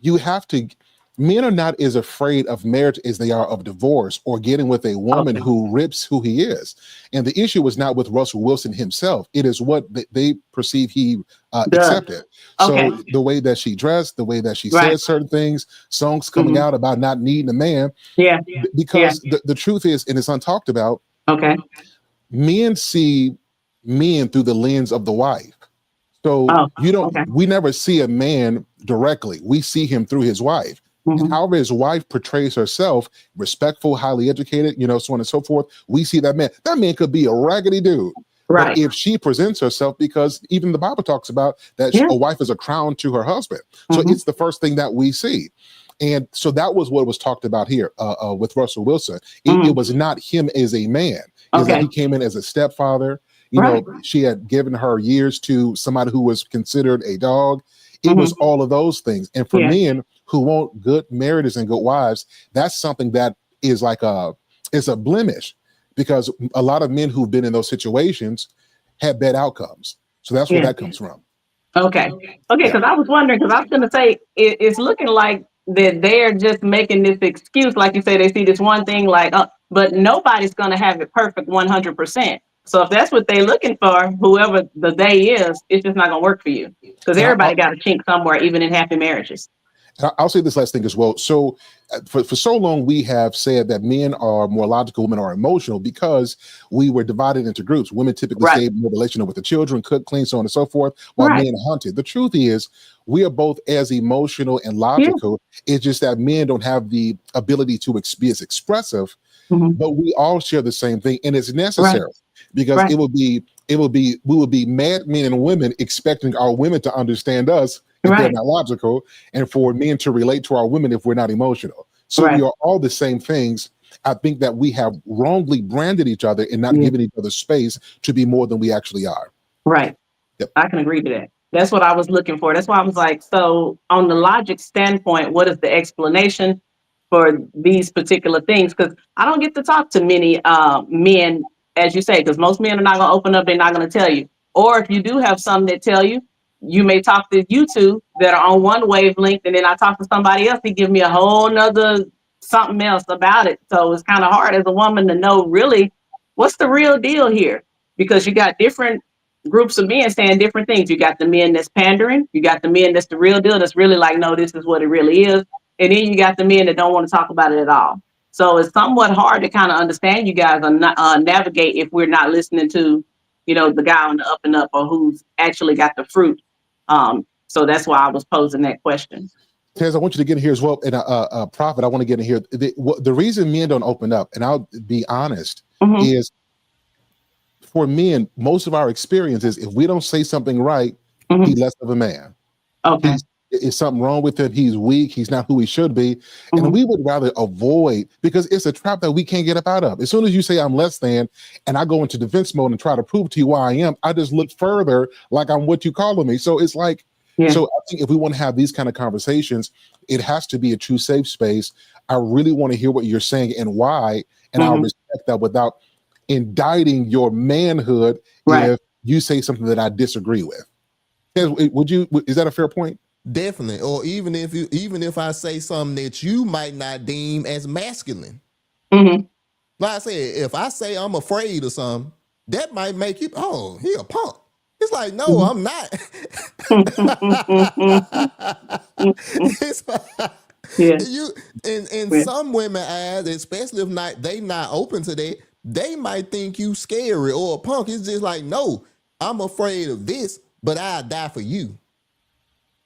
you have to. Men are not as afraid of marriage as they are of divorce or getting with a woman who rips who he is. And the issue was not with Russell Wilson himself. It is what they perceive he accepted. So the way that she dressed, the way that she said certain things, songs coming out about not needing a man. Because the truth is, and it's untalked about, men see men through the lens of the wife. So we never see a man directly. We see him through his wife. And however his wife portrays herself, respectful, highly educated, so on and so forth, we see that man. That man could be a raggedy dude. But if she presents herself, because even the Bible talks about that a wife is a crown to her husband. So it's the first thing that we see. And so that was what was talked about here with Russell Wilson. It was not him as a man. Is that he came in as a stepfather. She had given her years to somebody who was considered a dog. It was all of those things. And for men who want good marriages and good wives, that's something that is like it's a blemish, because a lot of men who've been in those situations have bad outcomes. So that's where that comes from. Okay. Because I was wondering, because I was going to say, it's looking like that they're just making this excuse. Like you say, they see this one thing like, but nobody's going to have it perfect 100%. So if that's what they're looking for, whoever the they is, it's just not gonna work for you because And everybody got a chink somewhere, even in happy marriages. I'll say this last thing as well. So for so long, we have said that men are more logical, women are emotional because we were divided into groups. Women typically stay more relational with the children, cook, clean, so on and so forth, while men hunted. The truth is we are both as emotional and logical. It's just that men don't have the ability to be as expressive, but we all share the same thing, and it's necessary because we would be mad men and women expecting our women to understand us if they're not logical, and for men to relate to our women if we're not emotional. So we are all the same things. I think that we have wrongly branded each other and not given each other space to be more than we actually are. Right. Yep. I can agree to that. That's what I was looking for. That's why I was like, so on the logic standpoint, what is the explanation for these particular things? Because I don't get to talk to many men, as you say, because most men are not going to open up. They're not going to tell you. Or if you do have some that tell you, you may talk to you two that are on one wavelength, and then I talk to somebody else, he give me a whole nother something else about it. So it's kind of hard as a woman to know really what's the real deal here, because you got different groups of men saying different things. You got the men that's pandering, you got the men that's the real deal, that's really like, no, this is what it really is. And then you got the men that don't want to talk about it at all. So it's somewhat hard to kind of understand you guys navigate if we're not listening to, you know, the guy on the up and up or who's actually got the fruit. So that's why I was posing that question. Tez, I want you to get in here as well. And Prophet, I want to get in here. The reason men don't open up, and I'll be honest, is for men, most of our experience is if we don't say something right, he's less of a man. Okay. Is something wrong with him? He's weak. He's not who he should be. And we would rather avoid, because it's a trap that we can't get up out of. As soon as you say I'm less than, and I go into defense mode and try to prove to you why I am, I just look further like I'm what you calling me. So it's like, so I think if we want to have these kind of conversations, it has to be a true safe space. I really want to hear what you're saying and why, and I'll respect that without indicting your manhood if you say something that I disagree with. Would you? Is that a fair point? Definitely. Or even if I say something that you might not deem as masculine. Like I said, if I say I'm afraid of something, that might make you, oh, he a punk. It's like, no, I'm not. You in some women eyes, especially if they not open to that, they might think you scary or a punk. It's just like, no, I'm afraid of this, but I'll die for you.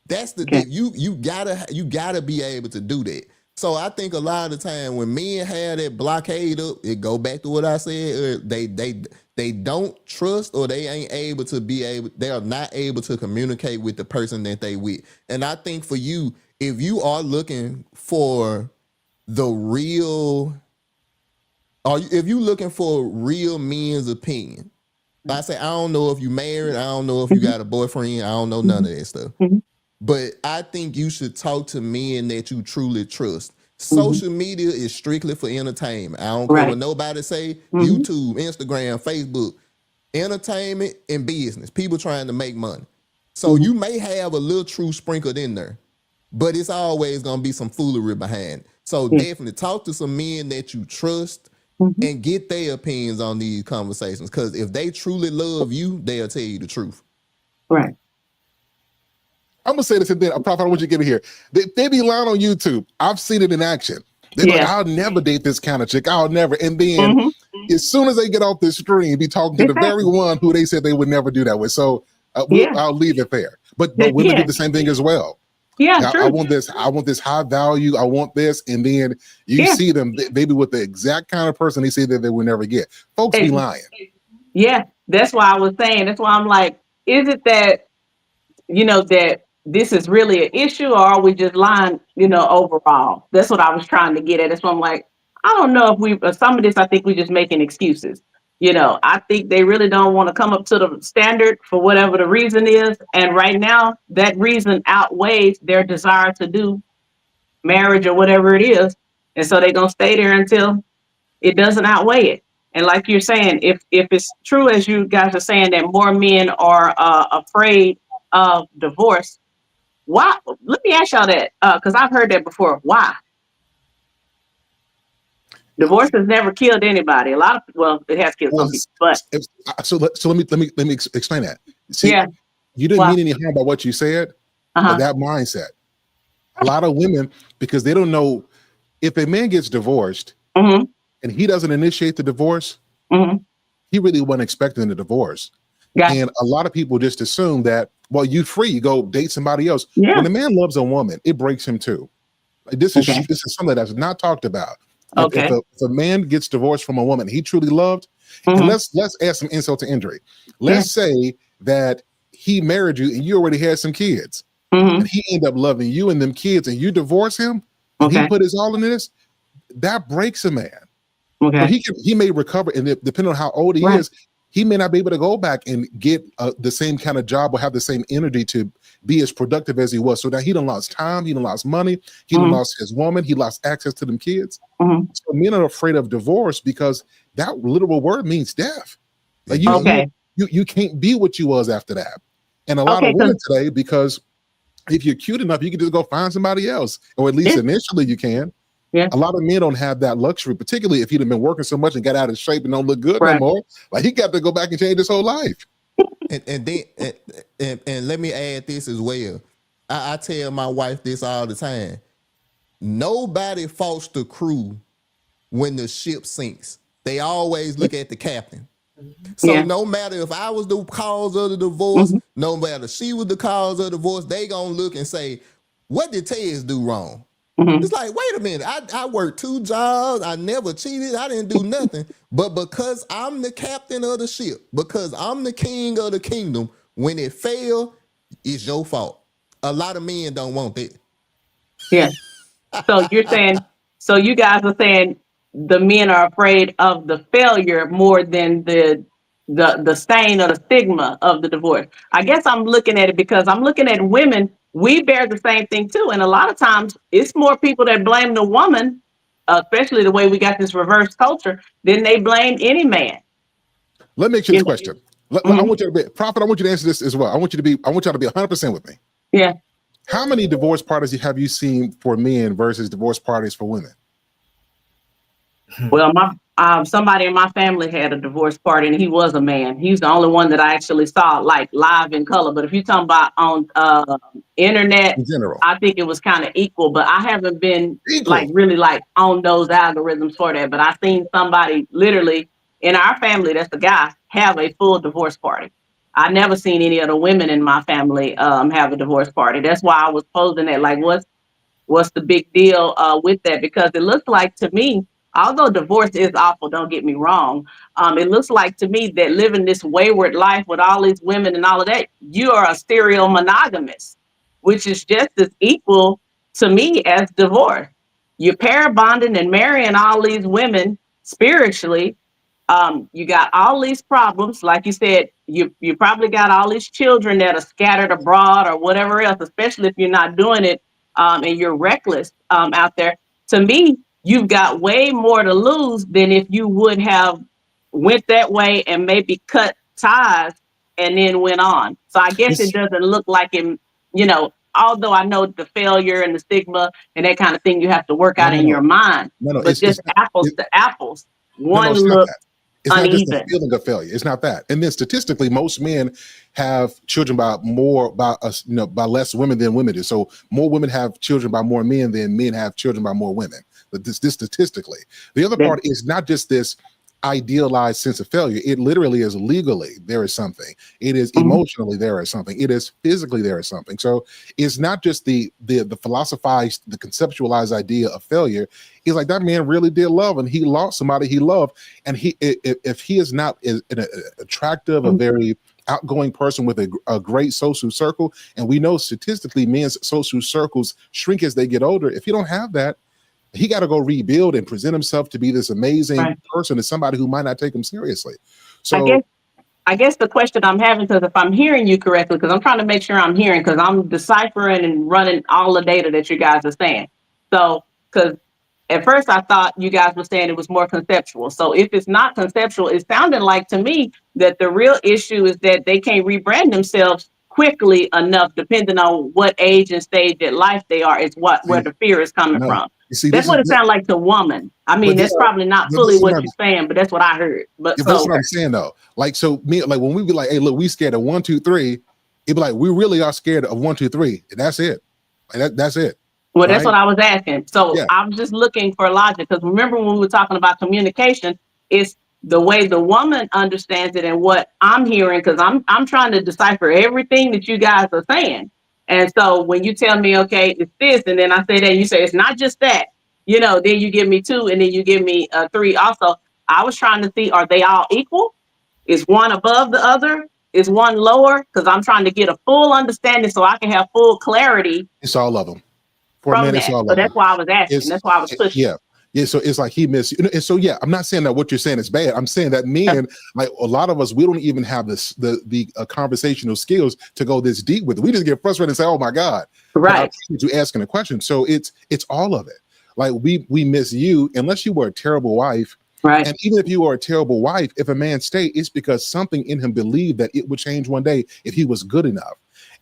That's the you gotta be able to do that. So I think a lot of the time when men have that blockade up, it go back to what I said. They don't trust, or they are not able to communicate with the person that they with. And I think for you, if you are looking for the real, or if you looking for real men's opinion, I say, I don't know if you married, I don't know if you got a boyfriend, I don't know none of that stuff. But I think you should talk to men that you truly trust. Social media is strictly for entertainment. I don't care what nobody say. YouTube, Instagram, Facebook, entertainment and business. People trying to make money. So you may have a little truth sprinkled in there, but it's always going to be some foolery behind. So definitely talk to some men that you trust and get their opinions on these conversations. Because if they truly love you, they'll tell you the truth. Right. I'm gonna say this, and then Prophet, I want you to get in here. They be lying on YouTube. I've seen it in action. They're like, I'll never date this kind of chick. I'll never. And then as soon as they get off this stream, be talking to the very one who they said they would never do that with. So I'll leave it there. But women do the same thing as well. Yeah, I want this. I want this high value. I want this, and then you see them. They be with the exact kind of person they say that they will never get. Folks be lying. Yeah, that's why I was saying. That's why I'm like, is it that that this is really an issue, or are we just lying, overall? That's what I was trying to get at. That's why I'm like, I don't know if some of this, I think we're just making excuses. I think they really don't want to come up to the standard for whatever the reason is. And right now, that reason outweighs their desire to do marriage or whatever it is. And so they're going to stay there until it doesn't outweigh it. And like you're saying, if it's true, as you guys are saying, that more men are afraid of divorce, why? Let me ask y'all that, because I've heard that before. Why? Divorce has never killed anybody. A lot of, well, it has killed some people, but so let me explain that. See, yeah, you didn't well, mean any harm by what you said, but that mindset. A lot of women, because they don't know, if a man gets divorced and he doesn't initiate the divorce, he really wasn't expecting the divorce. And a lot of people just assume that, well, you free, you go date somebody else. When a man loves a woman, it breaks him too. Like, this is something that's not talked about. If a man gets divorced from a woman he truly loved, and let's add some insult to injury. Let's say that he married you and you already had some kids, and he ended up loving you and them kids, and you divorce him, and he put his all into this. That breaks a man. So he may recover, and depending on how old he is, he may not be able to go back and get the same kind of job or have the same energy to be as productive as he was. So that he done lost time, he done lost money, he done lost his woman, he lost access to them kids. So men are afraid of divorce because that literal word means death. Like you can't be what you was after that. And a lot of women today, because if you're cute enough, you can just go find somebody else, or at least initially you can. A lot of men don't have that luxury, particularly if he'd have been working so much and got out of shape and don't look good no more. Like, he got to go back and change his whole life. And let me add this as well. I tell my wife this all the time. Nobody faults the crew when the ship sinks. They always look at the captain. So no matter if I was the cause of the divorce, no matter she was the cause of the divorce, they gonna look and say, what did Tez do wrong? It's like, wait a minute, I worked 2 jobs, I never cheated, I didn't do nothing. But because I'm the captain of the ship, because I'm the king of the kingdom, when it failed, it's your fault. A lot of men don't want that. Yeah. So you're saying, so you guys are saying the men are afraid of the failure more than the stain or the stigma of the divorce. I guess I'm looking at it because I'm looking at women. We bear the same thing too, and a lot of times it's more people that blame the woman, especially the way we got this reverse culture, than they blame any man. Let me ask you this question. I want you to be Prophet. I want you to answer this as well. I want y'all to be 100% with me. Yeah. How many divorce parties have you seen for men versus divorce parties for women? Well, somebody in my family had a divorce party, and he was a man. He's the only one that I actually saw like live in color. But if you're talking about on internet, in general, I think it was kind of equal. But I haven't been like really like on those algorithms for that. But I seen somebody literally in our family, that's the guy, have a full divorce party. I never seen any of the women in my family have a divorce party. That's why I was posing that, like, what's the big deal with that? Because it looks like to me, although divorce is awful, don't get me wrong, it looks like to me that living this wayward life with all these women and all of that, you are a serial monogamous, which is just as equal to me as divorce. You're pair bonding and marrying all these women spiritually. You got all these problems. Like you said, you probably got all these children that are scattered abroad or whatever else, especially if you're not doing it and you're reckless out there. To me, you've got way more to lose than if you would have went that way and maybe cut ties and then went on. So I guess it doesn't look like it, although I know the failure and the stigma and that kind of thing you have to work out in your mind. But just apples to apples, one look it's uneven. Not just a feeling of failure. It's not that. And then statistically, most men have children by less women than women do. So more women have children by more men than men have children by more women. But this statistically. The other part is not just this idealized sense of failure. It literally is legally there is something. It is emotionally there is something. It is physically there is something. So it's not just the philosophized, the conceptualized idea of failure. It's like that man really did love and he lost somebody he loved. And if he is not an attractive, a very outgoing person with a great social circle, and we know statistically men's social circles shrink as they get older. If you don't have that, he got to go rebuild and present himself to be this amazing person to somebody who might not take him seriously. So I guess the question I'm having, because if I'm hearing you correctly, because I'm trying to make sure I'm hearing, because I'm deciphering and running all the data that you guys are saying. So, because at first I thought you guys were saying it was more conceptual. So if it's not conceptual, it sounded like to me that the real issue is that they can't rebrand themselves quickly enough, depending on what age and stage of life they are, is where the fear is coming from. You see, That's this what is it sounds like to woman. I mean, but that's probably not but fully this is what what you're saying, but that's what I heard. But that's so what I'm saying though. Like, so me, like when we be like, hey, look, we scared of 1, 2, 3, it'd be like, we really are scared of 1, 2, 3, and that's it. Like that's it. well, that's Right? what I was asking. So Yeah. I'm just looking for logic because remember when we were talking about communication, it's the way the woman understands it and what I'm hearing because I'm trying to decipher everything that you guys are saying. And so when you tell me, okay, it's this, and then I say that, you say it's not just that, you know, then you give me 2, and then you give me 3. Also, I was trying to see, are they all equal? Is one above the other? Is one lower? Because I'm trying to get a full understanding so I can have full clarity It's all of them. For from men, it's that. all So of that's them. why I was asking. That's why I was pushing. Yeah. Yeah, so it's like he missed, and so yeah, I'm not saying that what you're saying is bad. I'm saying that men, like a lot of us, we don't even have this the conversational skills to go this deep with it. We just get frustrated and say, "Oh my God!" But I Right. appreciate you asking a question. So it's all of it. Like we miss you unless you were a terrible wife, Right. and even if you were a terrible wife, if a man stayed, it's because something in him believed that it would change one day if he was good enough.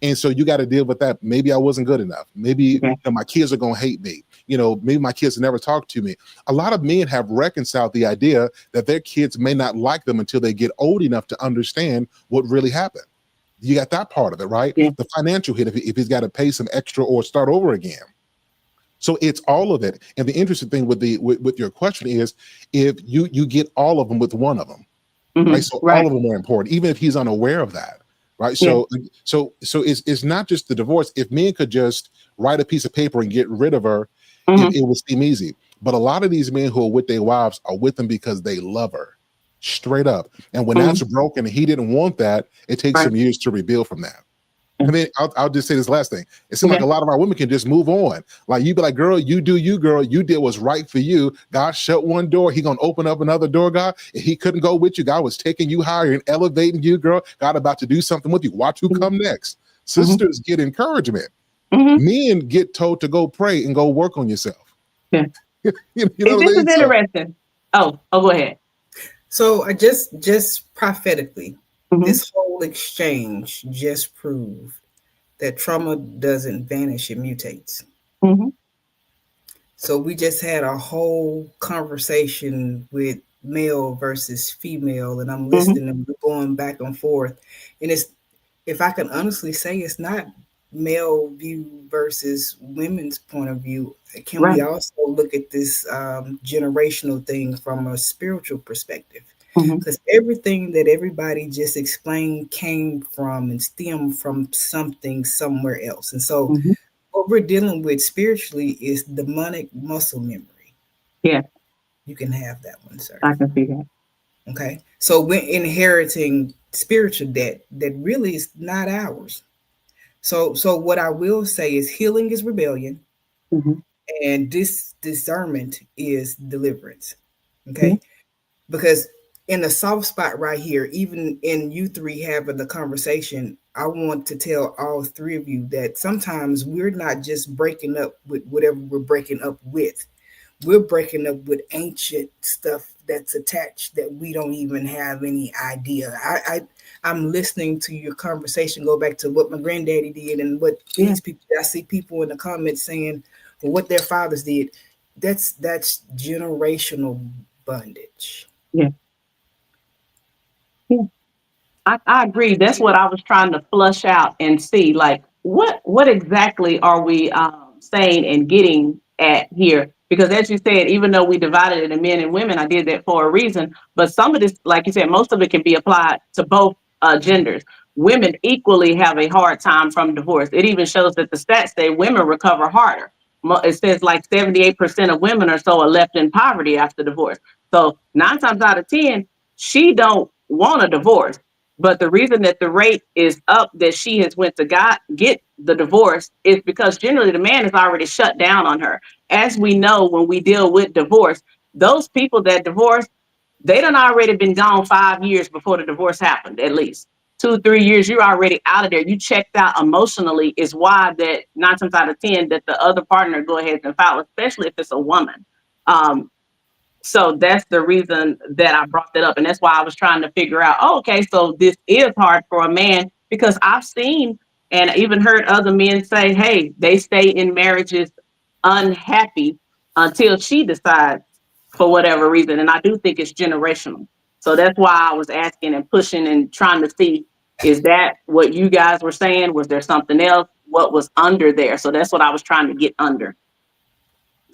And so you got to deal with that. Maybe I wasn't good enough. Maybe Okay. you know, my kids are gonna hate me. You know, maybe my kids never talk to me. A lot of men have reconciled the idea that their kids may not like them until they get old enough to understand what really happened. You got that part of it, right? Yeah. The financial hit if he's got to pay some extra or start over again. So it's all of it. And the interesting thing with with your question is if you get all of them with one of them, right? So Right. all of them are important, even if he's unaware of that, right? Yeah. So it's not just the divorce. If men could just write a piece of paper and get rid of her, it would seem easy. But a lot of these men who are with their wives are with them because they love her, straight up. And when that's broken, and he didn't want that, it takes Right. some years to rebuild from that. And then I'll just say this last thing. It seems Okay. like a lot of our women can just move on. Like you be like, girl, you do you, girl. You did what's right for you. God shut one door. He gonna open up another door, God. If he couldn't go with you, God was taking you higher and elevating you, girl. God about to do something with you. Watch who come next. Sisters get encouragement. Men get told to go pray and go work on yourself. Yeah. You know what I This mean? is So, interesting. Oh, go ahead. So I just prophetically, Mhm. this whole exchange just proved that trauma doesn't vanish, it mutates. Mhm. So we just had a whole conversation with male versus female, and I'm listening and we're going back and forth. And it's, if I can honestly say, it's not male view versus women's point of view. Can we Right. also look at this generational thing from a spiritual perspective? Mhm. Because everything that everybody just explained came from and stemmed from something somewhere else. And so Mhm. what we're dealing with spiritually is demonic muscle memory. Yeah, You can have that one, sir. I can see that. Okay. So we're inheriting spiritual debt that really is not ours. So what I will say is healing is rebellion Mhm. and discernment is deliverance. Yeah. Okay. Because in the soft spot right here, even in you three having the conversation, I want to tell all 3 of you that sometimes we're not just breaking up with whatever we're breaking up with. We're breaking up with ancient stuff that's attached that we don't even have any idea. I'm listening to your conversation go back to what my granddaddy did and what Yeah. these people. I see people in the comments saying well, what their fathers did. That's generational bondage. Yeah. Yeah. I agree. That's what I was trying to flush out and see, like, what exactly are we saying and getting at here? Because as you said, even though we divided it in men and women, I did that for a reason. But some of this, like you said, most of it can be applied to both genders. Women equally have a hard time from divorce. It even shows that the stats say women recover harder. It says like 78% of women or so are left in poverty after divorce. So 9 times out of 10, she don't want a divorce. But the reason that the rate is up that she has went to get the divorce is because generally the man is already shut down on her. As we know, when we deal with divorce, those people that divorce, they done already been gone 5 years before the divorce happened, at least. 2, 3 years, you're already out of there. You checked out emotionally is why that 9 times out of 10 that the other partner go ahead and file, especially if it's a woman. So that's the reason that I brought that up. And that's why I was trying to figure out, oh, okay, so this is hard for a man because I've seen and even heard other men say, hey, they stay in marriages unhappy until she decides for whatever reason. And I do think it's generational. So that's why I was asking and pushing and trying to see, is that what you guys were saying? Was there something else? What was under there? So that's what I was trying to get under.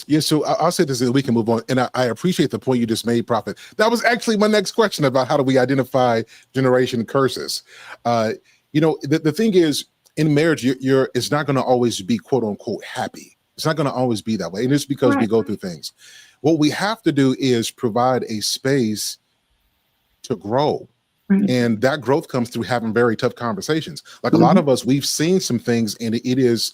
Yeah, so I'll say this and we can move on. And I appreciate the point you just made, Prophet. That was actually my next question about how do we identify generation curses. You know, the thing is, in marriage, it's not going to always be quote unquote happy. It's not going to always be that way. And it's because we go through things. What we have to do is provide a space to grow. And that growth comes through having very tough conversations. Like a lot of us, we've seen some things and it is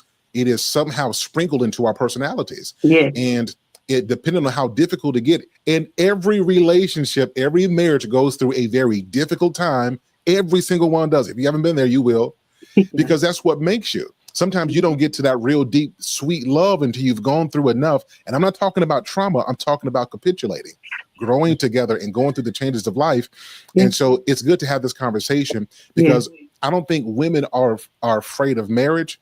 somehow sprinkled into our personalities. And it depending on how difficult to get. And every relationship, every marriage goes through a very difficult time. Every single one does. If you haven't been there, you will, because that's what makes you. Sometimes you don't get to that real deep, sweet love until you've gone through enough. And I'm not talking about trauma. I'm talking about capitulating, growing together and going through the changes of life. And so it's good to have this conversation because I don't think women are afraid of marriage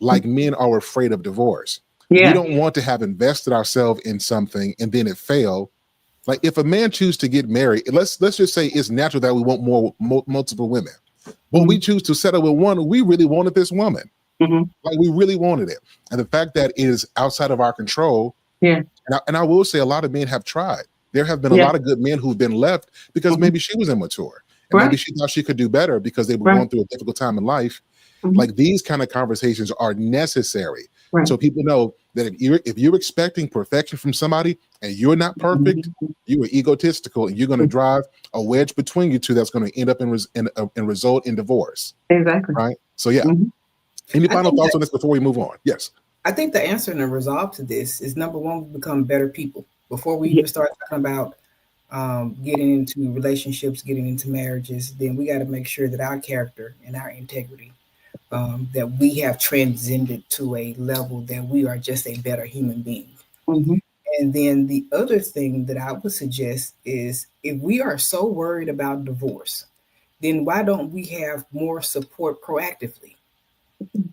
like men are afraid of divorce. We don't want to have invested ourselves in something and then it fail. Like if a man chooses to get married, let's just say it's natural that we want multiple women. But we choose to settle with one, we really wanted this woman. Like we really wanted it. And the fact that it is outside of our control. And I will say a lot of men have tried. There have been a lot of good men who've been left because maybe she was immature. And maybe she thought she could do better because they were going through a difficult time in life. Like these kind of conversations are necessary. So people know that if you're expecting perfection from somebody and you're not perfect, you are egotistical and you're going to drive a wedge between you two that's going to end up and result in divorce. Right. So yeah. Any final thoughts on this before we move on? Yes. I think the answer and the resolve to this is number one, we become better people. Before we even start talking about getting into relationships, getting into marriages, then we got to make sure that our character and our integrity, that we have transcended to a level that we are just a better human being. And then the other thing that I would suggest is if we are so worried about divorce, then why don't we have more support proactively?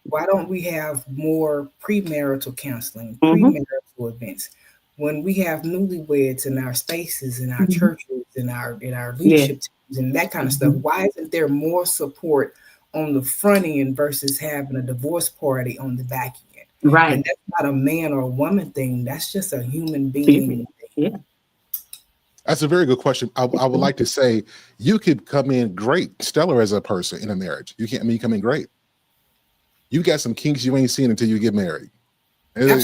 Why don't we have more premarital counseling, premarital events? When we have newlyweds in our spaces, in our churches, in our leadership teams and that kind of stuff, why isn't there more support on the front end versus having a divorce party on the back end? And that's not a man or a woman thing. That's just a human being thing. That's a very good question. I would like to say you could come in great, stellar as a person in a marriage. You come in great. You got some kinks you ain't seen until you get married. I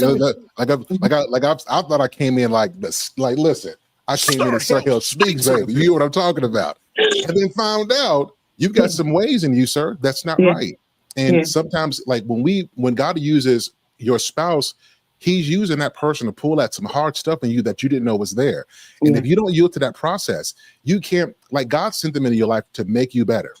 thought I came in like this. Like, listen, I came in and SIR HALE Speaks, baby. You know what I'm talking about. And then found out you've got some ways in you, sir, that's not right. And sometimes, like when God uses your spouse, he's using that person to pull at some hard stuff in you that you didn't know was there. And if you don't yield to that process, you can't, like God sent them into your life to make you better.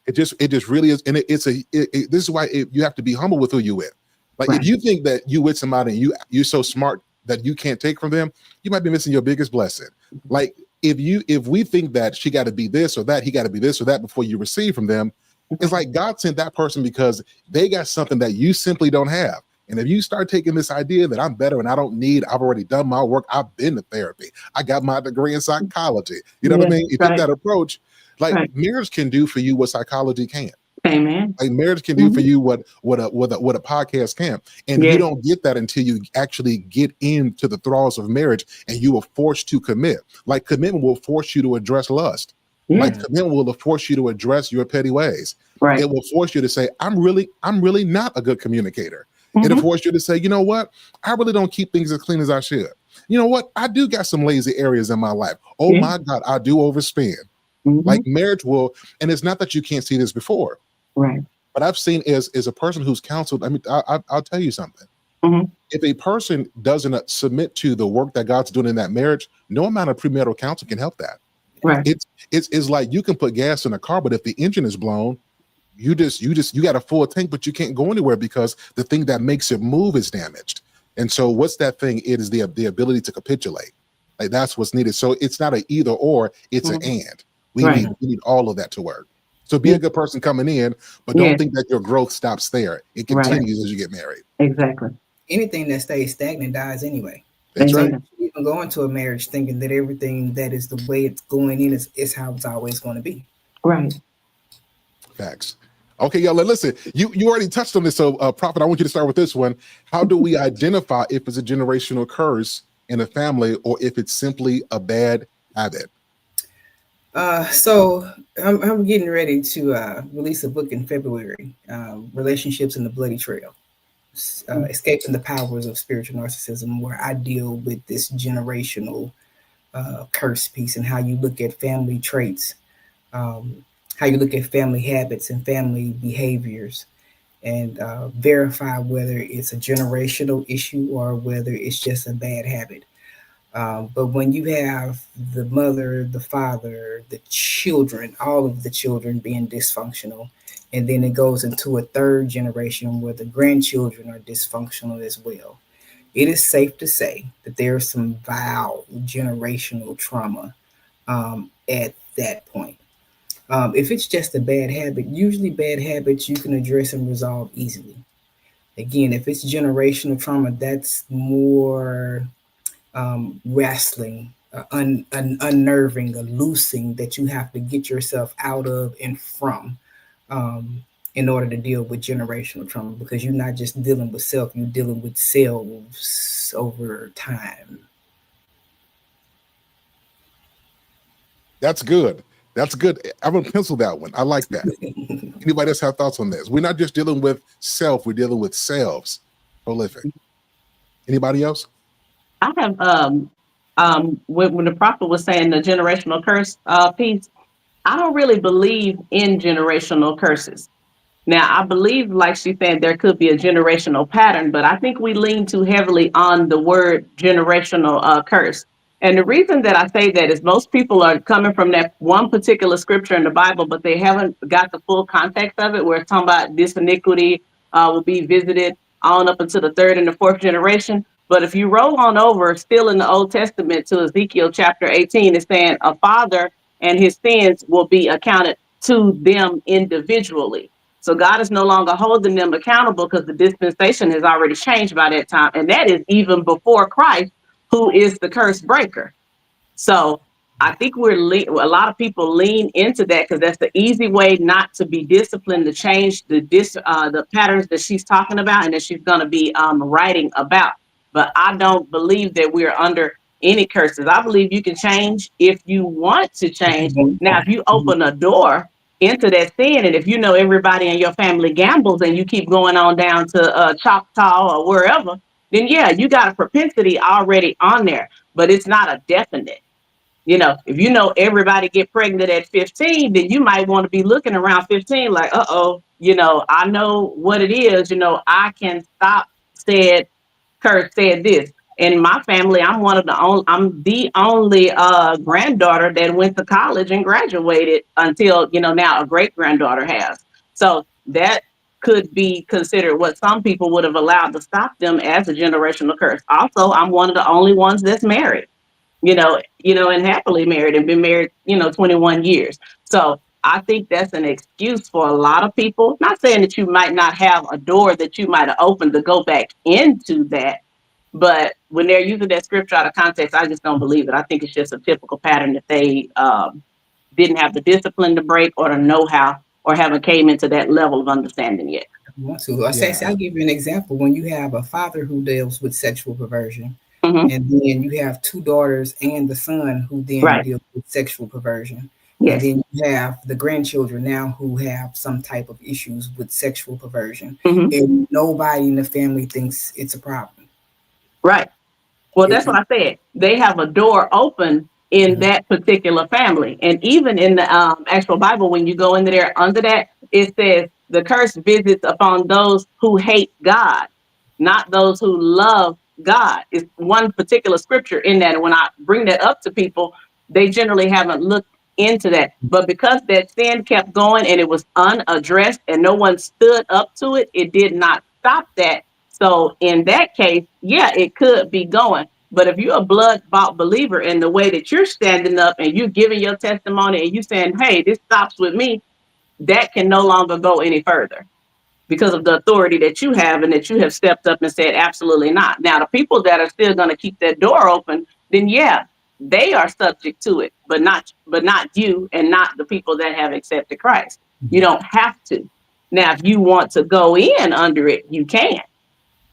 It just really is. And this is why you have to be humble with who you with. Like if you think that you with somebody and you're so smart that you can't take from them, you might be missing your biggest blessing. Like if we think that she got to be this or that, he got to be this or that before you receive from them, it's like God sent that person because they got something that you simply don't have. And if you start taking this idea that I'm better and I've already done my work, I've been to therapy, I got my degree in psychology. You know what I mean? You take that approach, like marriage can do for you what psychology can't. Amen. Like marriage can do for you what a podcast can. And you don't get that until you actually get into the thralls of marriage and you are forced to commit. Like commitment will force you to address lust. Like commitment will force you to address your petty ways. It will force you to say, I'm really not a good communicator. It'll force you to say, you know what? I really don't keep things as clean as I should. You know what? I do got some lazy areas in my life. Oh my God, I do overspend. Like marriage will, and it's not that you can't see this before. But I've seen is a person who's counseled. I mean, I'll tell you something. If a person doesn't submit to the work that God's doing in that marriage, no amount of premarital counsel can help that. It's like you can put gas in a car, but if the engine is blown, you got a full tank, but you can't go anywhere because the thing that makes it move is damaged. And so what's that thing? It is the ability to capitulate. Like that's what's needed. So it's not an either or, it's an and. We need all of that to work. So be a good person coming in, but don't think that your growth stops there. It continues as you get married. Exactly. Anything that stays stagnant dies anyway. That's right. Even go into a marriage thinking that everything that is the way it's going in is how it's always going to be. Right. Facts. Okay, y'all. Listen, you already touched on this. So, Prophet, I want you to start with this one. How do we identify if it's a generational curse in a family or if it's simply a bad habit? So I'm getting ready to release a book in February, Relationships in the Bloody Trail, Escaping the Powers of Spiritual Narcissism, where I deal with this generational curse piece and how you look at family traits, how you look at family habits and family behaviors, and verify whether it's a generational issue or whether it's just a bad habit. But when you have the mother, the father, the children, all of the children being dysfunctional, and then it goes into a third generation where the grandchildren are dysfunctional as well, it is safe to say that there's some vile generational trauma at that point. If it's just a bad habit, usually bad habits you can address and resolve easily. Again, if it's generational trauma, that's more wrestling, unnerving, a loosing that you have to get yourself out of and from in order to deal with generational trauma, because you're not just dealing with self, you're dealing with selves over time. That's good. That's good. I'm gonna pencil that one. I like that. Anybody else have thoughts on this? We're not just dealing with self, we're dealing with selves. Prolific. Anybody else? I have when the prophet was saying the generational curse piece, I don't really believe in generational curses. Now, I believe, like she said, there could be a generational pattern, but I think we lean too heavily on the word generational curse. And the reason that I say that is most people are coming from that one particular scripture in the Bible, but they haven't got the full context of it, where it's talking about this iniquity will be visited on up until the third and the fourth generation. But if you roll on over, still in the Old Testament, to Ezekiel chapter 18, it's saying a father and his sins will be accounted to them individually. So God is no longer holding them accountable because the dispensation has already changed by that time. And that is even before Christ, who is the curse breaker. So I think a lot of people lean into that because that's the easy way not to be disciplined, to change the patterns that she's talking about and that she's going to be writing about. But I don't believe that we're under any curses. I believe you can change if you want to change. Now, if you open a door into that sin, and if you know everybody in your family gambles and you keep going on down to Choctaw or wherever, then yeah, you got a propensity already on there, but it's not a definite. You know, if you know everybody get pregnant at 15, then you might want to be looking around 15 like, uh-oh, you know, I know what it is, you know, I can stop said Kurt said this. In my family, I'm the only granddaughter that went to college and graduated until, you know, now a great granddaughter has. So that could be considered what some people would have allowed to stop them as a generational curse. Also, I'm one of the only ones that's married, and happily married and been married, 21 years. So I think that's an excuse for a lot of people. Not saying that you might not have a door that you might have opened to go back into that, but when they're using that scripture out of context, I just don't believe it. I think it's just a typical pattern that they didn't have the discipline to break or the know-how or haven't came into that level of understanding yet. Want to. I'll give you an example. When you have a father who deals with sexual perversion, Mm-hmm. and then you have two daughters and the son who then deal with sexual perversion. Yes. And then you have the grandchildren now who have some type of issues with sexual perversion. Mm-hmm. And nobody in the family thinks it's a problem. Right. Well, that's what I said. They have a door open in that particular family. And even in the actual Bible, when you go into there under that, it says the curse visits upon those who hate God, not those who love God. It's one particular scripture in that. And when I bring that up to people, they generally haven't looked into that. But because that sin kept going and it was unaddressed and no one stood up to it, it did not stop that. So in that case, yeah, it could be going. But if you're a blood-bought believer in the way that you're standing up and you're giving your testimony and you saying, hey, this stops with me, that can no longer go any further. because of the authority that you have and that you have stepped up and said, absolutely not. Now, the people that are still going to keep that door open, then yeah, they are subject to it, but not you and not the people that have accepted Christ. You don't have to. Now, if you want to go in under it, you can,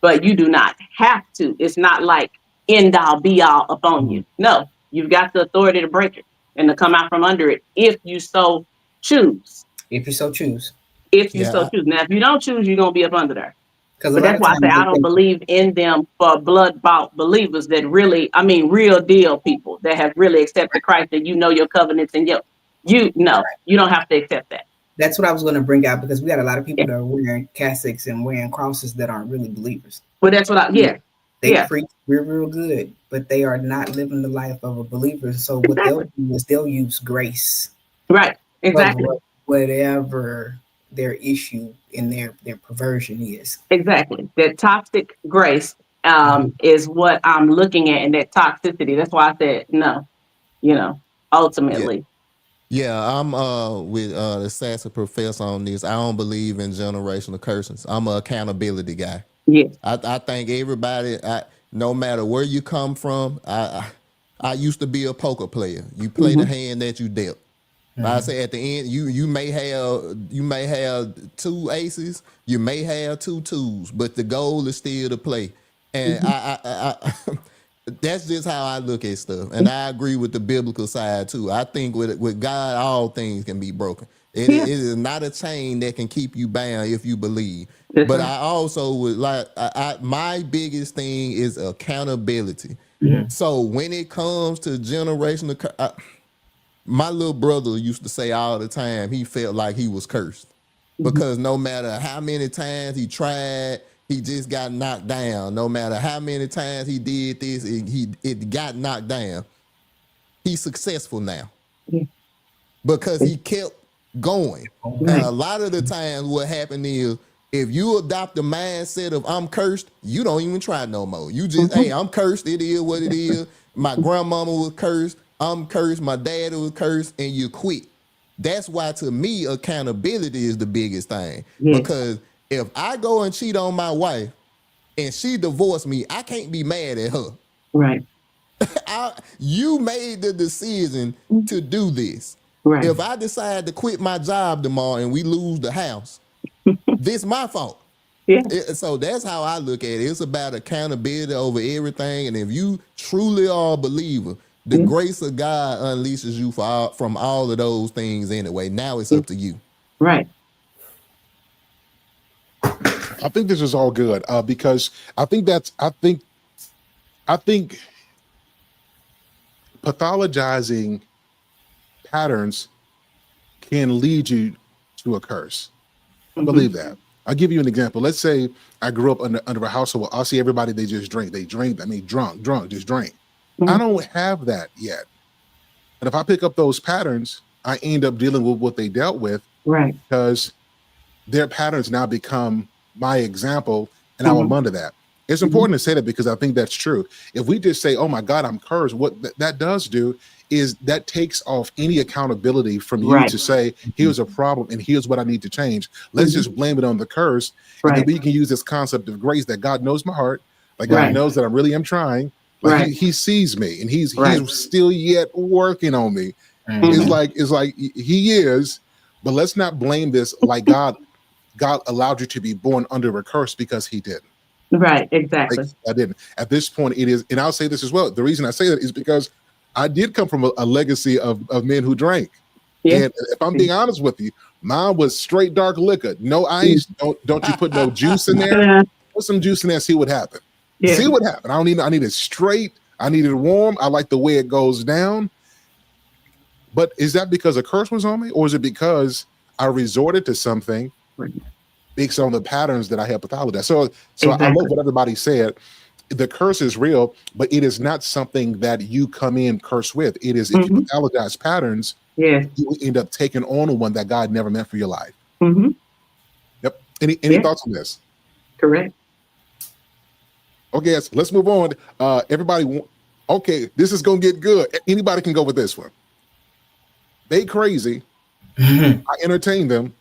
but you do not have to. It's not like end all be all upon you. No, you've got the authority to break it and to come out from under it if you so choose. If you so choose. If you so choose. Now, if you don't choose, you're going to be up under there. Because But that's why I say I don't believe in them for blood-bought believers that really, I mean, real deal people that have really accepted Christ, and you know your covenants and you don't have to accept that. That's what I was going to bring out, because we got a lot of people that are wearing cassocks and wearing crosses that aren't really believers. Well, that's what they preach real good, but they are not living the life of a believer. So what they'll do is they'll use grace. Right. Exactly. Whatever their issue in their perversion is. Exactly. That toxic grace is what I'm looking at, and that toxicity. That's why I said no, ultimately. Yeah, I'm with the Sassy Professor on this. I don't believe in generational curses. I'm an accountability guy. Yeah. I think everybody, no matter where you come from, I used to be a poker player. You play the hand that you dealt. I say at the end, you may have 2 aces, you may have 2 twos, but the goal is still to play. And I that's just how I look at stuff. And I agree with the biblical side too. I think with God, all things can be broken. It is not a chain that can keep you bound if you believe. But I also would like, my biggest thing is accountability. So when it comes to generational, my little brother used to say all the time he felt like he was cursed because no matter how many times he tried, he just got knocked down. No matter how many times he did this, it got knocked down. He's successful now because he kept going. And a lot of the times what happened is if you adopt the mindset of I'm cursed, you don't even try no more. You just, hey, I'm cursed. It is what it is. My grandmama was cursed. I'm cursed, my dad was cursed, and you quit. That's why, to me, accountability is the biggest thing. Because if I go and cheat on my wife and she divorced me, I can't be mad at her. Right. You made the decision to do this. Right. If I decide to quit my job tomorrow and we lose the house, this my fault. Yeah. So that's how I look at it. It's about accountability over everything. And if you truly are a believer, the grace of God unleashes you from all of those things anyway. Now it's up to you. Right. I think this is all good because I think pathologizing patterns can lead you to a curse. I believe that. I'll give you an example. Let's say I grew up under a household. I'll see everybody, they just drink. They drink, I mean, drunk, just drink. I don't have that yet. And if I pick up those patterns, I end up dealing with what they dealt with. Right. Because their patterns now become my example, and I'm under that. It's important to say that because I think that's true. If we just say, oh my God, I'm cursed, what that does do is that takes off any accountability from you to say, here's a problem and here's what I need to change. Let's just blame it on the curse. And then we can use this concept of grace that God knows my heart, like God knows that I really am trying. Like he sees me and he's still yet working on me. It's like he is, but let's not blame this like God allowed you to be born under a curse because he didn't. Right, exactly. Like, I didn't. At this point, it is, and I'll say this as well. The reason I say that is because I did come from a legacy of men who drank. And if I'm being honest with you, mine was straight dark liquor, no ice. Don't you put no juice in there? Put some juice in there, see what happened. See what happened. I need it straight. I need it warm. I like the way it goes down. But is that because a curse was on me, or is it because I resorted to something based on the patterns that I have pathologized? So I love what everybody said. The curse is real, but it is not something that you come in cursed with. It is if you pathologize patterns, you will end up taking on one that God never meant for your life. Yep. Any thoughts on this? Correct. Okay, yes, let's move on. Everybody, okay, this is gonna get good. Anybody can go with this one. They crazy. I entertain them.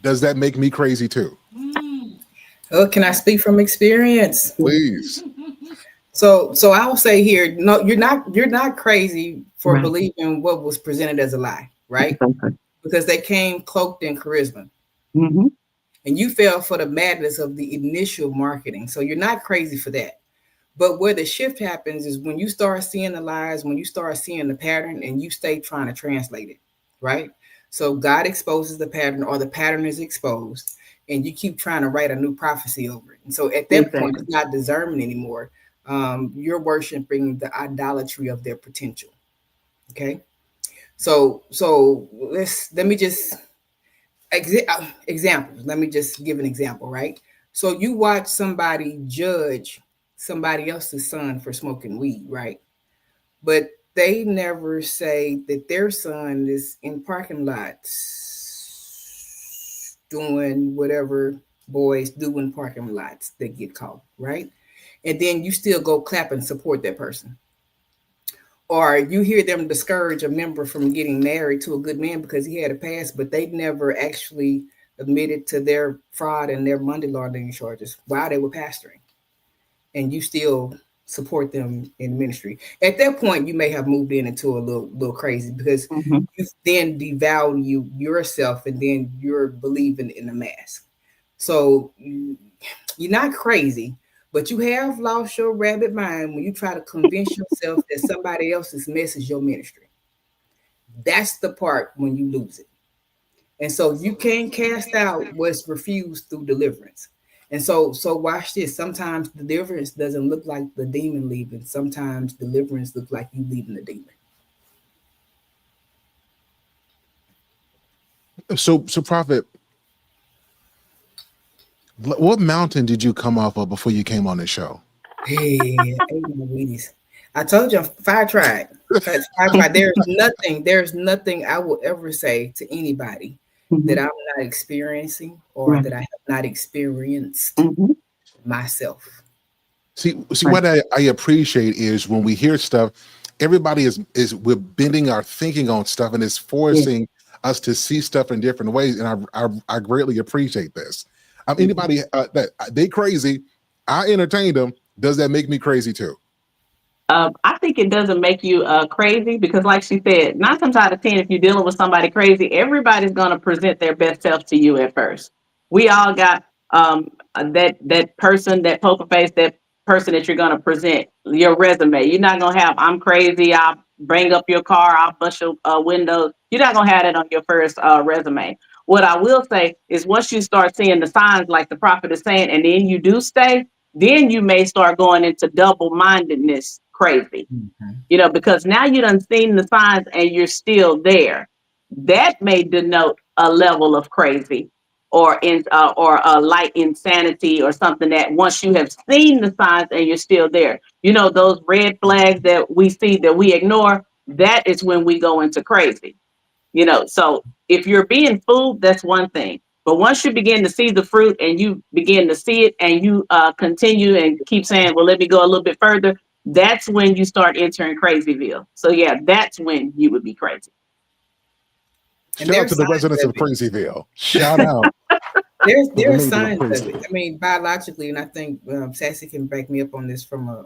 Does that make me crazy too? Oh, can I speak from experience? Please. So I will say here, no, you're not crazy for Right. believing what was presented as a lie, right? Exactly. Because they came cloaked in charisma. Mm-hmm. And you fell for the madness of the initial marketing. So you're not crazy for that. But where the shift happens is when you start seeing the lies, when you start seeing the pattern and you stay trying to translate it, right? So God exposes the pattern or the pattern is exposed and you keep trying to write a new prophecy over it. And so at that point, Exactly. it's not discernment anymore. You're worshiping the idolatry of their potential. Okay. So let me just examples. Let me just give an example, right? So you watch somebody judge somebody else's son for smoking weed, right? But they never say that their son is in parking lots doing whatever boys do in parking lots that get caught, right? And then you still go clap and support that person. Or you hear them discourage a member from getting married to a good man because he had a past, but they never actually admitted to their fraud and their money laundering charges while they were pastoring. And you still support them in ministry. At that point, you may have moved in into a little crazy because Mm-hmm. you then devalue yourself and then you're believing in the mask. So you're not crazy, but you have lost your rabbit mind when you try to convince yourself that somebody else's mess is your ministry. That's the part when you lose it. And so you can't cast out what's refused through deliverance. And so watch this. Sometimes deliverance doesn't look like the demon leaving. Sometimes deliverance looks like you leaving the demon. So Prophet, what mountain did you come off of before you came on the show? Hey, ain't no Wheaties. I told you, fire tried. Fire tried. There's nothing I will ever say to anybody Mm-hmm. that I'm not experiencing or Right. that I have not experienced Mm-hmm. myself. See, Right. what I appreciate is when we hear stuff, everybody is we're bending our thinking on stuff and it's Yeah. forcing us to see stuff in different ways. And I greatly appreciate this. Mm-hmm. Anybody that they crazy, I entertain them. Does that make me crazy too? I think it doesn't make you crazy because, like she said, 9 times out of 10, if you're dealing with somebody crazy, everybody's going to present their best self to you at first. We all got that person, that poker face, that person that you're going to present your resume. You're not going to have "I'm crazy. I'll bring up your car. I'll bust your windows." You're not going to have that on your first resume. What I will say is, once you start seeing the signs, like the prophet is saying, and then you do stay, then you may start going into double-mindedness crazy, Mhm. because now you done seen the signs and you're still there. That may denote a level of crazy or a light insanity or something, that once you have seen the signs and you're still there, those red flags that we see that we ignore, that is when we go into crazy. So if you're being fooled, that's one thing. But once you begin to see the fruit and you begin to see it and you continue and keep saying, well, let me go a little bit further, that's when you start entering crazyville. So yeah, that's when you would be crazy. And Shout out there's to the signs residents of of it. Crazyville. Shout out There's to the there's neighbors of signs of it. Crazyville. I mean, biologically, and I think Sassy can back me up on this from a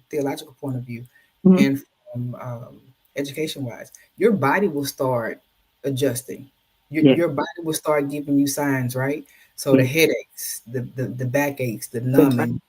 theological point of view, Mhm. and from education wise. Your body will start adjusting. Your Yeah, your body will start giving you signs, right? So the yeah, headaches, the backaches, the that's right. numbing.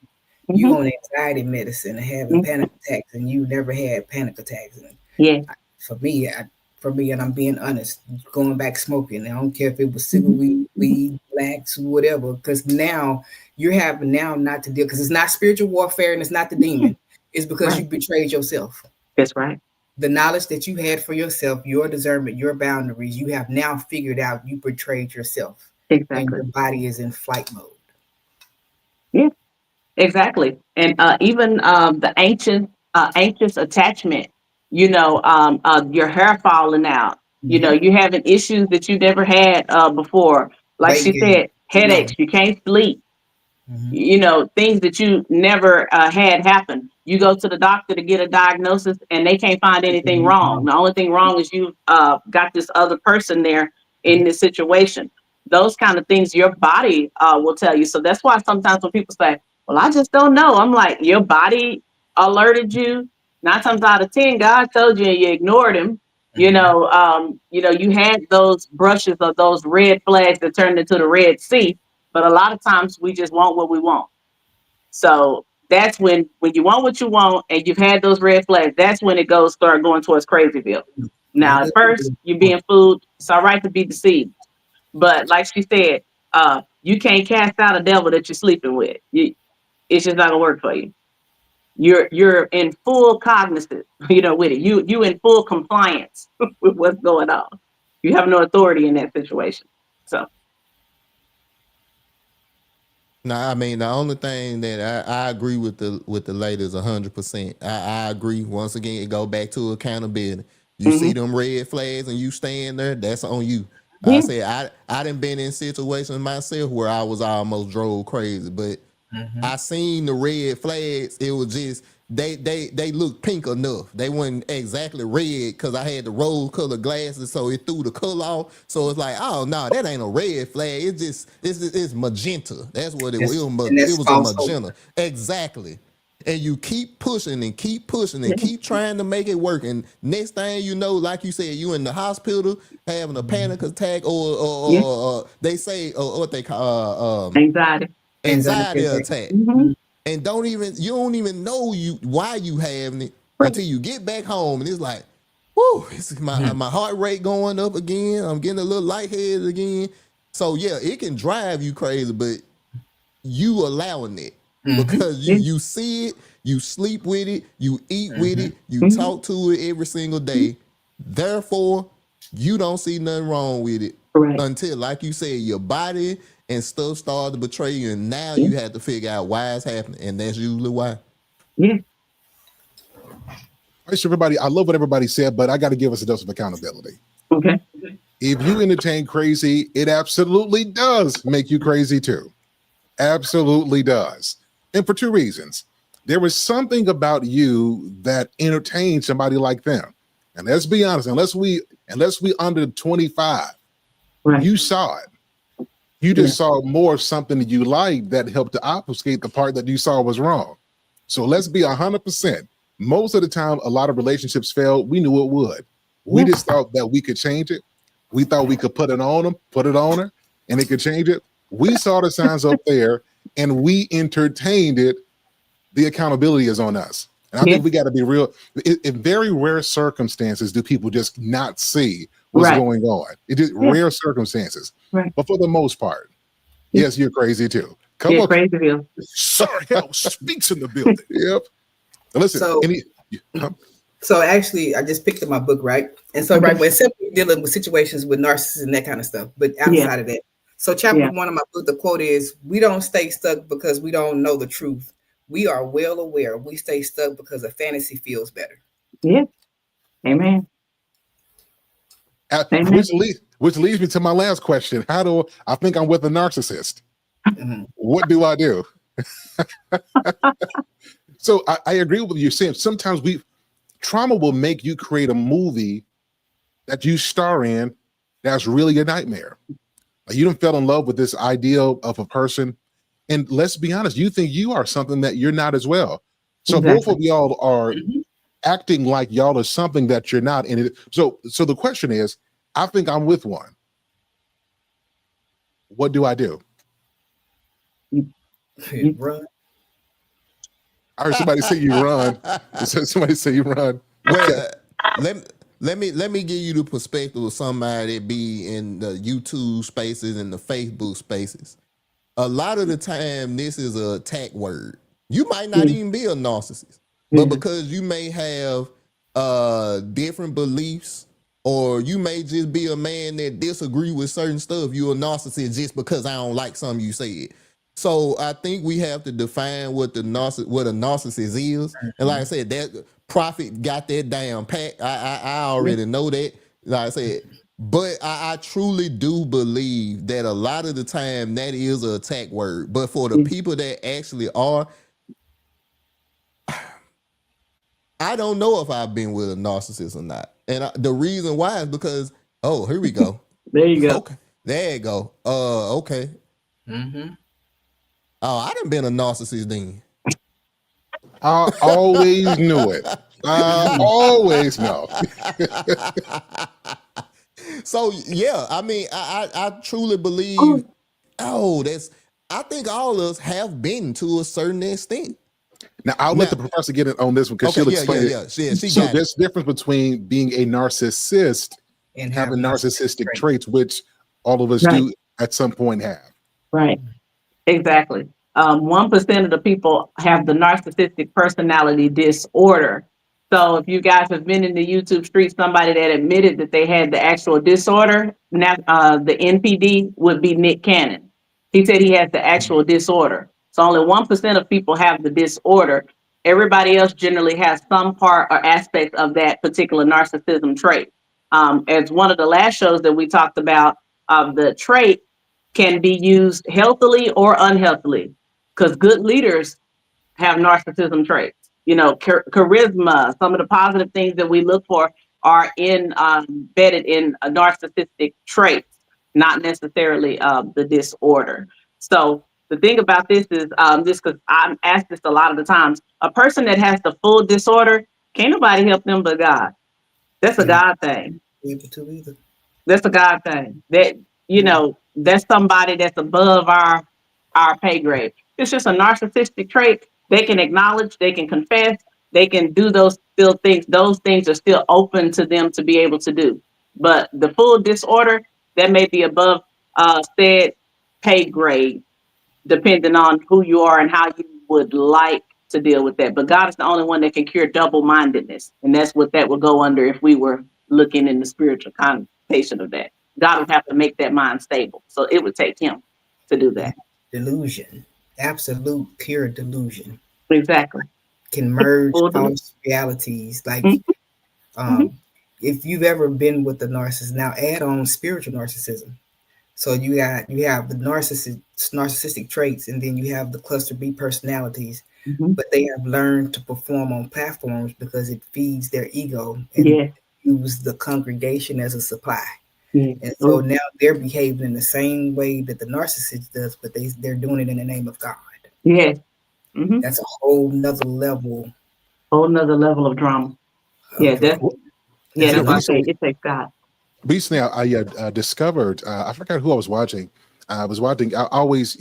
You Hmm. on anxiety medicine and having Hmm. panic attacks, and you never had panic attacks. And Yeah. for me, and I'm being honest, going back smoking. I don't care if it was civil Hmm. weed, Hmm. weed, blacks, whatever, because now you're having now not to deal because it's not spiritual warfare and it's not the demon. It's because Right. you betrayed yourself. That's right. The knowledge that you had for yourself, your discernment, your boundaries, you have now figured out you betrayed yourself, and Exactly. your body is in flight mode. Yeah. Exactly. And even the anxious attachment, your hair falling out, Hmm. you having issues that you never had before. Like Weight she gain, said, no. headaches, you can't sleep, Hmm. things that you never had happen. You go to the doctor to get a diagnosis and they can't find anything wrong. The only thing wrong is you got this other person there in this situation. those kind of things your body will tell you. So that's why sometimes when people say, well, I just don't know, I'm like, your body alerted you. 9 times out of 10, God told you and you ignored him. You know, you had those brushes of those red flags that turned into the Red Sea, but a lot of times we just want what we want. So that's when you want what you want and you've had those red flags, that's when it start going towards Crazyville. Now, at first, you're being fooled. It's all right to be deceived. But like she said, you can't cast out a devil that you're sleeping with. It's just not gonna work for you. You're in full cognizance, with it. You in full compliance with what's going on. You have no authority in that situation. So. No, I mean the only thing that I agree with the ladies 100%. I agree. Once again, it go back to accountability. You see them red flags and you stand there, that's on you. Yeah. I said I done been in situations myself where I was almost drove crazy, but I seen the red flags. It was just they looked pink enough. They weren't exactly red because I had the rose colored glasses, so it threw the color off. So it's like, oh no, that ain't a red flag. It's magenta. That's what it was. It was a magenta. Exactly. And you keep pushing and keep pushing and keep trying to make it work. And next thing you know, like you said, you in the hospital having a panic attack, or they say what they call anxiety attack. And you don't even know why you having it until you get back home, and it's like, whoo, my heart rate going up again. I'm getting a little lightheaded again. So yeah, it can drive you crazy, but you allowing it because you see it, you sleep with it, you eat with it, you talk to it every single day. Therefore, you don't see nothing wrong with it until, like you said, your body and stuff start to betray you, and now you have to figure out why it's happening, and that's usually why. Yeah. All right, so everybody, I love what everybody said, but I got to give us a dose of accountability. Okay. If you entertain crazy, it absolutely does make you crazy too. Absolutely does. And for 2 reasons. There was something about you that entertained somebody like them. And let's be honest, unless we under 25, you saw it. You just saw more of something that you liked that helped to obfuscate the part that you saw was wrong. So let's be 100%. Most of the time, a lot of relationships fail. We knew it would. We just thought that we could change it. We thought we could put it on them, put it on her, and it could change it. We saw the signs up there and we entertained it. The accountability is on us. And I think we got to be real. In very rare circumstances do people just not see what's going on. It is rare circumstances. But for the most part, yes, you're crazy too. Come on. Crazyville. SIR HALE Speaks in the building. Yep. Now listen, so actually, I just picked up my book, right? And so, we're simply dealing with situations with narcissists and that kind of stuff. But outside of that, so chapter 1 of my book, the quote is, "We don't stay stuck because we don't know the truth. We are well aware. We stay stuck because a fantasy feels better." Yeah. Amen. Which leads me to my last question. How do I think I'm with a narcissist? What do I do? So I agree with you saying sometimes trauma will make you create a movie that you star in that's really a nightmare. Like you done fell in love with this ideal of a person, and let's be honest, you think you are something that you're not as well. So both of y'all are acting like y'all are something that you're not. And so the question is, I think I'm with one. What do I do? Run. I heard somebody say you run. Somebody say you run. Well, let me give you the perspective of somebody that be in the YouTube spaces and the Facebook spaces. A lot of the time, this is a attack word. You might not even be a narcissist, but because you may have different beliefs, or you may just be a man that disagree with certain stuff, you're a narcissist just because I don't like something you said. So I think we have to define what a narcissist is. And like I said, that Prophet got that down pat. I already know that. Like I said, but I truly do believe that a lot of the time that is an attack word. But for the people that actually are, I don't know if I've been with a narcissist or not. And the reason why is because, oh, here we go. There you go. Okay. There you go. Okay. Mm-hmm. Oh, I done been a narcissist then. I always knew it. I always know. So yeah, I mean, I truly believe. Oh, I think all of us have been to a certain extent. Now I'll let Now, the professor get it on this one because okay, she'll yeah, explain it. yeah. She So got it. there's difference between being a narcissist, And have having narcissistic traits. traits, which all of us Right. do at some point have. Right. Exactly. 1% of the people have the narcissistic personality disorder. So if you guys have been in the YouTube street, somebody that admitted that they had the actual disorder, now the NPD would be Nick Cannon. He said he has the actual disorder. So only 1% of people have the disorder. Everybody else generally has some part or aspect of that particular narcissism trait. As one of the last shows that we talked about, the trait can be used healthily or unhealthily, because good leaders have narcissism traits. You know, charisma, some of the positive things that we look for are embedded in a narcissistic traits, not necessarily the disorder. So the thing about this is, just because I'm asked this a lot of the times, a person that has the full disorder, can't nobody help them but God. That's a God thing. Able to either. That's a God thing. That, you know, that's somebody that's above our pay grade. It's just a narcissistic trait. They can acknowledge, they can confess, they can do those still things. Those things are still open to them to be able to do. But the full disorder, that may be above said pay grade, depending on who you are and how you would like to deal with that. But God is the only one that can cure double-mindedness. And that's what that would go under if we were looking in the spiritual connotation of that. God would have to make that mind stable. So it would take him to do that. Delusion. Absolute pure delusion. Exactly. Can merge Full delusion. false realities. Like Mhm. if you've ever been with the narcissist, now add on spiritual narcissism. So you have the narcissistic traits, and then you have the cluster B personalities, Mhm. but they have learned to perform on platforms because it feeds their ego and Yeah. use the congregation as a supply. Yeah. And so now they're behaving in the same way that the narcissist does, but they're doing it in the name of God. Yeah. Mhm. That's a whole nother level Whole nother level of drama. Yeah, of that's drama. that's why I Recently, say it takes God. I discovered, I forgot who I was watching. I always,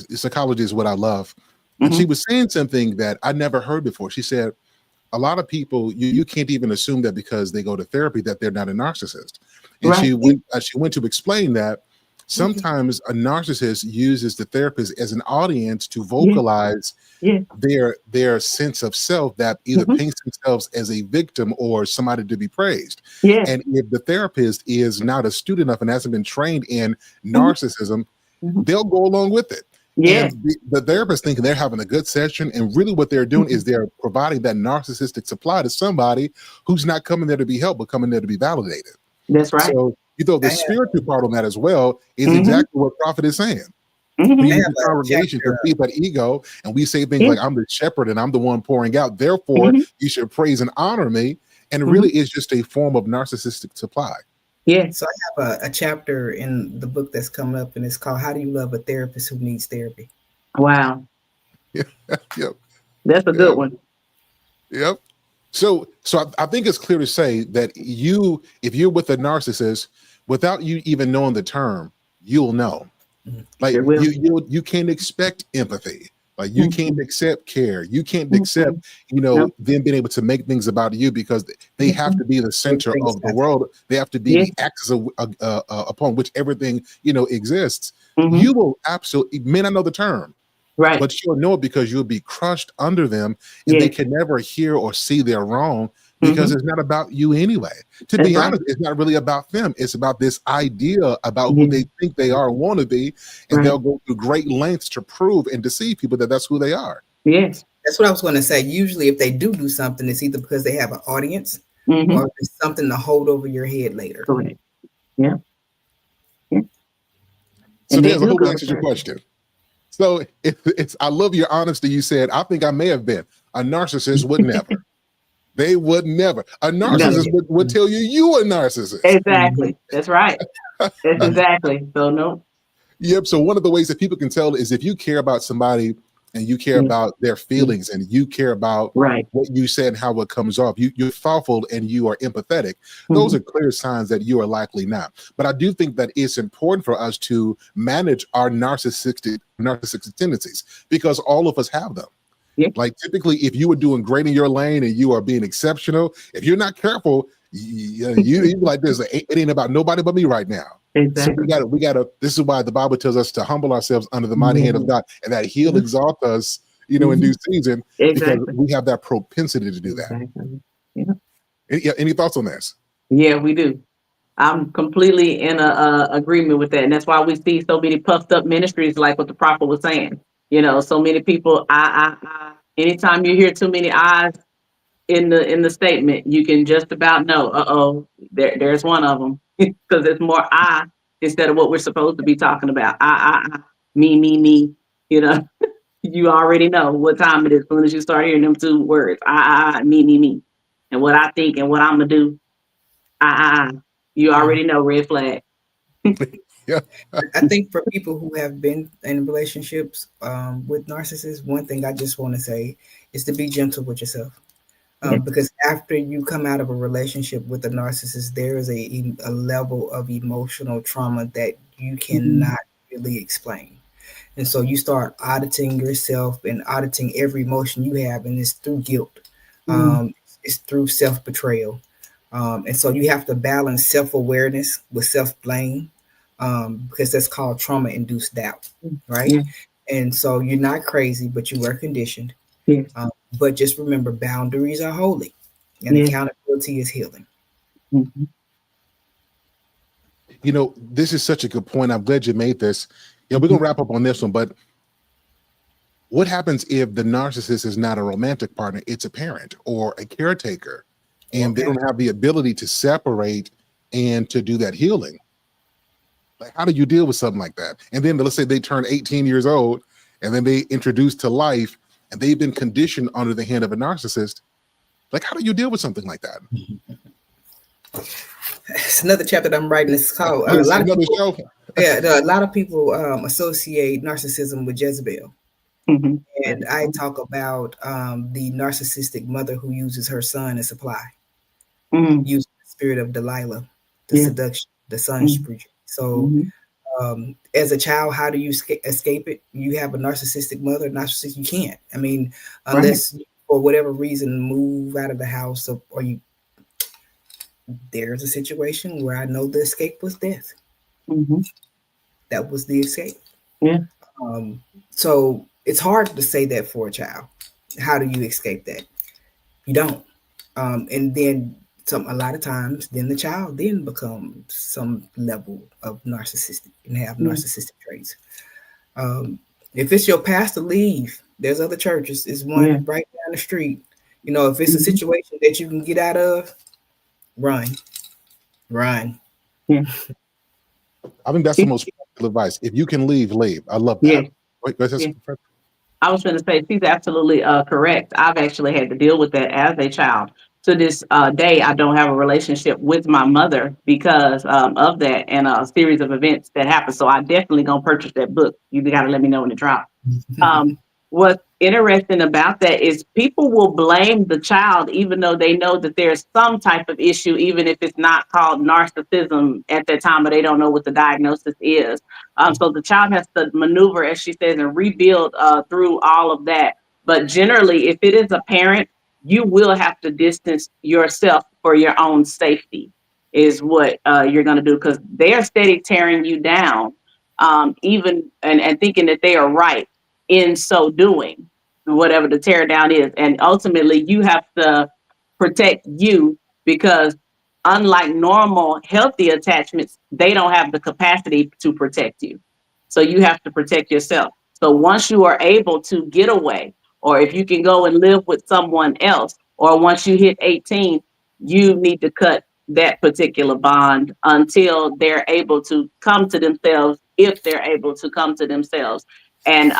psychology is what I love. And she Mhm. was saying something that I never heard before. She said, a lot of people, you can't even assume that because they go to therapy that they're not a narcissist. And Right. she went to explain that sometimes a narcissist uses the therapist as an audience to vocalize Yeah. their sense of self, that either Mhm. paints themselves as a victim or somebody to be praised. Yeah. And if the therapist is not astute enough and hasn't been trained in Mhm. narcissism, Mhm. they'll go along with it. Yeah. And the therapist thinking they're having a good session, and really what they're doing is they're providing that narcissistic supply to somebody who's not coming there to be helped, but coming there to be validated. That's right. So the I have, spiritual part on that as well is Mhm. exactly what Prophet is saying. Mhm. We I use have the a congregation to chapter. feed that ego, and we say things Yeah. like, I'm the shepherd and I'm the one pouring out. Therefore, Mhm. you should praise and honor me. And it Mhm. really is just a form of narcissistic supply. Yeah. So I have a chapter in the book that's coming up, and it's called "How Do You Love a Therapist Who Needs Therapy?" Wow. Yep. That's a good one. Yep. So I think it's clear to say that if you're with a narcissist, without you even knowing the term, you'll know. Like Sure will. you can't expect empathy. Like you can't accept care. You can't accept, No. them being able to make things about you because they have to be the center Everything's of the got- world. They have to be Yeah. the axis upon which everything exists. Mhm. You will absolutely may not know the term, Right. but you'll know it because you'll be crushed under them, and Yeah. they can never hear or see they're wrong because Mhm. it's not about you anyway. To That's be right. honest, it's not really about them. It's about this idea about who Yeah. they think they are and want to be, and Right. they'll go through great lengths to prove and deceive people that that's who they are. Yes. That's what I was going to say. Usually, if they do something, it's either because they have an audience Mhm. or it's something to hold over your head later. Correct. Yeah. Yeah. So And they there's I do hope go that to answers your therapy. question. So it's I love your honesty. You said, I think I may have been. A narcissist would never. They would never. A No. narcissist would tell you a narcissist. Exactly. That's right. That's exactly. So no. Yep. So one of the ways that people can tell is if you care about somebody and you care about their feelings and you care about Right. what you said and how it comes off, you're thoughtful and you are empathetic. Those are clear signs that you are likely not. But I do think that it's important for us to manage our narcissistic tendencies because all of us have them. Yeah. Like typically, if you were doing great in your lane and you are being exceptional, if you're not careful, you like this. It ain't about nobody but me right now. Exactly. So we gotta. This is why the Bible tells us to humble ourselves under the mighty hand of God, and that He'll exalt us, in due season, because Exactly. we have that propensity to do that. Exactly. Yeah. Any thoughts on this? Yeah, we do. I'm completely in agreement with that, and that's why we see so many puffed up ministries, like what the prophet was saying. So many people. Anytime you hear too many eyes in the statement, you can just about know. There's one of them because it's more I instead of what we're supposed to be talking about. I, me. You already know what time it is as soon as you start hearing them two words. Me, and what I think and what I'm gonna do. You already know red flag. Yeah. I think for people who have been in relationships with narcissists, one thing I just want to say is to be gentle with yourself. Because after you come out of a relationship with a narcissist, there is a level of emotional trauma that you cannot really explain. And so you start auditing yourself and auditing every emotion you have, and it's through guilt. It's through self-betrayal. And so you have to balance self-awareness with self-blame, because that's called trauma-induced doubt, right? Yeah. And so you're not crazy, but you were conditioned. Yes. But just remember, boundaries are holy, and Yes. accountability is healing. Mhm. This is such a good point. I'm glad you made this. We're gonna wrap up on this one, but what happens if the narcissist is not a romantic partner? It's a parent or a caretaker, and they don't have the ability to separate and to do that healing. Like, how do you deal with something like that? And then let's say they turn 18 years old, and then they introduced to life, and they've been conditioned under the hand of a narcissist. Like, how do you deal with something like that? It's another chapter that I'm writing. It's called a lot of people associate narcissism with Jezebel. And I talk about the narcissistic mother who uses her son as supply, using the spirit of Delilah, the seduction, the son's preaching. So as a child, how do you escape it? You have a narcissistic mother, narcissist, you can't. I mean, unless for whatever reason move out of the house or you. There's a situation where I know the escape was death. That was the escape. Yeah. So it's hard to say that for a child. How do you escape that? You don't. And then a lot of times, then the child then becomes some level of narcissistic and have narcissistic traits. If it's your pastor, leave. There's other churches. It's one right down the street. If it's a situation that you can get out of, run. Yeah. I think that's the most practical advice. If you can leave. I love that. Yeah. Wait, I was going to say she's absolutely correct. I've actually had to deal with that as a child. To this day, I don't have a relationship with my mother because of that and a series of events that happened. So I definitely gonna purchase that book. You got to let me know when it drops. What's interesting about that is people will blame the child even though they know that there's some type of issue, even if it's not called narcissism at that time, or they don't know what the diagnosis is. So the child has to maneuver, as she says, and rebuild through all of that. But generally, if it is a parent, you will have to distance yourself for your own safety is what you're going to do, because they're steady tearing you down, even and thinking that they are right in so doing, whatever the tear down is. And ultimately, you have to protect you because unlike normal healthy attachments, they don't have the capacity to protect you. So you have to protect yourself. So once you are able to get away, or if you can go and live with someone else, or once you hit 18, you need to cut that particular bond until they're able to come to themselves, if they're able to come to themselves. And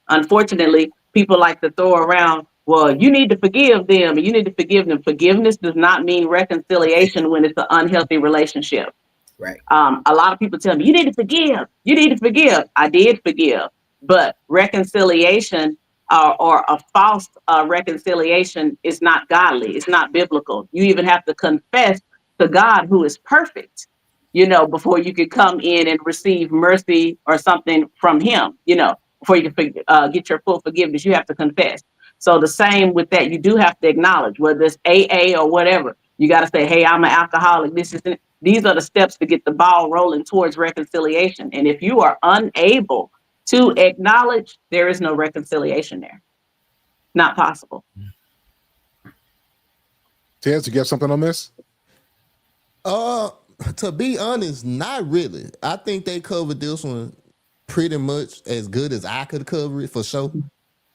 unfortunately, people like to throw around, well, you need to forgive them, and you need to forgive them. Forgiveness does not mean reconciliation when it's an unhealthy relationship. Right. A lot of people tell me, you need to forgive. You need to forgive. I did forgive. But reconciliation or a false reconciliation is not godly. It's not biblical. You even have to confess to God, who is perfect, before you could come in and receive mercy or something from him, before you can get your full forgiveness, you have to confess. So the same with that, you do have to acknowledge, whether it's AA or whatever, you got to say, hey, I'm an alcoholic. These are the steps to get the ball rolling towards reconciliation. And if you are unable to acknowledge, there is no reconciliation there. Not possible. Tez, you got something on this? To be honest, not really. I think they covered this one pretty much as good as I could cover it, for sure.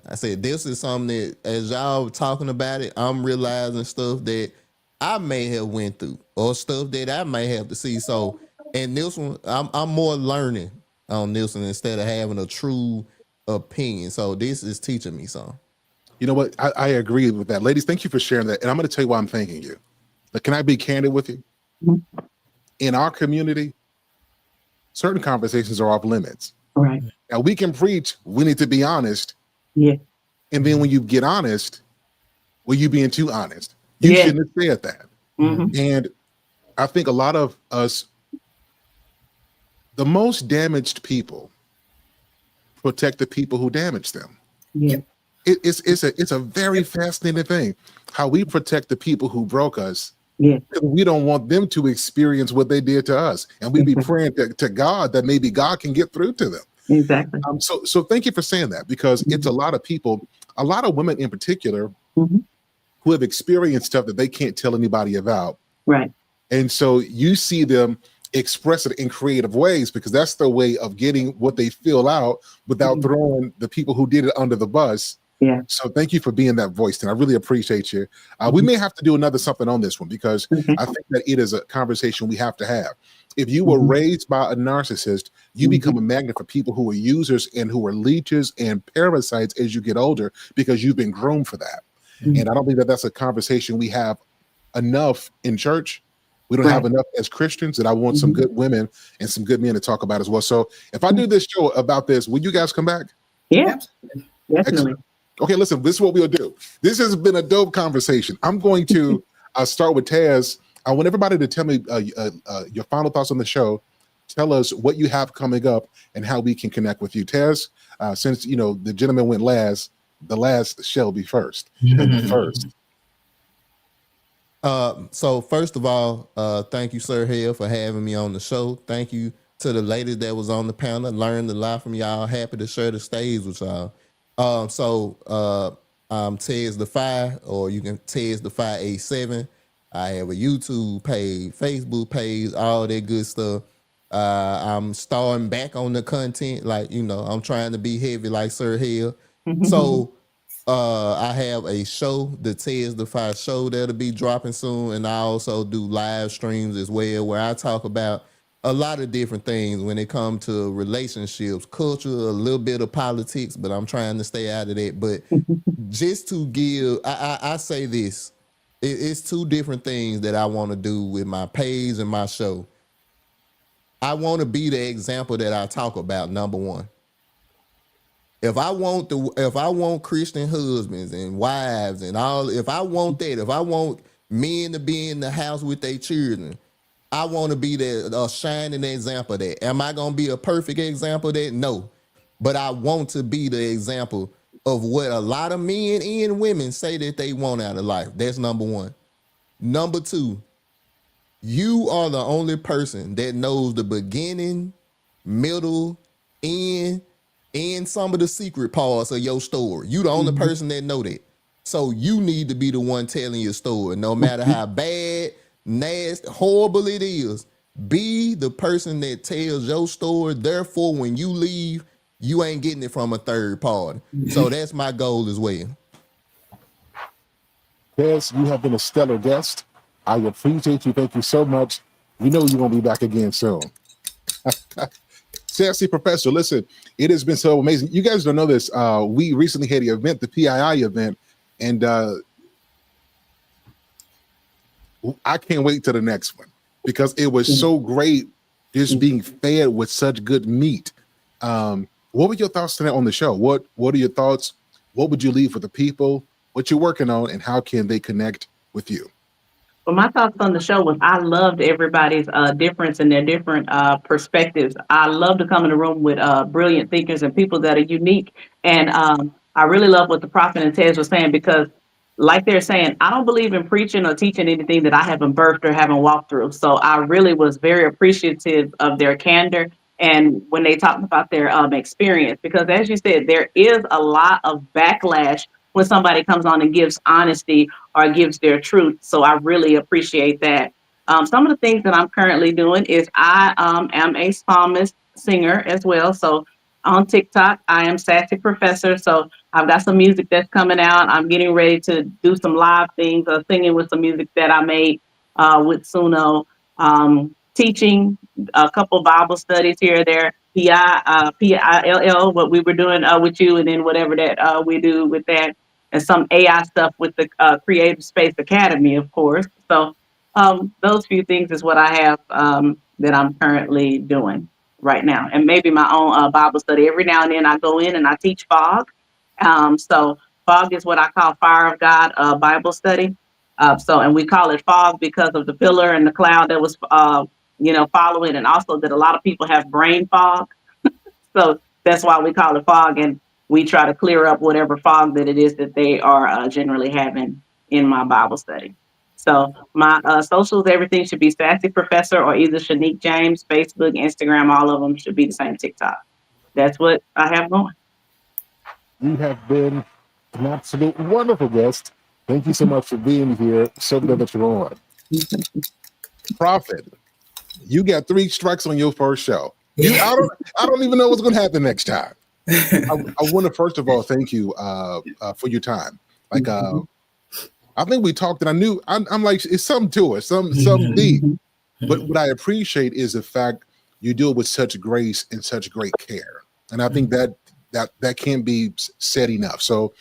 I said, this is something that, as y'all talking about it, I'm realizing stuff that I may have went through or stuff that I may have to see. So, and this one, I'm more learning on this one instead of having a true opinion. So this is teaching me something. You know what? I agree with that. Ladies, thank you for sharing that. And I'm going to tell you why I'm thanking you. But can I be candid with you? Mm-hmm. In our community, certain conversations are off limits. Right. Now, we can preach, we need to be honest. Yeah. And then when you get honest, well, you being too honest. You shouldn't have said that. Mm-hmm. And I think a lot of us, the most damaged people protect the people who damage them. Yeah. It's a very fascinating thing, how we protect the people who broke us. Yeah. We don't want them to experience what they did to us. And we be praying to God that maybe God can get through to them. Exactly. So thank you for saying that, because it's a lot of people, a lot of women in particular, who have experienced stuff that they can't tell anybody about. Right. And so you see them express it in creative ways, because that's their way of getting what they feel out without throwing the people who did it under the bus. Yeah. So thank you for being that voice, and I really appreciate you. We may have to do another something on this one, because I think that it is a conversation we have to have. If you were raised by a narcissist, you become a magnet for people who are users and who are leeches and parasites as you get older, because you've been groomed for that. And I don't think that that's a conversation we have enough in church. We don't have enough as Christians, and I want some good women and some good men to talk about as well. So if I do this show about this, will you guys come back? Yeah, definitely. Excellent. Okay, listen, this is what we'll do. This has been a dope conversation. I'm going to start with Taz. I want everybody to tell me your final thoughts on the show. Tell us what you have coming up and how we can connect with you. Taz, since the gentleman went last, the last shall be first. First. So first of all, thank you, SIR HALE, for having me on the show. Thank you to the ladies that was on the panel. Learned a lot from y'all. Happy to share the stage with y'all. I'm Tez the Fire, or you can Tez the Fire 87. I have a YouTube page, Facebook page, all that good stuff. I'm starting back on the content, I'm trying to be heavy like SIR HALE. So I have a show, the Tez the Fire show, that'll be dropping soon, and I also do live streams as well, where I talk about a lot of different things when it comes to relationships, culture, a little bit of politics, but I'm trying to stay out of that. But just to give, I say this, it's two different things that I want to do with my page and my show. I want to be the example that I talk about, number one. If I want Christian husbands and wives and all, if I want men to be in the house with their children, I want to be a shining example of that. Am I going to be a perfect example of that? No. But I want to be the example of what a lot of men and women say that they want out of life. That's number one. Number two, you are the only person that knows the beginning, middle, end, and some of the secret parts of your story. You the only person that know that. So you need to be the one telling your story, no matter how bad, nasty, horrible it is. Be the person that tells your story. Therefore, when you leave, you ain't getting it from a third party. So that's my goal as well. Tez, you have been a stellar guest. I appreciate you. Thank you so much. We know you're going to be back again soon. Sassy Professor, listen, it has been so amazing. You guys don't know this. We recently had an event, the PII event, and I can't wait to the next one, because it was so great just being fed with such good meat. What were your thoughts tonight on the show? What are your thoughts? What would you leave for the people? What you're working on, and how can they connect with you? Well, my thoughts on the show was I loved everybody's difference and their different perspectives. I love to come in a room with brilliant thinkers and people that are unique. And I really love what the Prophet and Tez was saying because, like they're saying, I don't believe in preaching or teaching anything that I haven't birthed or haven't walked through. So I really was very appreciative of their candor and when they talked about their experience, because as you said, there is a lot of backlash when somebody comes on and gives honesty or gives their truth. So I really appreciate that. Some of the things that I'm currently doing is I am a psalmist singer as well. So on TikTok, I am Sassy Professor. So I've got some music that's coming out. I'm getting ready to do some live things, singing with some music that I made with Suno, teaching a couple Bible studies here or there. PILL, what we were doing with you, and then whatever that we do with that, and some AI stuff with the Creative Space Academy, of course. So those few things is what I have that I'm currently doing right now, and maybe my own Bible study. Every now and then I go in and I teach fog. So fog is what I call Fire of God Bible study. And we call it fog because of the pillar and the cloud that was following, and also that a lot of people have brain fog. So that's why we call it fog, and we try to clear up whatever fog that it is that they are generally having in my Bible study. So my socials, everything should be Sassy Professor or either Shanique James, Facebook, Instagram, all of them should be the same. TikTok. That's what I have going. You have been an absolute wonderful guest. Thank you so much for being here. So glad that you're on. Prophet, you got 3 strikes on your first show. I don't even know what's going to happen next time. I want to first of all thank you for your time. Like I think we talked, and I'm like, it's something to it, some deep. But what I appreciate is the fact you do it with such grace and such great care, and I think that can't be said enough. So,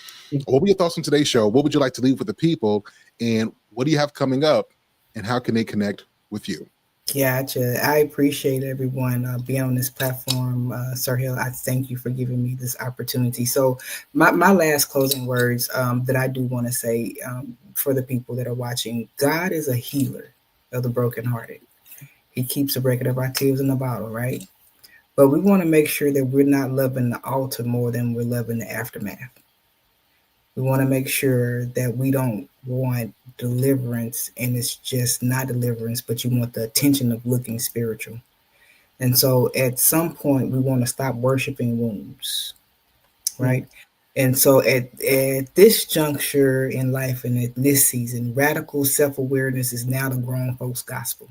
what were your thoughts on today's show? What would you like to leave with the people, and what do you have coming up, and how can they connect with you? Gotcha. I appreciate everyone being on this platform. Sir Hale, I thank you for giving me this opportunity. So my last closing words that I do want to say for the people that are watching, God is a healer of the brokenhearted. He keeps a record of our tears in the bottle, right? But we want to make sure that we're not loving the altar more than we're loving the aftermath. We want to make sure that we don't want deliverance and it's just not deliverance, but you want the attention of looking spiritual. And so at some point, we want to stop worshiping wounds, right? And so at this juncture in life and at this season, radical self-awareness is now the grown folks gospel.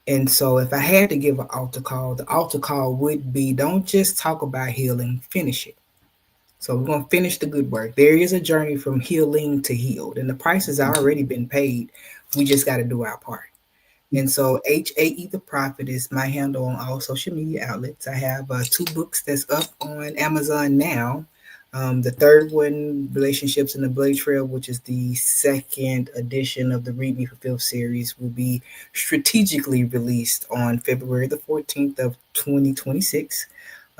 And so if I had to give an altar call, the altar call would be, don't just talk about healing, finish it. So we're going to finish the good work. There is a journey from healing to healed, and the price has already been paid. We just got to do our part. And so HAE the Prophet is my handle on all social media outlets. I have 2 books that's up on Amazon now. The third one, Relationships in the Blade Trail, which is the 2nd edition of the Read Me Fulfilled series, will be strategically released on February the 14th of 2026.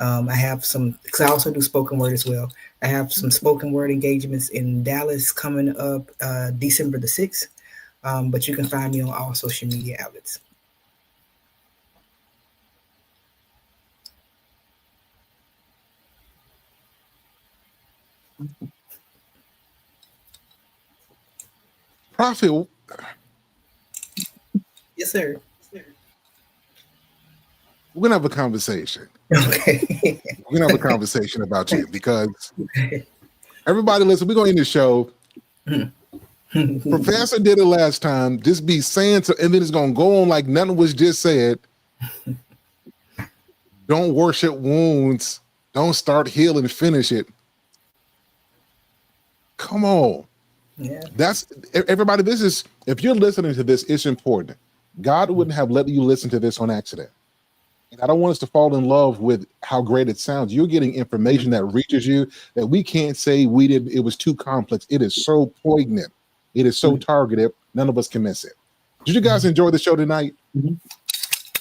I have some, because I also do spoken word as well. I have some spoken word engagements in Dallas coming up December the 6th. But you can find me on all social media outlets. Prophet. Yes, sir. We're gonna have a conversation. Okay. We're gonna have a conversation about you because everybody listen, we're gonna end the show. Professor did it last time. Just be saying so, and then it's gonna go on like nothing was just said. Don't worship wounds. Don't start healing, finish it. Come on. Yeah. That's everybody. This is, if you're listening to this, it's important. God wouldn't have let you listen to this on accident. And I don't want us to fall in love with how great it sounds. You're getting information that reaches you that we can't say we did. It was too complex. It is so poignant. It is so targeted. None of us can miss it. Did you guys enjoy the show tonight?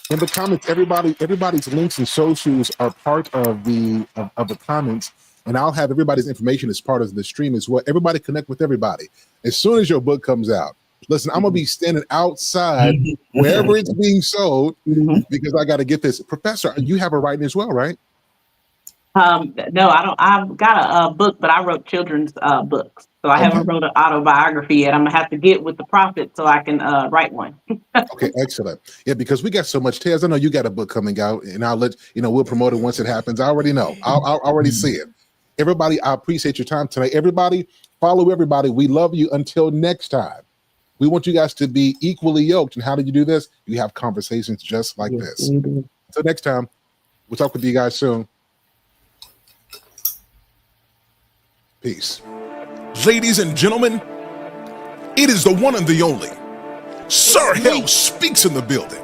In the comments, everybody's links and socials are part of the comments, and I'll have everybody's information as part of the stream as well. Everybody connect with everybody. As soon as your book comes out, listen, I'm gonna be standing outside wherever it's being sold because I got to get this. Professor, you have a writing as well, right? No, I don't. I've got a book, but I wrote children's books, so I haven't wrote an autobiography yet. I'm gonna have to get with the prophet so I can write one. Okay, excellent. Yeah, because we got so much tears. I know you got a book coming out, and I'll let you know. We'll promote it once it happens. I already know. I'll already see it. Everybody, I appreciate your time tonight. Everybody, follow everybody. We love you. Until next time, we want you guys to be equally yoked. And how do you do this? You have conversations just like this. Until next time, we'll talk with you guys soon. Peace. Ladies and gentlemen, it is the one and the only SIR HALE Speaks in the building.